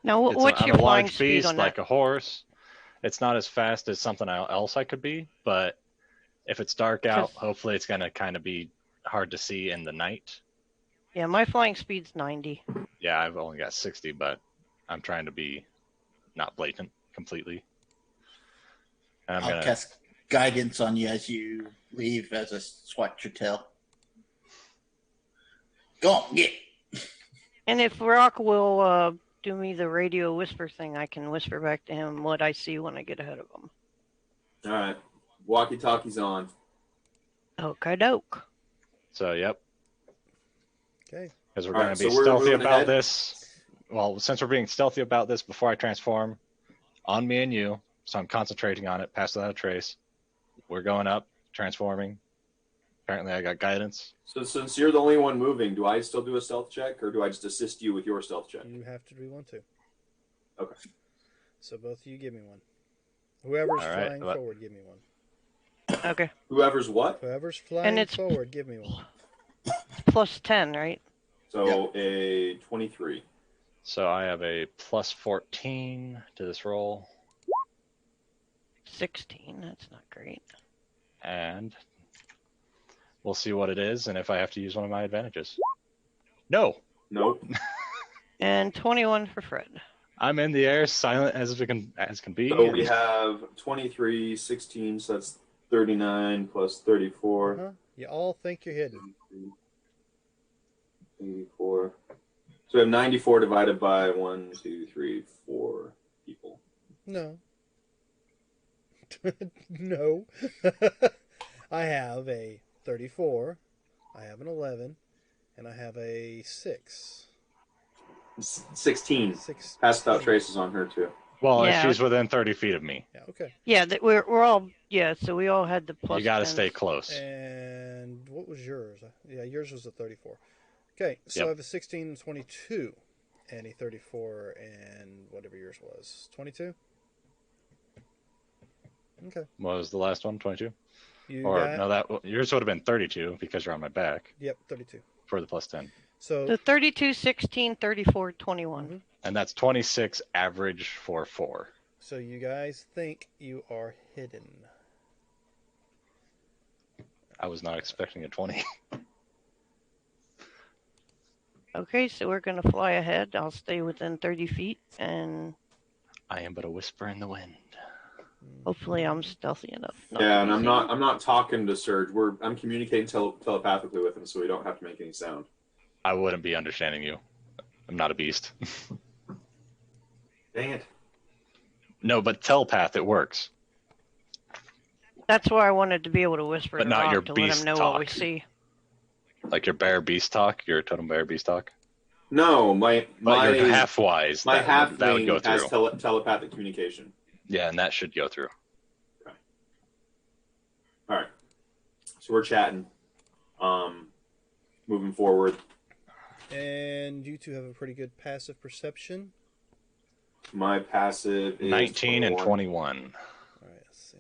Now, It's what's I'm your a flying large speed beast, on like that? a horse. It's not as fast as something else I could be, but if it's dark out, 'Cause- hopefully it's gonna kind of be hard to see in the night. Yeah, my flying speed's 90. Yeah, I've only got 60, but I'm trying to be not blatant completely. And I'm I'll gonna. cast guidance on you as you leave as I swat your tail. Go on, get. And if Rock will do me the radio whisper thing, I can whisper back to him what I see when I get ahead of him. All right. Walkie-talkie's on. Okay, doke. So, yep. Okay. Because we're All going right, to be so we're stealthy moving about ahead? this. Well, since we're being stealthy about this before I transform, on me and you, so I'm concentrating on it, pass without a trace. We're going up, transforming. Apparently I got guidance. So since you're the only one moving, do I still do a stealth check, or do I just assist you with your stealth check? You have to do one too. Okay. So both of you give me one. Whoever's All right, flying well- forward, give me one. Okay. Whoever's what? Whoever's flying it's- forward, give me one. It's plus 10, right? So a 23. So I have a plus 14 to this roll. 16. That's not great. And we'll see what it is and if I have to use one of my advantages. No! Nope. And 21 for Fred. I'm in the air, silent as can be. So we have 23, 16, so that's 39 plus 34. Uh-huh. You all think you're hidden. 84. So we have 94 divided by 1, 2, 3, 4 people. No. No. I have a 34, I have an 11, and I have a 6. 16. 6. Passed out traces on her, too. Well, Yeah. if she's within 30 feet of me, Yeah, okay. Yeah, we're all, yeah, so we all had the plus you got to 10s. stay close. And what was yours? Yeah, yours was a 34. Okay, so Yep. I have a 16 and 22. and a 34, and whatever yours was. 22? Okay. What was the last one? 22? You Or got, no, that yours would have been 32 because you're on my back Yep, 32. for the plus 10. So, The 32, 16, 34, 21. Mhm. And that's 26 average for 4. So you guys think you are hidden. I was not expecting a 20. Okay, so we're going to fly ahead. I'll stay within 30 feet, and I am but a whisper in the wind. hopefully I'm stealthy enough. Not Yeah, to and be I'm seen. not talking to Surge. I'm communicating telepathically with him, so we don't have to make any sound. I wouldn't be understanding you. I'm not a beast. Dang it! No, but telepath, it works. That's why I wanted to be able to whisper But to not Rock your to let him beast know what we talk. see. Like your bear beast talk, your totem bear beast talk. No, But your half wise, my that would go halfling has through. telepathic communication. Yeah, and that should go through. All right, so we're chatting, moving forward. And you two have a pretty good passive perception. My passive is 19 and 21. 21. All right, let's see.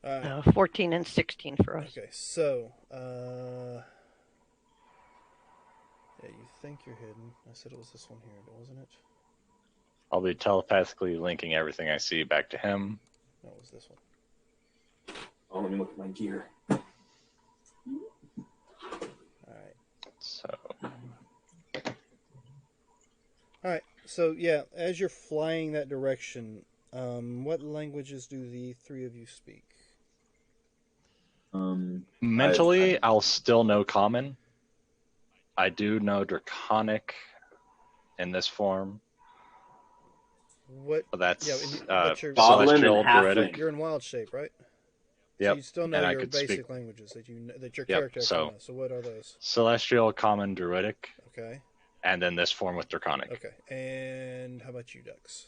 All right. 14 and 16 for us. Okay, so, yeah, you think you're hidden. I said it was this one here, wasn't it? I'll be telepathically linking everything I see back to him. No, it was this one. Oh, let me look at my gear. All right. So All right. So yeah, as you're flying that direction, what languages do the three of you speak? mentally, I'll still know common. I do know draconic in this form. What? But that's what's your Goblin celestial and halfling. druidic. You're in wild shape, right? Yep. So you still know and I your could basic speak languages that that your Yep, character actually so- knows. So what are those? celestial, common, druidic, Okay. and then this form with draconic. Okay. And how about you, Dux?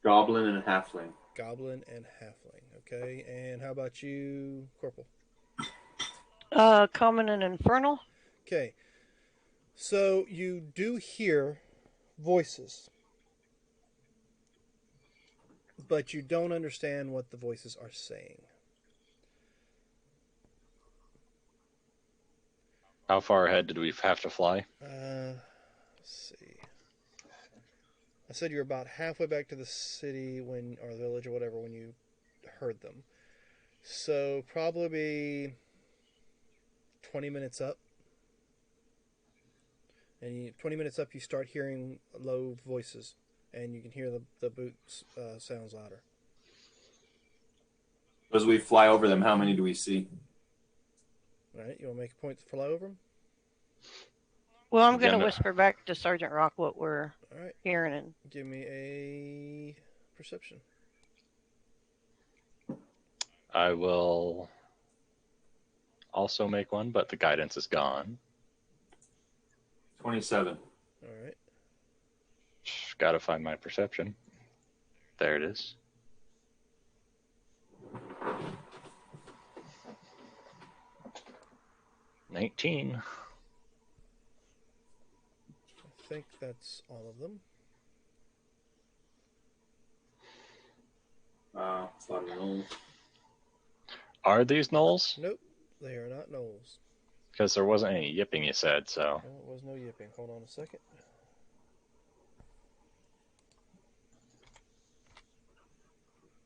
Goblin and halfling. Goblin and halfling. Okay. And how about you, Corporal? Common and infernal. Okay. So you do hear voices, but you don't understand what the voices are saying. How far ahead did we have to fly? Let's see. I said you're about halfway back to the city or the village or whatever when you heard them. So probably 20 minutes up. And 20 minutes up, you start hearing low voices, and you can hear the boots sounds louder. As we fly over them, how many do we see? All right, you want to make a point to fly over them? Well, I'm going to Agenda. whisper back to Sergeant Rock what we're All right, hearing. And give me a perception. I will also make one, but the guidance is gone. 27. All right. Gotta find my perception. There it is. $19. I think that's all of them. It's not an old. Are these gnolls? Nope, they are not gnolls. Because there wasn't any yipping, you said, so. No, it was no yipping. Hold on a second.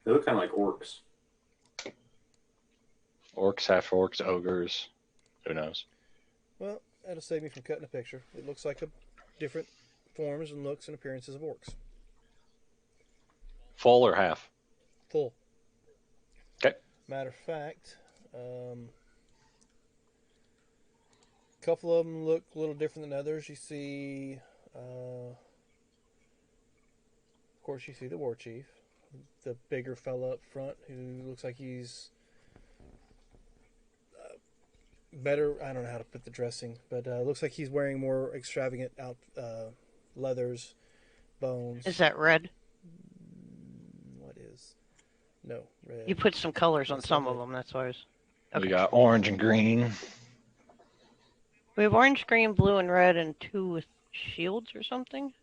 They look kind of like orcs. Orcs, half-orcs, ogres. Who knows? Well, that'll save me from cutting a picture. It looks like different forms and looks and appearances of orcs. Full or half? Full. Okay. Matter of fact, a couple of them look a little different than others. You see, of course, you see the war chief, the bigger fella up front who looks like he's better. I don't know how to put the dressing, but looks like he's wearing more extravagant leathers, bones. is that red? What is? No, red. You put some colors on That's some not of it. them. That's why I was. We got orange and green. We have orange, green, blue, and red, and 2 with shields or something.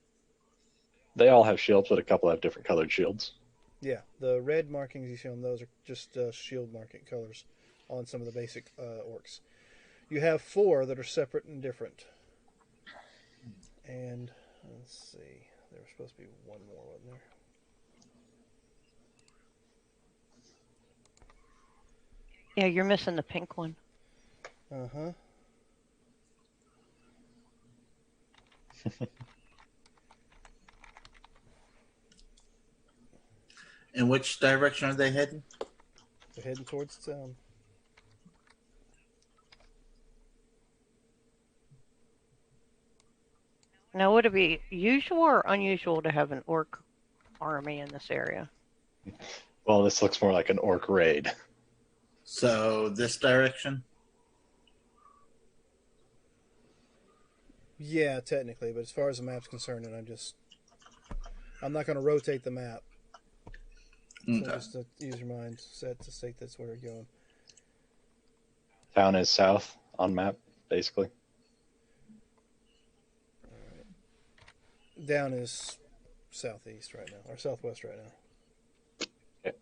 They all have shields, but a couple have different colored shields. Yeah, the red markings you see on those are just shield marking colors on some of the basic orcs. You have 4 that are separate and different. And let's see, there was supposed to be one more, wasn't there? Yeah, you're missing the pink one. Uh-huh. In which direction are they heading? They're heading towards town. Now, would it be usual or unusual to have an orc army in this area? Well, this looks more like an orc raid. So this direction? Yeah, technically, but as far as the map's concerned, and I'm not going to rotate the map. So Okay. just to use your mind set to say that's where you're going. Town is south on map, basically. Down is southeast right now, or southwest right now. Okay.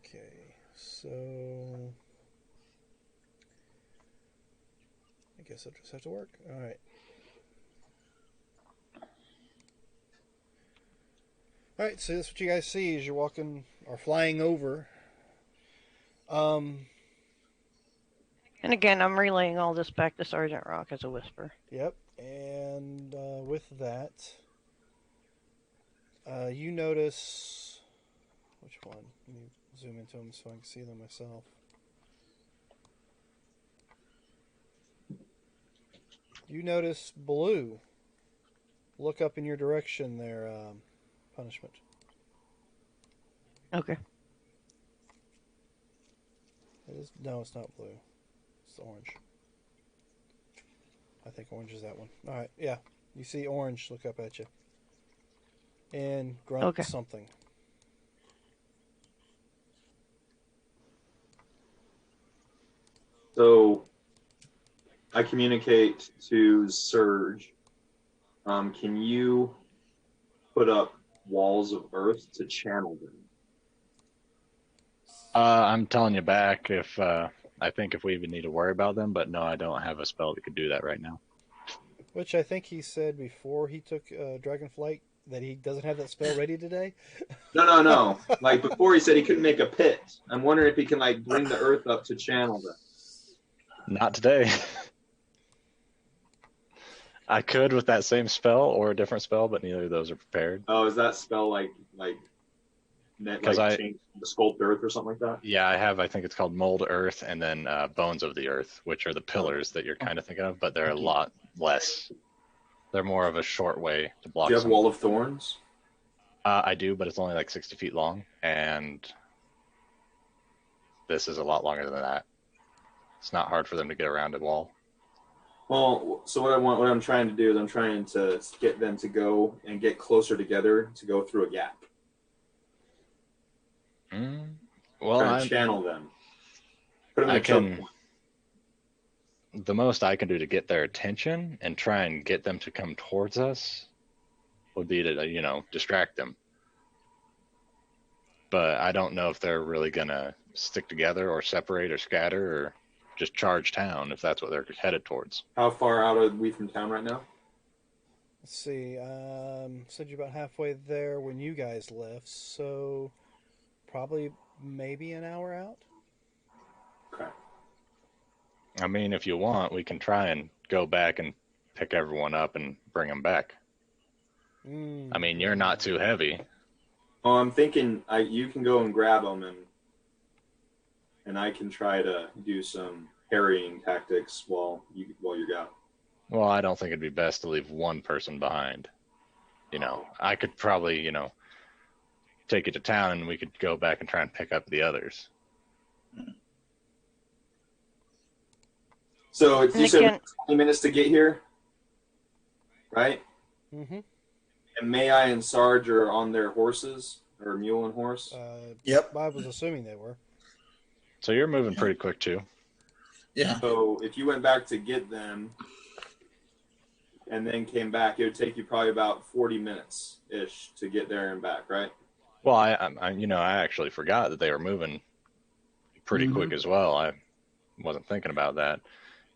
Okay, so I guess I'll just have to work. All right. All right, so that's what you guys see as you're walking or flying over. And again, I'm relaying all this back to Sergeant Rock as a whisper. Yep, and with that, you notice which one? Let me zoom into them so I can see them myself. You notice blue. Look up in your direction there, punishment. Okay. No, it's not blue. It's orange. I think orange is that one. All right, yeah. You see orange look up at you. And grunt Okay. something. So I communicate to Surge. Can you put up walls of earth to channel them? I'm telling you back if I think if we even need to worry about them, but no, I don't have a spell that could do that right now. Which I think he said before he took Dragonflight that he doesn't have that spell ready today. No. Like before, he said he couldn't make a pit. I'm wondering if he can like bring the earth up to channel them. Not today. I could with that same spell or a different spell, but neither of those are prepared. Oh, is that spell like change the sculpt earth or something like that? Yeah, I think it's called Mold Earth and then Bones of the Earth, which are the pillars that you're kind of thinking of, but they're a lot less. They're more of a short way to block. Do you have some. Wall of Thorns? I do, but it's only like 60 feet long, and this is a lot longer than that. It's not hard for them to get around a wall. Well, so what I'm trying to do is I'm trying to get them to go and get closer together to go through a gap. Well, Trying to channel them. Put them in I a choke can. point. The most I can do to get their attention and try and get them to come towards us would be to, distract them. But I don't know if they're really gonna stick together or separate or scatter or just charge town if that's what they're headed towards. How far out are we from town right now? Let's see. Said you're about halfway there when you guys left, so probably maybe an hour out. Okay. I mean, if you want, we can try and go back and pick everyone up and bring them back. I mean, you're not too heavy. Oh, I'm thinking you can go and grab them and I can try to do some parrying tactics while you're gone. Well, I don't think it'd be best to leave one person behind. I could probably, take you to town and we could go back and try and pick up the others. So you said again- 20 minutes to get here, right? Mm-hmm. And May I and Sarge are on their horses, or mule and horse. Yep. I was assuming they were. So you're moving pretty quick too. Yeah. So if you went back to get them and then came back, it would take you probably about 40 minutes ish to get there and back, right? Well, I actually forgot that they were moving pretty quick as well. I wasn't thinking about that.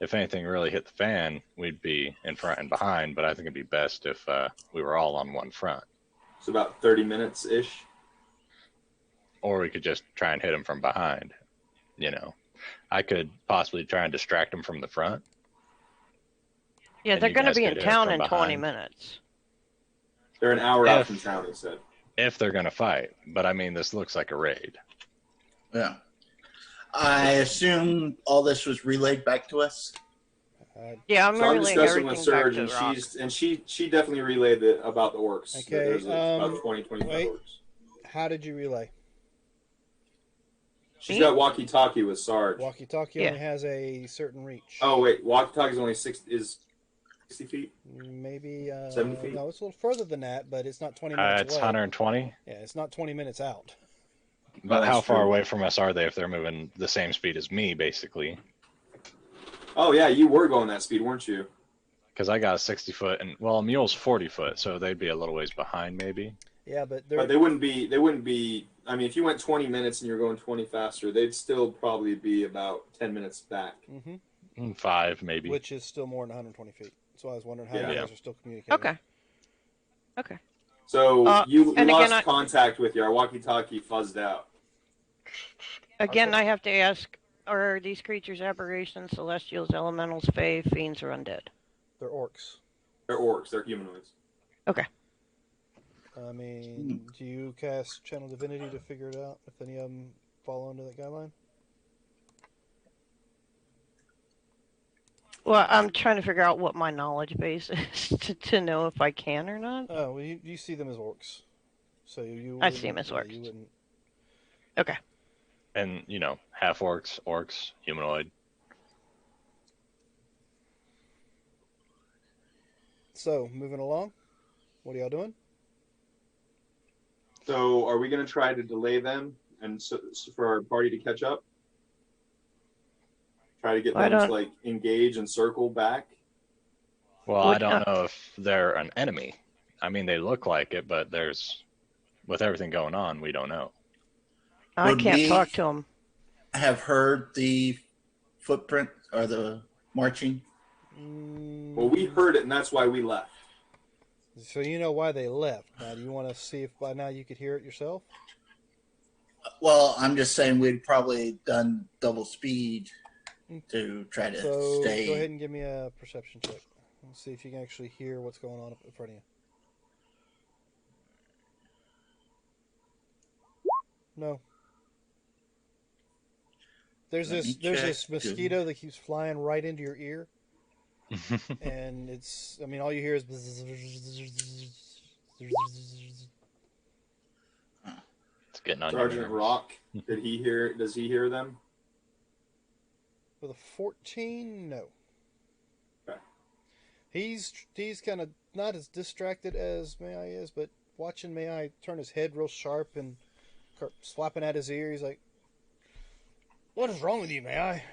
If anything really hit the fan, we'd be in front and behind, but I think it'd be best if we were all on one front. So about 30 minutes ish. Or we could just try and hit them from behind. I could possibly try and distract them from the front. Yeah, And they're you going to guys be could in hit town from in 20 behind. minutes. They're an hour out from town, he said. If they're going to fight. But I mean, this looks like a raid. Yeah. I assume all this was relayed back to us. Yeah, I'm So I'm relaying discussing with everything back Serge, to and Rock. she definitely relayed about the orcs. that Okay, there's about 25 wait. orcs. How did you relay? She's got walkie-talkie with Sarge. Walkie-talkie Yeah. only has a certain reach. Oh wait, walkie-talkie is only 60 feet. Maybe 7 feet. No, it's a little further than that, but it's not 20 minutes It's away. 120. Yeah, it's not 20 minutes out. But that's how far true. away from us are they if they're moving the same speed as me, basically? Oh yeah, you were going that speed, weren't you? Because I got a 60 foot, and well, a mule's 40 foot, so they'd be a little ways behind, maybe. Yeah, but But they wouldn't be. They wouldn't be. I mean, if you went 20 minutes and you're going 20 faster, they'd still probably be about 10 minutes back. Mm-hmm. 5, maybe. Which is still more than 120 feet. So I was wondering how Yeah. you guys are still communicating. Okay. So you and lost again, contact with you. Our walkie-talkie fuzzed out. Again, I have to ask, are these creatures aberrations, celestials, elementals, fae, fiends, or undead? They're orcs. They're orcs. They're humanoids. Okay. I mean, do you cast Channel Divinity to figure it out if any of them fall under that guideline? Well, I'm trying to figure out what my knowledge base is to know if I can or not. Oh, well, you see them as orcs. So you I see them as wouldn't- orcs. You wouldn't. Okay. And, half orcs, humanoid. So, moving along. What are y'all doing? So are we going to try to delay them and so for our party to catch up? Try to get Why them to don't- engage and circle back. Well, I Would- don't know if they're an enemy. I mean, they look like it, but with everything going on, we don't know. I Would can't we- talk to them. Have heard the footprint or the marching. Well, we heard it, and that's why we left. So you know why they left. Now, do you want to see if by now you could hear it yourself? Well, I'm just saying we'd probably done double speed to try to So stay. go ahead and give me a perception check. Let's see if you can actually hear what's going on up in front of you. No. There's Let this me check. this mosquito that keeps flying right into your ear, and all you hear is. It's getting on your Sergeant nerves. Rock, does he hear them? With a 14, no. Okay. He's kind of not as distracted as May-I is, but watching May-I turn his head real sharp and slapping at his ear, he's like, "What is wrong with you, May-I?"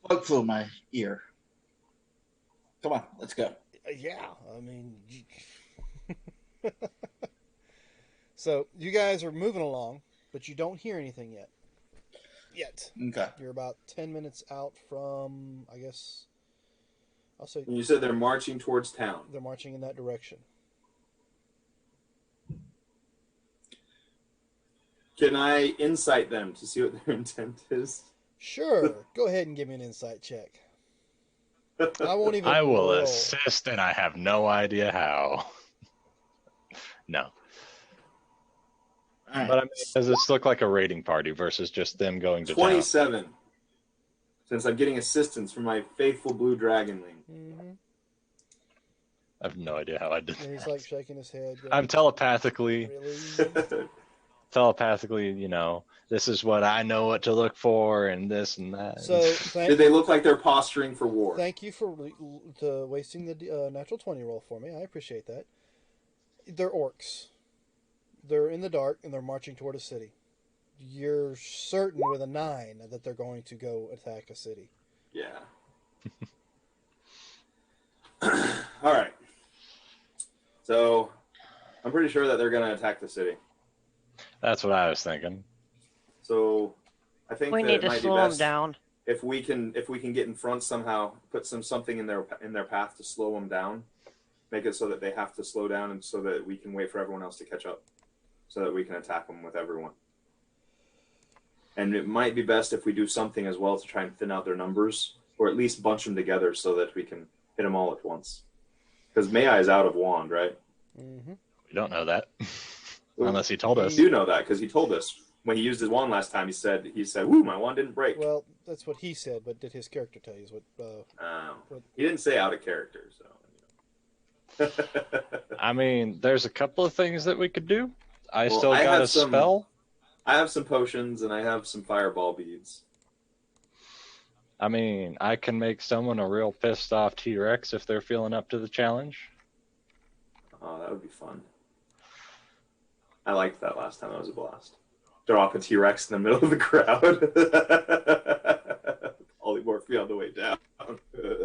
Bug flew in my ear. Come on, let's go. Yeah, So you guys are moving along, but you don't hear anything yet. Okay. You're about 10 minutes out from, I guess, I'll say And you said they're marching towards town. they're marching in that direction. Can I insight them to see what their intent is? Sure, go ahead and give me an insight check. I won't even I will roll. assist, and I have no idea how. No. All right. But I mean, does this look like a raiding party versus just them going to town? 27. Since I'm getting assistance from my faithful blue dragonling. Mm-hmm. I have no idea how I did And he's that. like shaking his head. I'm telepathically, Really? this is what I know what to look for, and this and that. So Did they look like they're posturing for war? thank you for wasting the natural 20 roll for me. I appreciate that. They're orcs. They're in the dark and they're marching toward a city. You're certain with a 9 that they're going to go attack a city. Yeah. All right. So, I'm pretty sure that they're going to attack the city. That's what I was thinking. So, I think We that need it to might slow be them best down. if we can get in front somehow, put something in their path to slow them down, make it so that they have to slow down, and so that we can wait for everyone else to catch up, so that we can attack them with everyone. And it might be best if we do something as well to try and thin out their numbers, or at least bunch them together so that we can hit them all at once. Because Mai is out of wand, right? Mm-hmm. We don't know that. Unless he told us. We do know that because he told us when he used his wand last time. He said, "Woo, my wand didn't break." Well, that's what he said, but did his character tell you? Is what? He didn't say out of character, so. I mean, there's a couple of things that we could do. I Well, still I got have a some- spell. I have some potions and I have some fireball beads. I mean, I can make someone a real pissed off T-Rex if they're feeling up to the challenge. Oh, that would be fun. I liked that last time. That was a blast. Drop a T-Rex in the middle of the crowd. Polymorphy on the way down.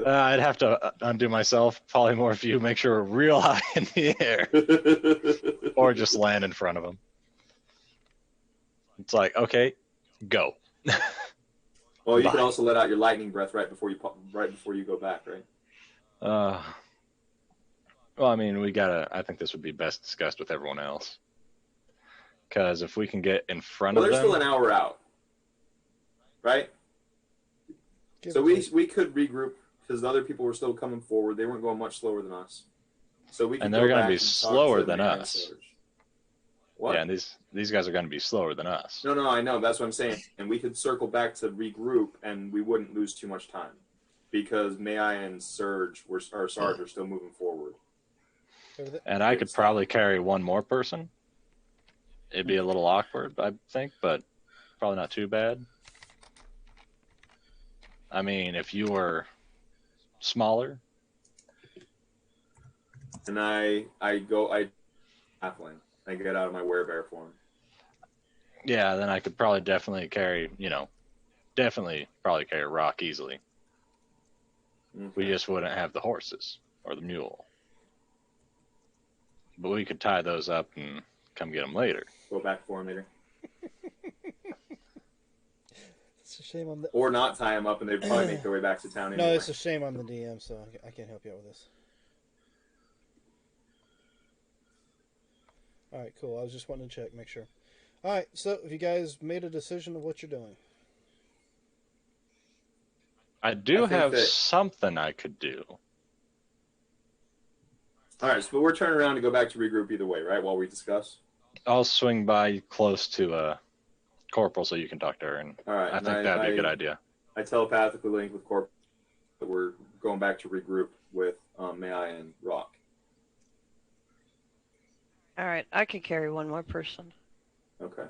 I'd have to undo myself, polymorph you, make sure we're real high in the air, or just land in front of them. It's like, okay, go. Well, you Bye. can also let out your lightning breath right before you go back, right? Well, I mean, I think this would be best discussed with everyone else. Because if we can get in front Well, of they're them... still an hour out, right? So we could regroup because the other people were still coming forward. They weren't going much slower than us. So we could And they're going to be slower than us. Surge. What? Yeah, and these guys are going to be slower than us. No, I know. That's what I'm saying. And we could circle back to regroup, and we wouldn't lose too much time because Mai and Sarge are still moving forward. And I could probably carry one more person. It'd be a little awkward, I think, but probably not too bad. I mean, if you were smaller. And I halfling. I get out of my werebear form. Yeah, then I could probably definitely carry Rock easily. Okay. We just wouldn't have the horses or the mule. But we could tie those up and come get them later. Go back for him later. It's a shame on the. Or not tie them up, and they'd probably make their way back to town anyway. No, it's a shame on the DM, so I can't help you out with this. All right, cool. I was just wanting to check, make sure. All right, so have you guys made a decision of what you're doing? I do think have that- something I could do. All right, so we're turning around to go back to regroup either way, right? While we discuss. I'll swing by close to Corporal so you can talk to her, and All right. I think that'd be a good idea. I telepathically link with Corp that we're going back to regroup with Mai and Rock. All right, I could carry one more person. Okay.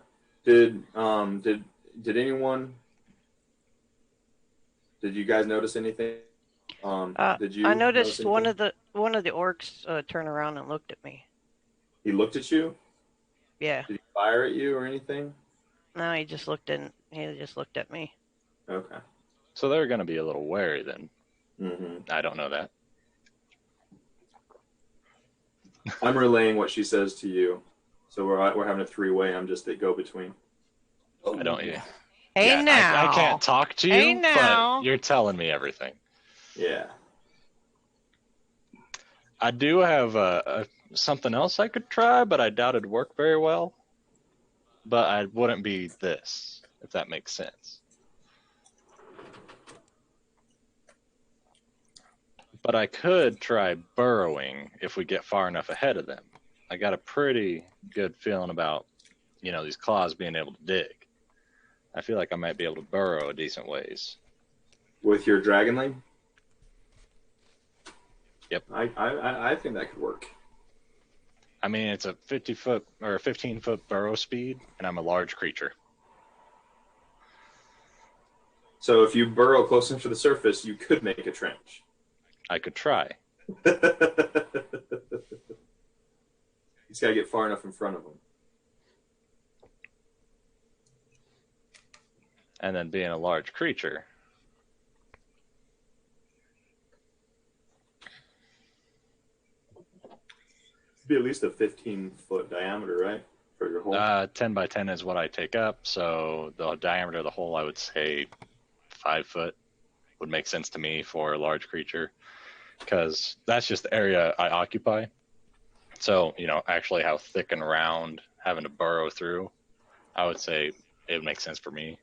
Did anyone? Did you guys notice anything? Did you? I noticed notice one of the orcs turn around and looked at me. He looked at you. Yeah. Did he fire at you or anything? No, he just looked at me. Okay. So they're going to be a little wary then. Mm-hmm. I don't know that. I'm relaying what she says to you, so we're having a three-way. I'm just the go-between. I don't. Yeah. Hey Yeah, now. I can't talk to you, Hey now. but you're telling me everything. Yeah. I do have something else I could try, but I doubt it'd work very well. But I wouldn't be this, if that makes sense. But I could try burrowing if we get far enough ahead of them. I got a pretty good feeling about, these claws being able to dig. I feel like I might be able to burrow a decent ways. With your dragonling? Yep. I think that could work. I mean, it's a 50-foot or a 15-foot burrow speed, and I'm a large creature. So if you burrow close enough to the surface, you could make a trench. I could try. He's got to get far enough in front of him. And then being a large creature. Be at least a 15-foot diameter, right? For your hole. 10 by 10 is what I take up, so the diameter of the hole, I would say 5 foot would make sense to me for a large creature, because that's just the area I occupy. So, actually how thick and round having to burrow through, I would say it would make sense for me.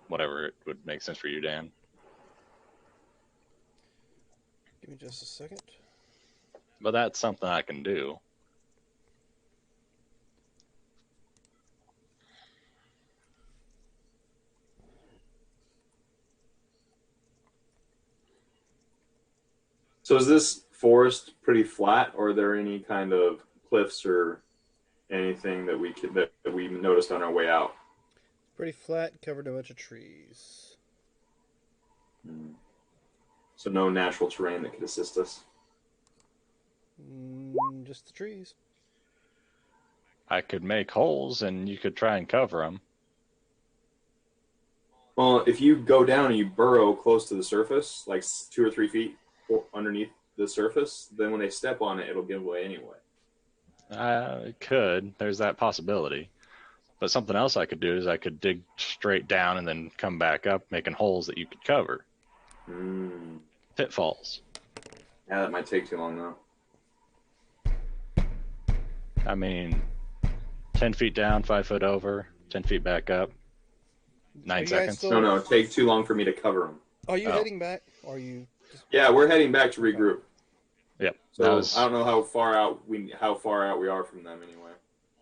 Whatever it would make sense for you, Dan. Give me just a second. But that's something I can do. So is this forest pretty flat, or are there any kind of cliffs or anything that we noticed on our way out? Pretty flat, covered in a bunch of trees. So no natural terrain that could assist us? Just the trees. I could make holes and you could try and cover them. Well, if you go down and you burrow close to the surface, like 2 or 3 feet underneath the surface, then when they step on it, it'll give away anyway. It could. There's that possibility. But something else I could do is I could dig straight down and then come back up, making holes that you could cover. Pitfalls. Yeah, that might take too long, though. I mean, 10 feet down, 5 foot over, 10 feet back up, 9 seconds. Still... No, it'd take too long for me to cover them. Are you heading back? Or are you? Yeah, we're heading back to regroup. Yep. So I don't know how far out we are from them anyway.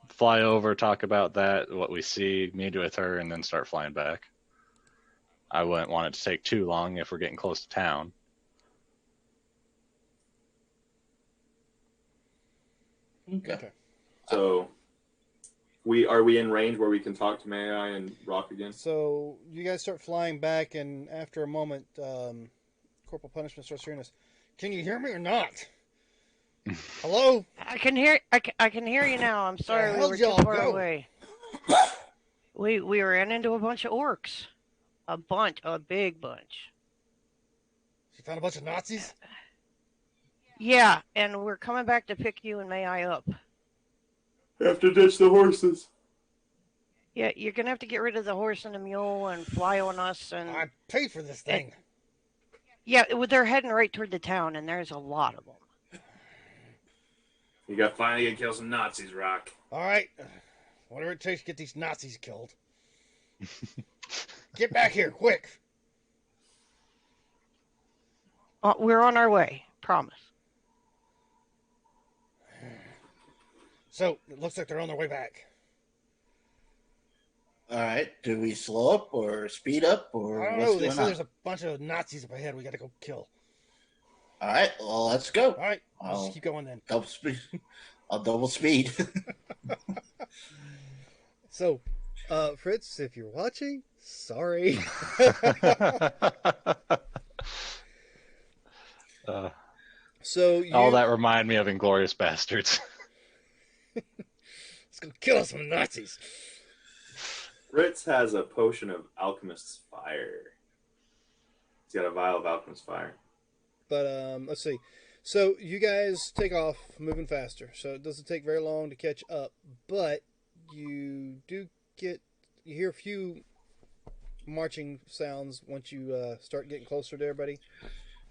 Fly over, talk about that, what we see, meet with her, and then start flying back. I wouldn't want it to take too long if we're getting close to town. Okay. So, are we in range where we can talk to May I and Rock again? So you guys start flying back, and after a moment, Corporal Punishment starts hearing us. Can you hear me or not? Hello? I can hear. I can hear you now. I'm sorry we were too far away. We ran into a bunch of orcs. A big bunch. You found a bunch of Nazis? Yeah, and we're coming back to pick you and May I up. Have to ditch the horses. Yeah, you're gonna have to get rid of the horse and the mule and fly on us. And I paid for this thing. Yeah, they're heading right toward the town, and there's a lot of them. You got finally to kill some Nazis, Rock. All right, whatever it takes to get these Nazis killed. Get back here, quick! We're on our way, promise. So, it looks like they're on their way back. All right. Do we slow up or speed up or I don't what's know. They going say on? there's a bunch of Nazis up ahead we gotta go kill. All right. Well, let's go. All right, let's I'll just keep going then. double speed. I'll double speed. So, Fritz, if you're watching, sorry. So all that remind me of Inglourious Bastards. Let's go kill some Nazis. Fritz has a potion of Alchemist's Fire. He's got a vial of Alchemist's Fire. But let's see. So you guys take off, moving faster. So it doesn't take very long to catch up. But you hear a few marching sounds once you start getting closer to everybody.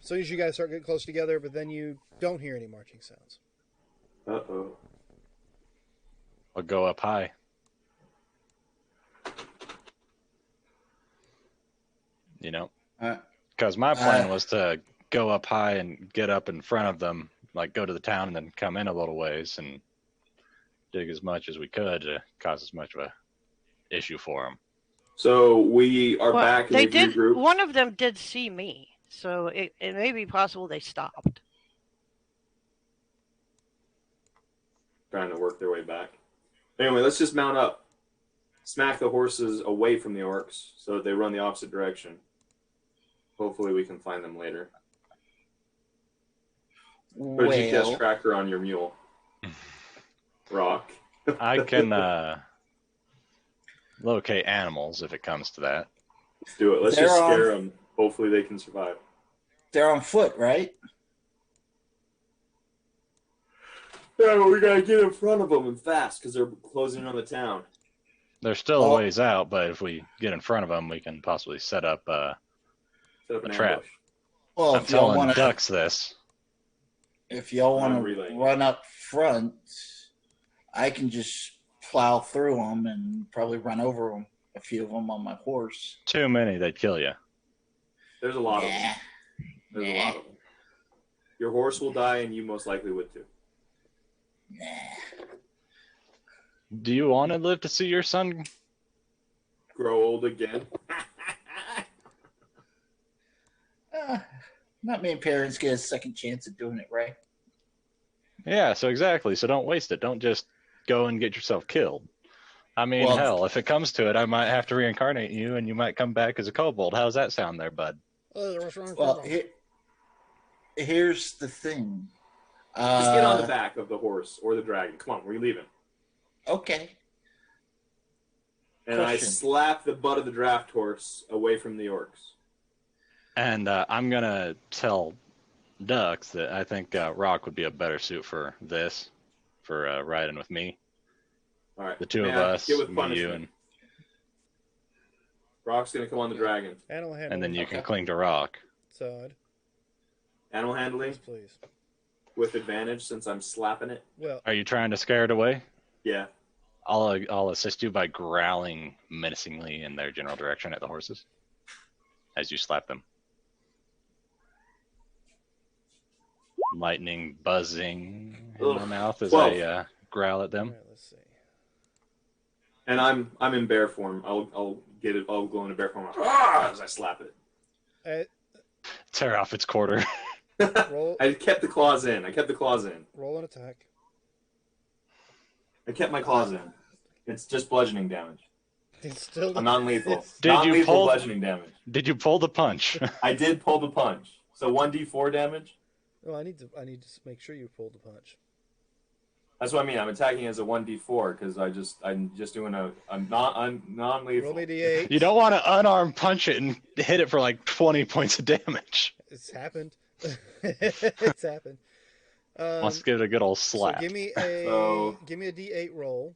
As soon as you guys start getting close together, but then you don't hear any marching sounds. Uh-oh. I'll go up high. Because my plan was to go up high and get up in front of them, like go to the town and then come in a little ways and dig as much as we could to cause as much of a issue for them. So we are back in the group. One of them did see me, so it may be possible they stopped. Trying to work their way back. Anyway, let's just mount up. Smack the horses away from the orcs so that they run the opposite direction. Hopefully we can find them later. Put a GPS tracker on your mule. Rock. I can locate animals if it comes to that. Let's do it. Let's They're just on- scare them. Hopefully they can survive. They're on foot, right? Yeah, but we gotta get in front of them and fast because they're closing on the town. They're still Oh. a ways out, but if we get in front of them, we can possibly set up. Set up A an trap. ambush. Well, I'm telling Ducks this. if y'all I'm want to relaying. run up front, I can just plow through them and probably run over them, a few of them on my horse. Too many, they'd kill you. There's a lot of them. Nah. There's a Nah. lot of them. Your horse will die, and you most likely would too. Nah. Do you want to live to see your son? Grow old again. Not many parents get a second chance at doing it right. Yeah, so exactly. So don't waste it. Don't just go and get yourself killed. I mean, Well- hell, if it comes to it, I might have to reincarnate you, and you might come back as a kobold. How's that sound, there, bud? Well, here's the thing. Just get on the back of the horse or the dragon. Come on, we're leaving. Okay. And I Question. slap the butt of the draft horse away from the orcs. And I'm gonna tell Ducks that I think Rock would be a better suit for this, for riding with me. All right. The two May of I us, get with me, punishment? you, and Rock's gonna come on the dragon. Animal handling. then you can Okay. cling to Rock. Side. Animal handling Yes, please. with advantage since I'm slapping it. Well, Are you trying to scare it away? Yeah. I'll assist you by growling menacingly in their general direction at the horses as you slap them. Lightning buzzing in my Ugh. mouth as 12. I growl at all them. right, let's see. And I'm in bear form. I'll get it. I'll go into bear form as I slap it. Tear off its quarter. Roll, I kept the claws in. roll an attack. I kept my claws in. It's just bludgeoning damage. It's still I'm non-lethal. Did you Non-lethal pull- bludgeoning damage. Did you pull the punch? I did pull the punch. So 1d4 damage. Oh, I need to make sure you pulled the punch. That's what I mean. I'm attacking as a 1d4 because I'm just doing I'm non-lethal. Roll me d8. You don't want to unarmed punch it and hit it for like 20 points of damage. It's happened. It's happened. Wants to give it a good old So slap. give me a So- d8 roll,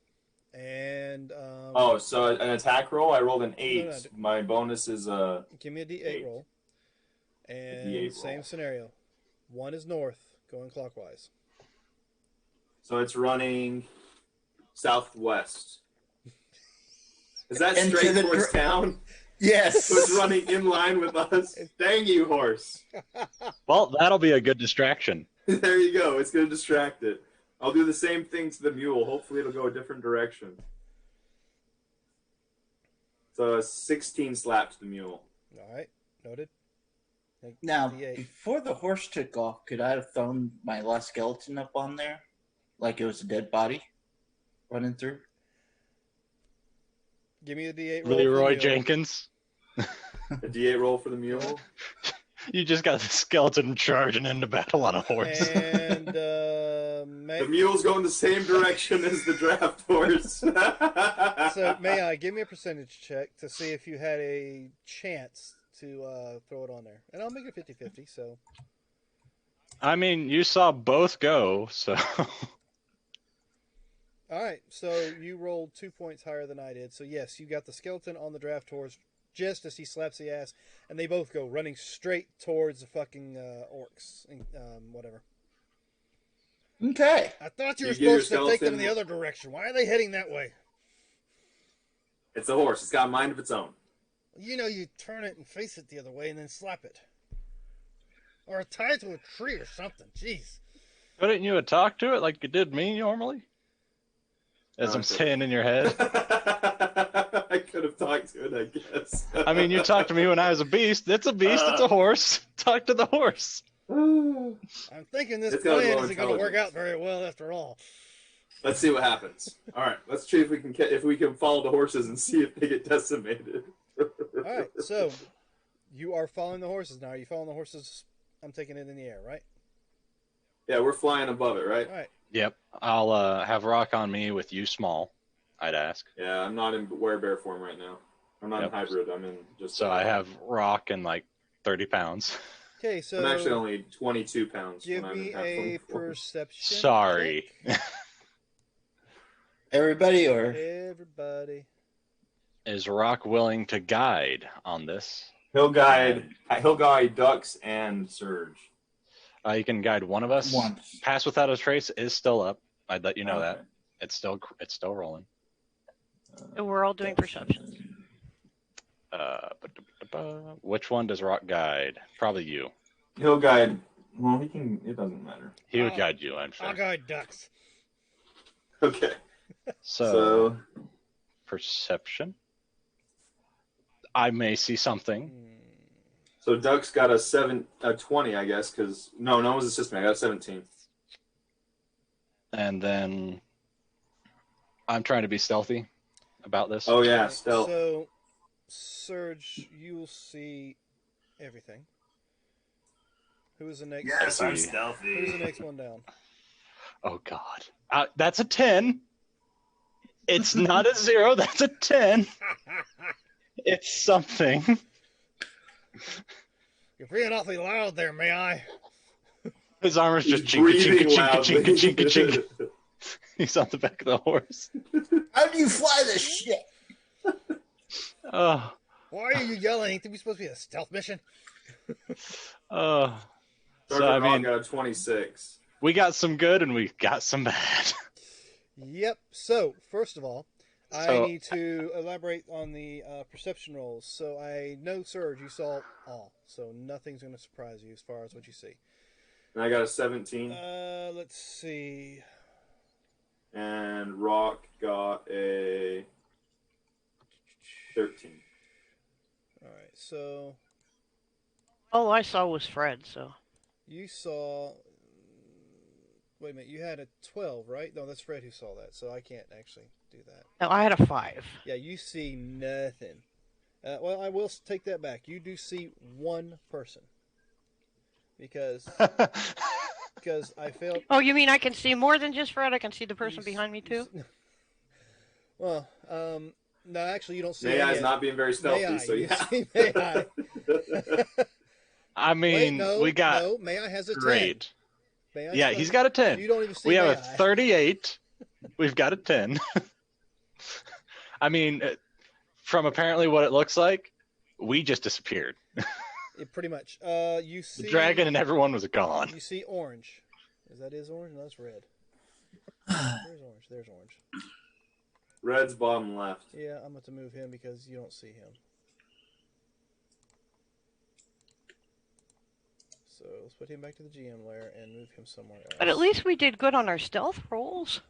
and Oh, so an attack roll. I rolled an 8. No. My bonus is give me a d8 8. roll, and D8 same roll. scenario. One is north, going clockwise. so it's running southwest. Is that Into straight the towards town? Yes. So it's running in line with us. Dang you, horse! Well, that'll be a good distraction. There you go. It's gonna distract it. I'll do the same thing to the mule. Hopefully, it'll go a different direction. So a 16 slaps the mule. All right, noted. Make Now, D8. before the horse took off, could I have thrown my last skeleton up on there? Like it was a dead body running through? Give me a d8 roll. Leroy for the mule. Jenkins. A D8 roll for the mule. You just got the skeleton charging into battle on a horse. And The may, mule's going the same direction as the draft horse. so may I give me a percentage check to see if you had a chance to throw it on there, and I'll make it 50-50. So I mean, you saw both go, so all right, so you rolled 2 points higher than I did. So yes, you got the skeleton on the draft horse just as he slaps the ass, and they both go running straight towards the fucking orcs, and, whatever. Okay. I thought you You were give your supposed to take them in the skeleton- other direction. Why are they heading that way? It's a horse. It's got a mind of its own. You know, you turn it and face it the other way and then slap it. Or tie it to a tree or something. Jeez. couldn't you have talked to it like you did me normally? As No, I'm I couldn't. saying in your head. I could have talked to it, I guess. I mean, you talked to me when I was a beast. It's a beast. It's a horse. Talk to the horse. I'm thinking this It's got a plan low isn't going to work out intelligence. very well after all. Let's see what happens. All right, let's see if we can follow the horses and see if they get decimated. All right, so you are following the horses now. Are you following the horses? I'm taking it in the air, right? Yeah, we're flying above it, right? All right. Yep. I'll have Rock on me with you small, I'd ask. Yeah, I'm not in werebear form right now. I'm not Yep. in hybrid. I'm in just. So I have Rock and like 30 pounds. Okay, so I'm actually only 22 pounds give when I'm me in half a form. perception. Sorry. check. Everybody or Everybody. Is Rock willing to guide on this? He'll guide Ducks and Surge. You can guide one of us. once. Pass without a trace is still up. I'd let you know Okay. that. It's still rolling. We're all doing perceptions. Which one does Rock guide? Probably you. He'll guide. Well, he can. It doesn't matter. He would guide you, I'm sure. I'll guide ducks. Okay. So perception. I may see something. So Ducks got a 20, I guess, because no one was assisting me. I got a 17. And then I'm trying to be stealthy about this. Oh yeah, Okay, stealth. So, Surge, you will see everything. Who is the next? Yes, I'm Who's the stealthy. next one down? Oh God. That's a 10. It's not a 0. That's a 10. It's something. You're being awfully loud there, may I? His armor's He's just chinka breathing chinka loudly. chinka chinka chinka chinka. He's on the back of the horse. How do you fly this shit? Oh, Why are you yelling? Think we supposed to be a stealth mission? oh. So Sergeant I Rock mean, got a 26. we got some good and we got some bad. Yep. So, first of all, I So- need to elaborate on the perception rolls. So, I know, Surge, you saw all. So, nothing's going to surprise you as far as what you see. And I got a 17. Let's see. And Rock got a 13. All right. So, All I saw was Fred, so. you saw. Wait a minute. You had a 12, right? No, that's Fred who saw that. So, I can't actually do that. No, I had a 5. Yeah, you see nothing. Well, I will take that back. You do see one person. Because I failed. Oh, you mean I can see more than just Fred? I can see the person you s- behind me you too? s- Well, no, actually, you don't see. May any I's yet. not being very stealthy, May I? so You yeah. see May I? I mean, Wait, no, we got no. May I has a 10. great. May I Yeah, still- he's got a 10. You don't even see. We have May a I. 38. We've got a 10. I mean, from apparently what it looks like, we just disappeared. Yeah, pretty much. You see The dragon and everyone was gone. You see orange. Is that his orange? No, that's red. There's orange. There's orange. Red's bottom left. Yeah, I'm going to move him because you don't see him. So let's put him back to the GM layer and move him somewhere else. But at least we did good on our stealth rolls.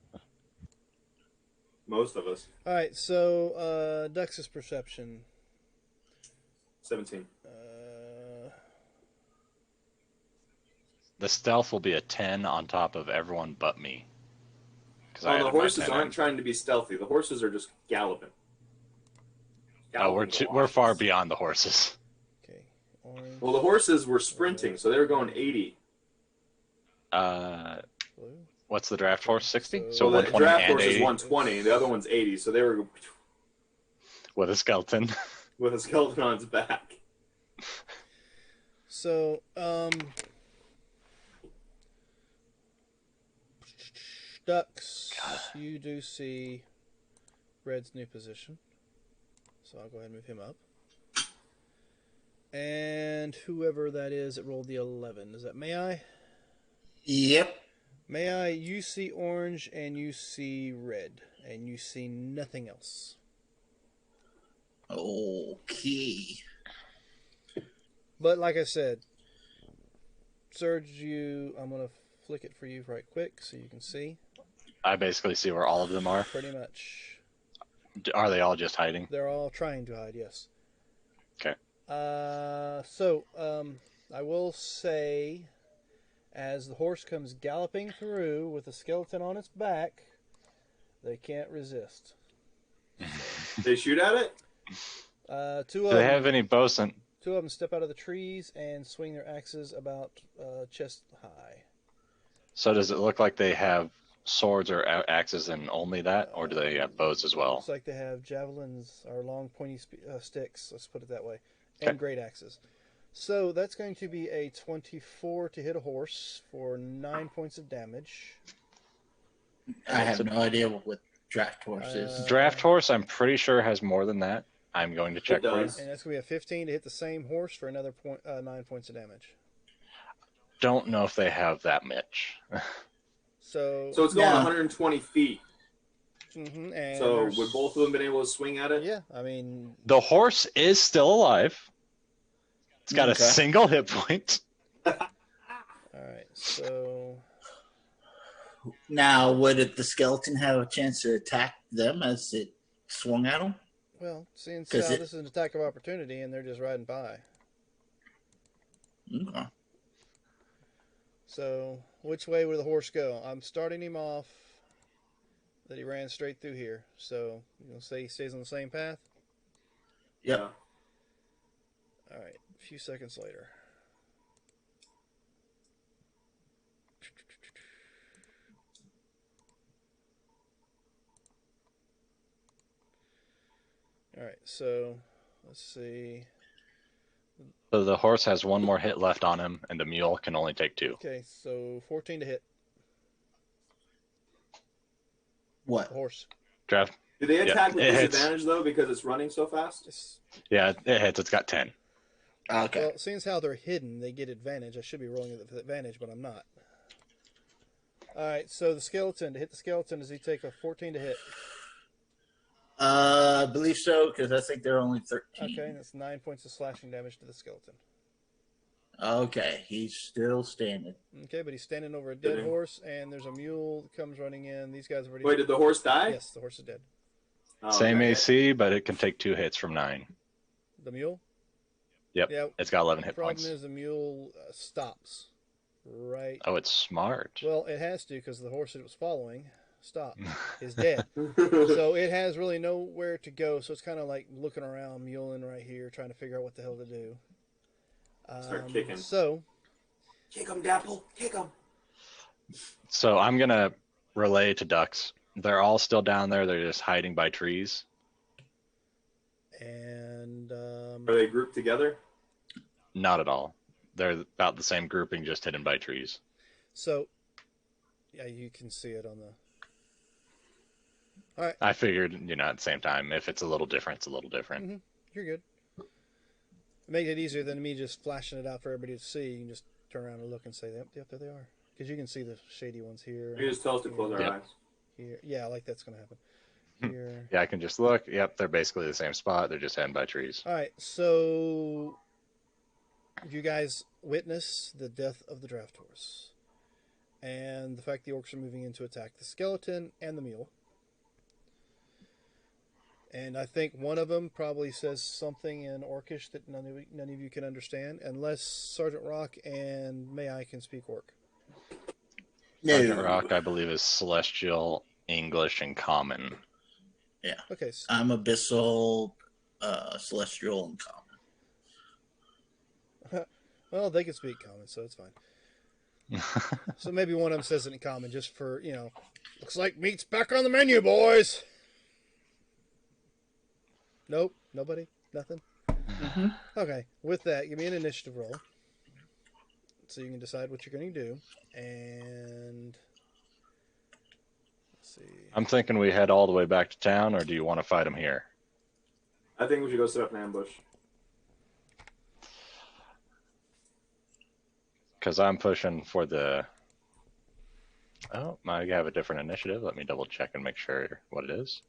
Most of us. All right. So Dux's perception. 17. The stealth will be a 10 on top of everyone but me. 'Cause I Oh, added the my horses 10 aren't in. trying to be stealthy. The horses are just galloping. Oh, Galloping we're far galoshes. beyond the horses. Okay. Orange. Well, the horses were sprinting, so they were going 80. Blue. What's the draft horse? 60? So- So Well, the 120 draft and horse is 80 120, the other one's 80, so they were with a skeleton. with a skeleton on its back. So Ducks. You do see Red's new position. So I'll go ahead and move him up. And whoever that is, it rolled the 11. Is that May I? Yep. May I? You see orange and you see red. And you see nothing else. Okay. But like I said, Surge, I'm going to flick it for you right quick so you can see. I basically see where all of them are. Pretty much. Are they all just hiding? They're all trying to hide, yes. Okay. I will say, as the horse comes galloping through with a skeleton on its back, they can't resist. They shoot at it? Two Do of they them. have any bosun? Two of them step out of the trees and swing their axes about chest high. So does it look like they have swords or axes and only that, or do they have bows as well? Looks like they have javelins or long pointy sticks. Let's put it that way, and Okay. great axes. So that's going to be a 24 to hit a horse for 9 points of damage. I have no idea what draft horse is. Draft horse, I'm pretty sure has more than that. I'm going to check It for you. does. And that's going to be a 15 to hit the same horse for another 9 points of damage. Don't know if they have that much. So So it's going No. 120 feet. and So there's- would both of them been able to swing at it? Yeah, I mean, The horse is still alive. It's got a Okay. single hit point. all right. So Now, the skeleton have a chance to attack them as it swung at them? well, seeing how 'Cause this is an attack of opportunity, and they're just riding by. Okay. So which way would the horse go? I'm starting him off that he ran straight through here. So you'll say he stays on the same path. Yep. Yeah. All right. A few seconds later. All right. So let's see. So the horse has one more hit left on him, and the mule can only take 2. Okay. So 14 to hit What? the horse. Draft. Do they attack with it hits. disadvantage though because it's running so fast? Just, Yeah, it hits. It's got 10. Okay. well, seeing as how they're hidden, they get advantage. I should be rolling with advantage, but I'm not. All right. So the skeleton, to hit the skeleton, does he take a 14 to hit? I believe so, because I think they're only 13. Okay, and that's 9 points of slashing damage to the skeleton. Okay, he's still standing. Okay, but he's standing over a dead Did he? horse, and there's a mule that comes running in. These guys have already. Wait, did the horse die? Yes, the horse is dead. Oh, Same okay. AC, but it can take 2 hits from 9. The mule. Yep. Yeah. It's got 11 The hit problem points. is the mule stops. Right. Oh, it's smart. Well, it has to because the horse that it was following stopped. Is dead. So it has really nowhere to go. So it's kind of like looking around, muling right here, trying to figure out what the hell to do. Start kicking. So Kick him, Dapple. Kick him. So I'm going to relay to ducks. They're all still down there. They're just hiding by trees. and Are they grouped together? Not at all. They're about the same grouping, just hidden by trees. so yeah, you can see it on the. All right, I figured, at the same time, if it's a little different, it's a little different. you're good. Make it easier than me just flashing it out for everybody to see. You can just turn around and look and say, "Yep, there they are," because you can see the shady ones here. You just tell us to close our Yeah. eyes. Here, yeah, like that's gonna happen. Here. Yeah, I can just look. Yep, they're basically the same spot. They're just hidden by trees. All right, so you guys witness the death of the draft horse, and the fact the orcs are moving in to attack the skeleton and the mule. And I think one of them probably says something in Orcish that none of you can understand, unless Sergeant Rock and May I can speak Orc. Sergeant No. Rock, I believe, is Celestial, English, and Common. Okay, I'm Abyssal, Celestial, and Common. well they can speak Common, so it's fine. So maybe one of them says it in Common, just for looks like meat's back on the menu, boys. Nope, nobody, nothing. Okay, with that, give me an initiative roll, so you can decide what you're going to do. And let's see. I'm thinking we head all the way back to town, or do you want to fight them here? I think we should go set up an ambush. Because I'm pushing for the... Oh, I have a different initiative. Let me double check and make sure what it is.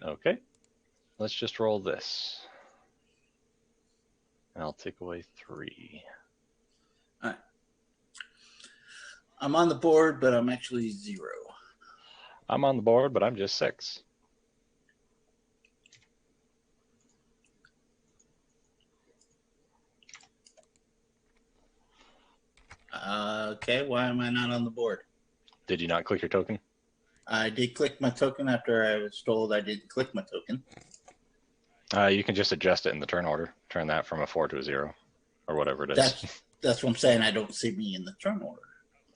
Okay. Let's just roll this. And I'll take away 3. I'm on the board, but I'm actually 0. I'm on the board, but I'm just 6. Okay, why am I not on the board? Did you not click your token? I did click my token after I was told I didn't click my token. You can just adjust it in the turn order. Turn that from a 4 to a 0, or whatever it is. That's what I'm saying. I don't see me in the turn order.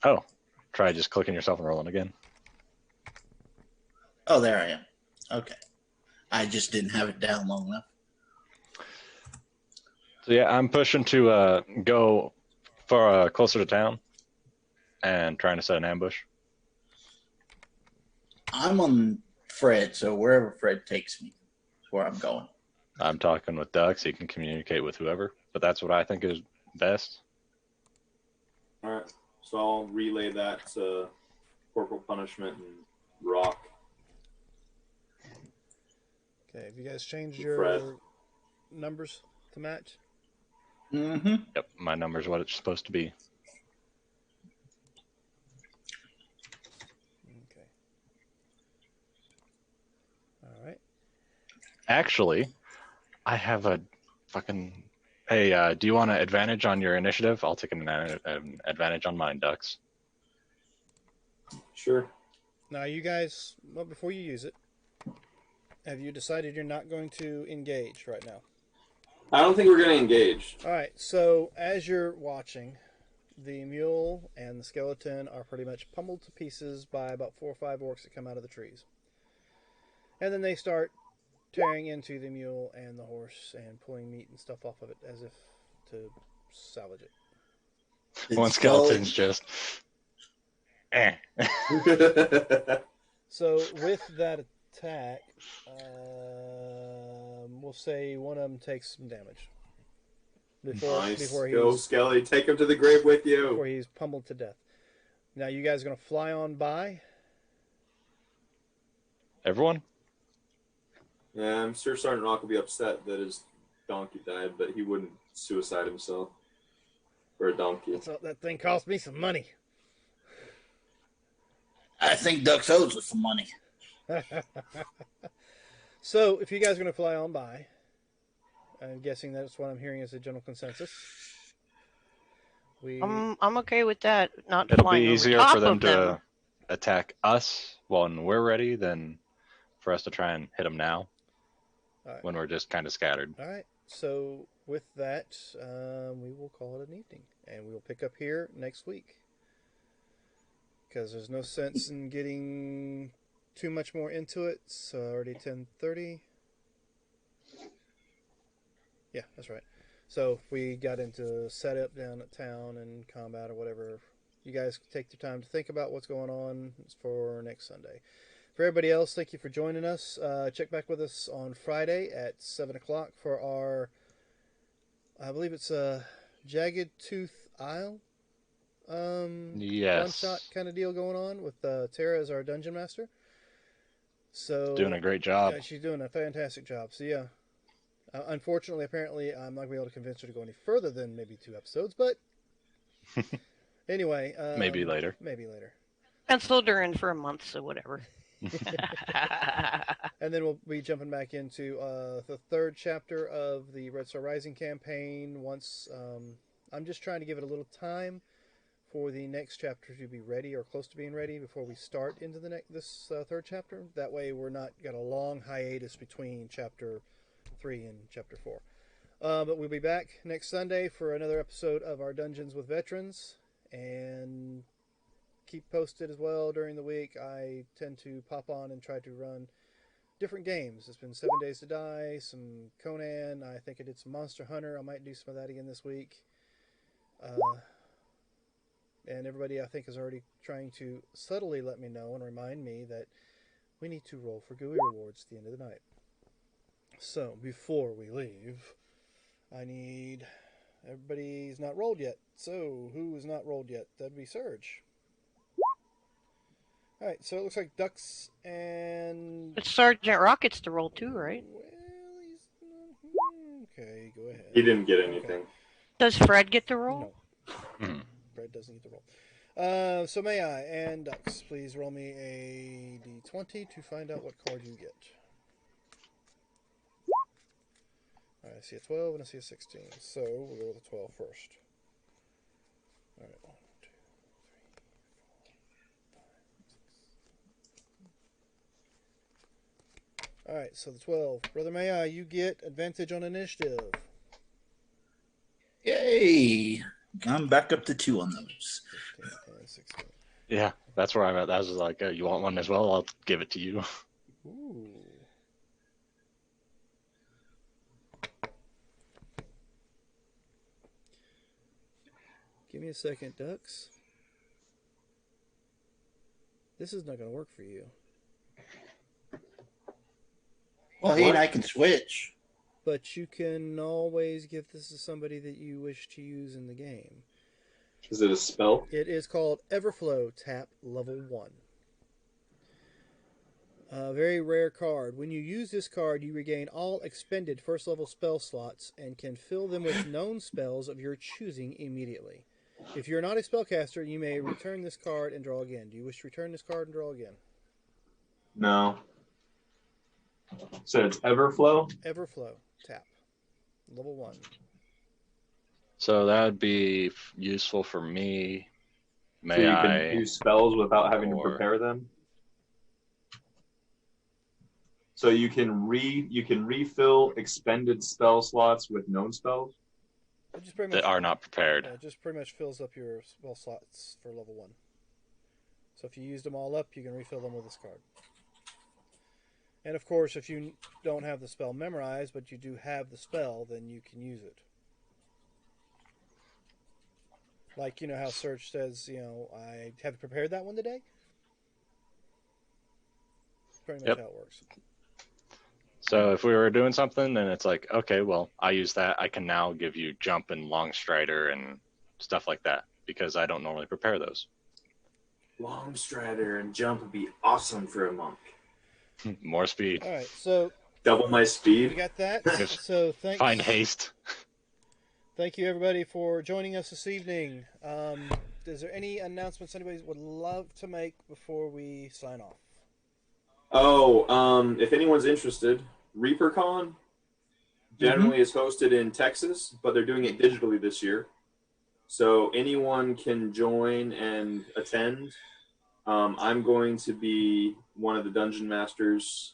Oh, try just clicking yourself and rolling again. Oh, there I am. Okay. I just didn't have it down long enough. So yeah, I'm pushing to go for closer to town and trying to set an ambush. I'm on Fred, so wherever Fred takes me is where I'm going. I'm talking with Duck so he can communicate with whoever, but that's what I think is best. All right. So I'll relay that to Corporal Punishment and Rock. Okay, have you guys changed your Fred. numbers to match? Mm-hmm. Yep, my number's what it's supposed to be. Okay. All right. Actually, I have a fucking... Hey, do you want an advantage on your initiative? I'll take an advantage on mine, Ducks. Sure. Now, you guys, well, before you use it, have you decided you're not going to engage right now? I don't think we're going to engage. All right, so as you're watching, the mule and the skeleton are pretty much pummeled to pieces by about 4 or 5 orcs that come out of the trees. And then they start tearing into the mule and the horse and pulling meat and stuff off of it as if to salvage it. One skeleton's just... So with that attack, we'll say one of them takes some damage. Nice. Go, Skelly. Take him to the grave with you. Before he's pummeled to death. Now you guys are going to fly on by. Everyone? Yeah, I'm sure Sergeant Rock will be upset that his donkey died, but he wouldn't suicide himself for a donkey. That thing cost me some money. I think Ducks owes us some money. So, if you guys are going to fly on by, I'm guessing that's what I'm hearing as a general consensus. I'm okay with that. Not It'll flying be over easier top for them of to attack us when we're ready than for us to try and hit them now when we're just kind of scattered. All right. So, with that, we will call it an evening. And we will pick up here next week. Because there's no sense in getting too much more into it. It's already 10:30. Yeah, that's right. So if we got into setup down at town and combat or whatever, you guys take your time to think about what's going on for next Sunday. For everybody else, thank you for joining us. Check back with us on Friday at 7 o'clock for our, I believe it's a Jagged Tooth Isle Yes. one-shot kind of deal going on with Tara as our dungeon master. So Doing a great job. Yeah, she's doing a fantastic job. So yeah, unfortunately, apparently, I'm not going to be able to convince her to go any further than maybe 2 episodes. But anyway, Maybe later. Maybe later. Penciled her in for a month, so whatever. And then we'll be jumping back into the 3rd chapter of the Red Star Rising campaign. Once I'm just trying to give it a little time for the next chapter to be ready or close to being ready before we start into this 3rd chapter. That way we're not got a long hiatus between chapter 3 and chapter 4. But we'll be back next Sunday for another episode of our Dungeons with Veterans. And keep posted as well during the week. I tend to pop on and try to run different games. It's been 7 Days to Die, some Conan. I think I did some Monster Hunter. I might do some of that again this week. And everybody, I think, is already trying to subtly let me know and remind me that we need to roll for GUI rewards at the end of the night. So, before we leave, I need... Everybody's not rolled yet. So, who is not rolled yet? That'd be Surge. Alright, so it looks like Ducks and... It's Sergeant Rockets to roll too, right? Well, he's not... Okay, go ahead. He didn't get anything. Okay. Does Fred get to roll? No. Mhm. Fred doesn't get to roll. So may I and Ducks please roll me a d20 to find out what card you get. Alright, I see a 12 and I see a 16. So we'll go with the 12 first. Alright, 1, 2, 3, 4, 5, 6. Alright, so the 12. Brother May I, you get advantage on initiative. Yay! I'm back up to 2 on those. 15, 16. Yeah, that's where I'm at. That was like, you want one as well? I'll give it to you. Ooh. Give me a second, Ducks. This is not going to work for you. Well, he and I can switch. But you can always give this to somebody that you wish to use in the game. Is it a spell? It is called Everflow Tap Level 1. A very rare card. When you use this card, you regain all expended first level spell slots and can fill them with known spells of your choosing immediately. If you're not a spellcaster, you may return this card and draw again. Do you wish to return this card and draw again? No. So it's Everflow? Everflow Tap Level 1. So that would be useful for me. May So you I? can do spells without having to or- prepare them? So you can refill expended spell slots with known spells? It just pretty that much, are not prepared. it just pretty much fills up your spell slots for level 1. So if you used them all up, you can refill them with this card. And of course, if you don't have the spell memorized, but you do have the spell, then you can use it. Like, you know how Search says, I haven't prepared that one today? Pretty much Yep. how it works. So if we were doing something and it's like, okay, well, I use that, I can now give you jump and long strider and stuff like that because I don't normally prepare those. Long strider and jump would be awesome for a monk. More speed. All right, so Double my we speed? got that. If- So thanks. Find haste. Thank you, everybody, for joining us this evening. Is there any announcements anybody would love to make before we sign off? Oh, if anyone's interested, ReaperCon generally is hosted in Texas, but they're doing it digitally this year. So anyone can join and attend. I'm going to be one of the dungeon masters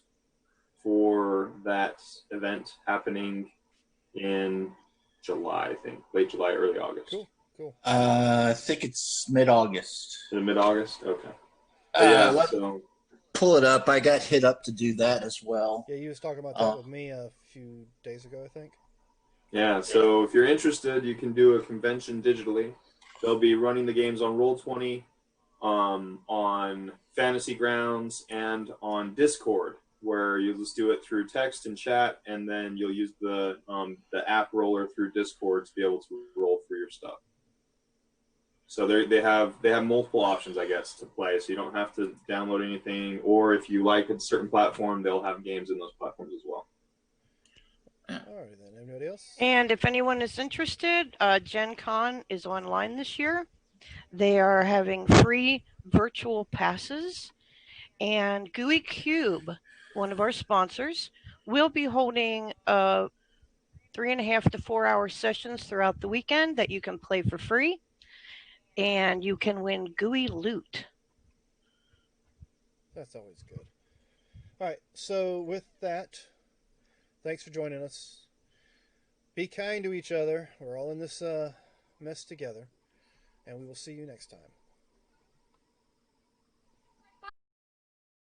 for that event happening in July, I think. Late July, early August. Cool. I think it's mid-August. In mid-August? Okay. Yeah, Let so pull it up. I got hit up to do that as well. Yeah, you was talking about that with me a few days ago, I think. yeah, so if you're interested, you can do a convention digitally. They'll be running the games on Roll20, on Fantasy Grounds, and on Discord, where you'll just do it through text and chat, and then you'll use the app roller through Discord to be able to roll for your stuff. So they have multiple options, I guess, to play. So you don't have to download anything, or if you like a certain platform, they'll have games in those platforms as well. All right, then. Anybody else? And if anyone is interested, Gen Con is online this year. They are having free virtual passes. And GUI Cube, one of our sponsors, will be holding 3.5 to 4 hour sessions throughout the weekend that you can play for free. And you can win GUI loot. That's always good. All right, so with that, thanks for joining us. Be kind to each other. We're all in this mess together. And we will see you next time.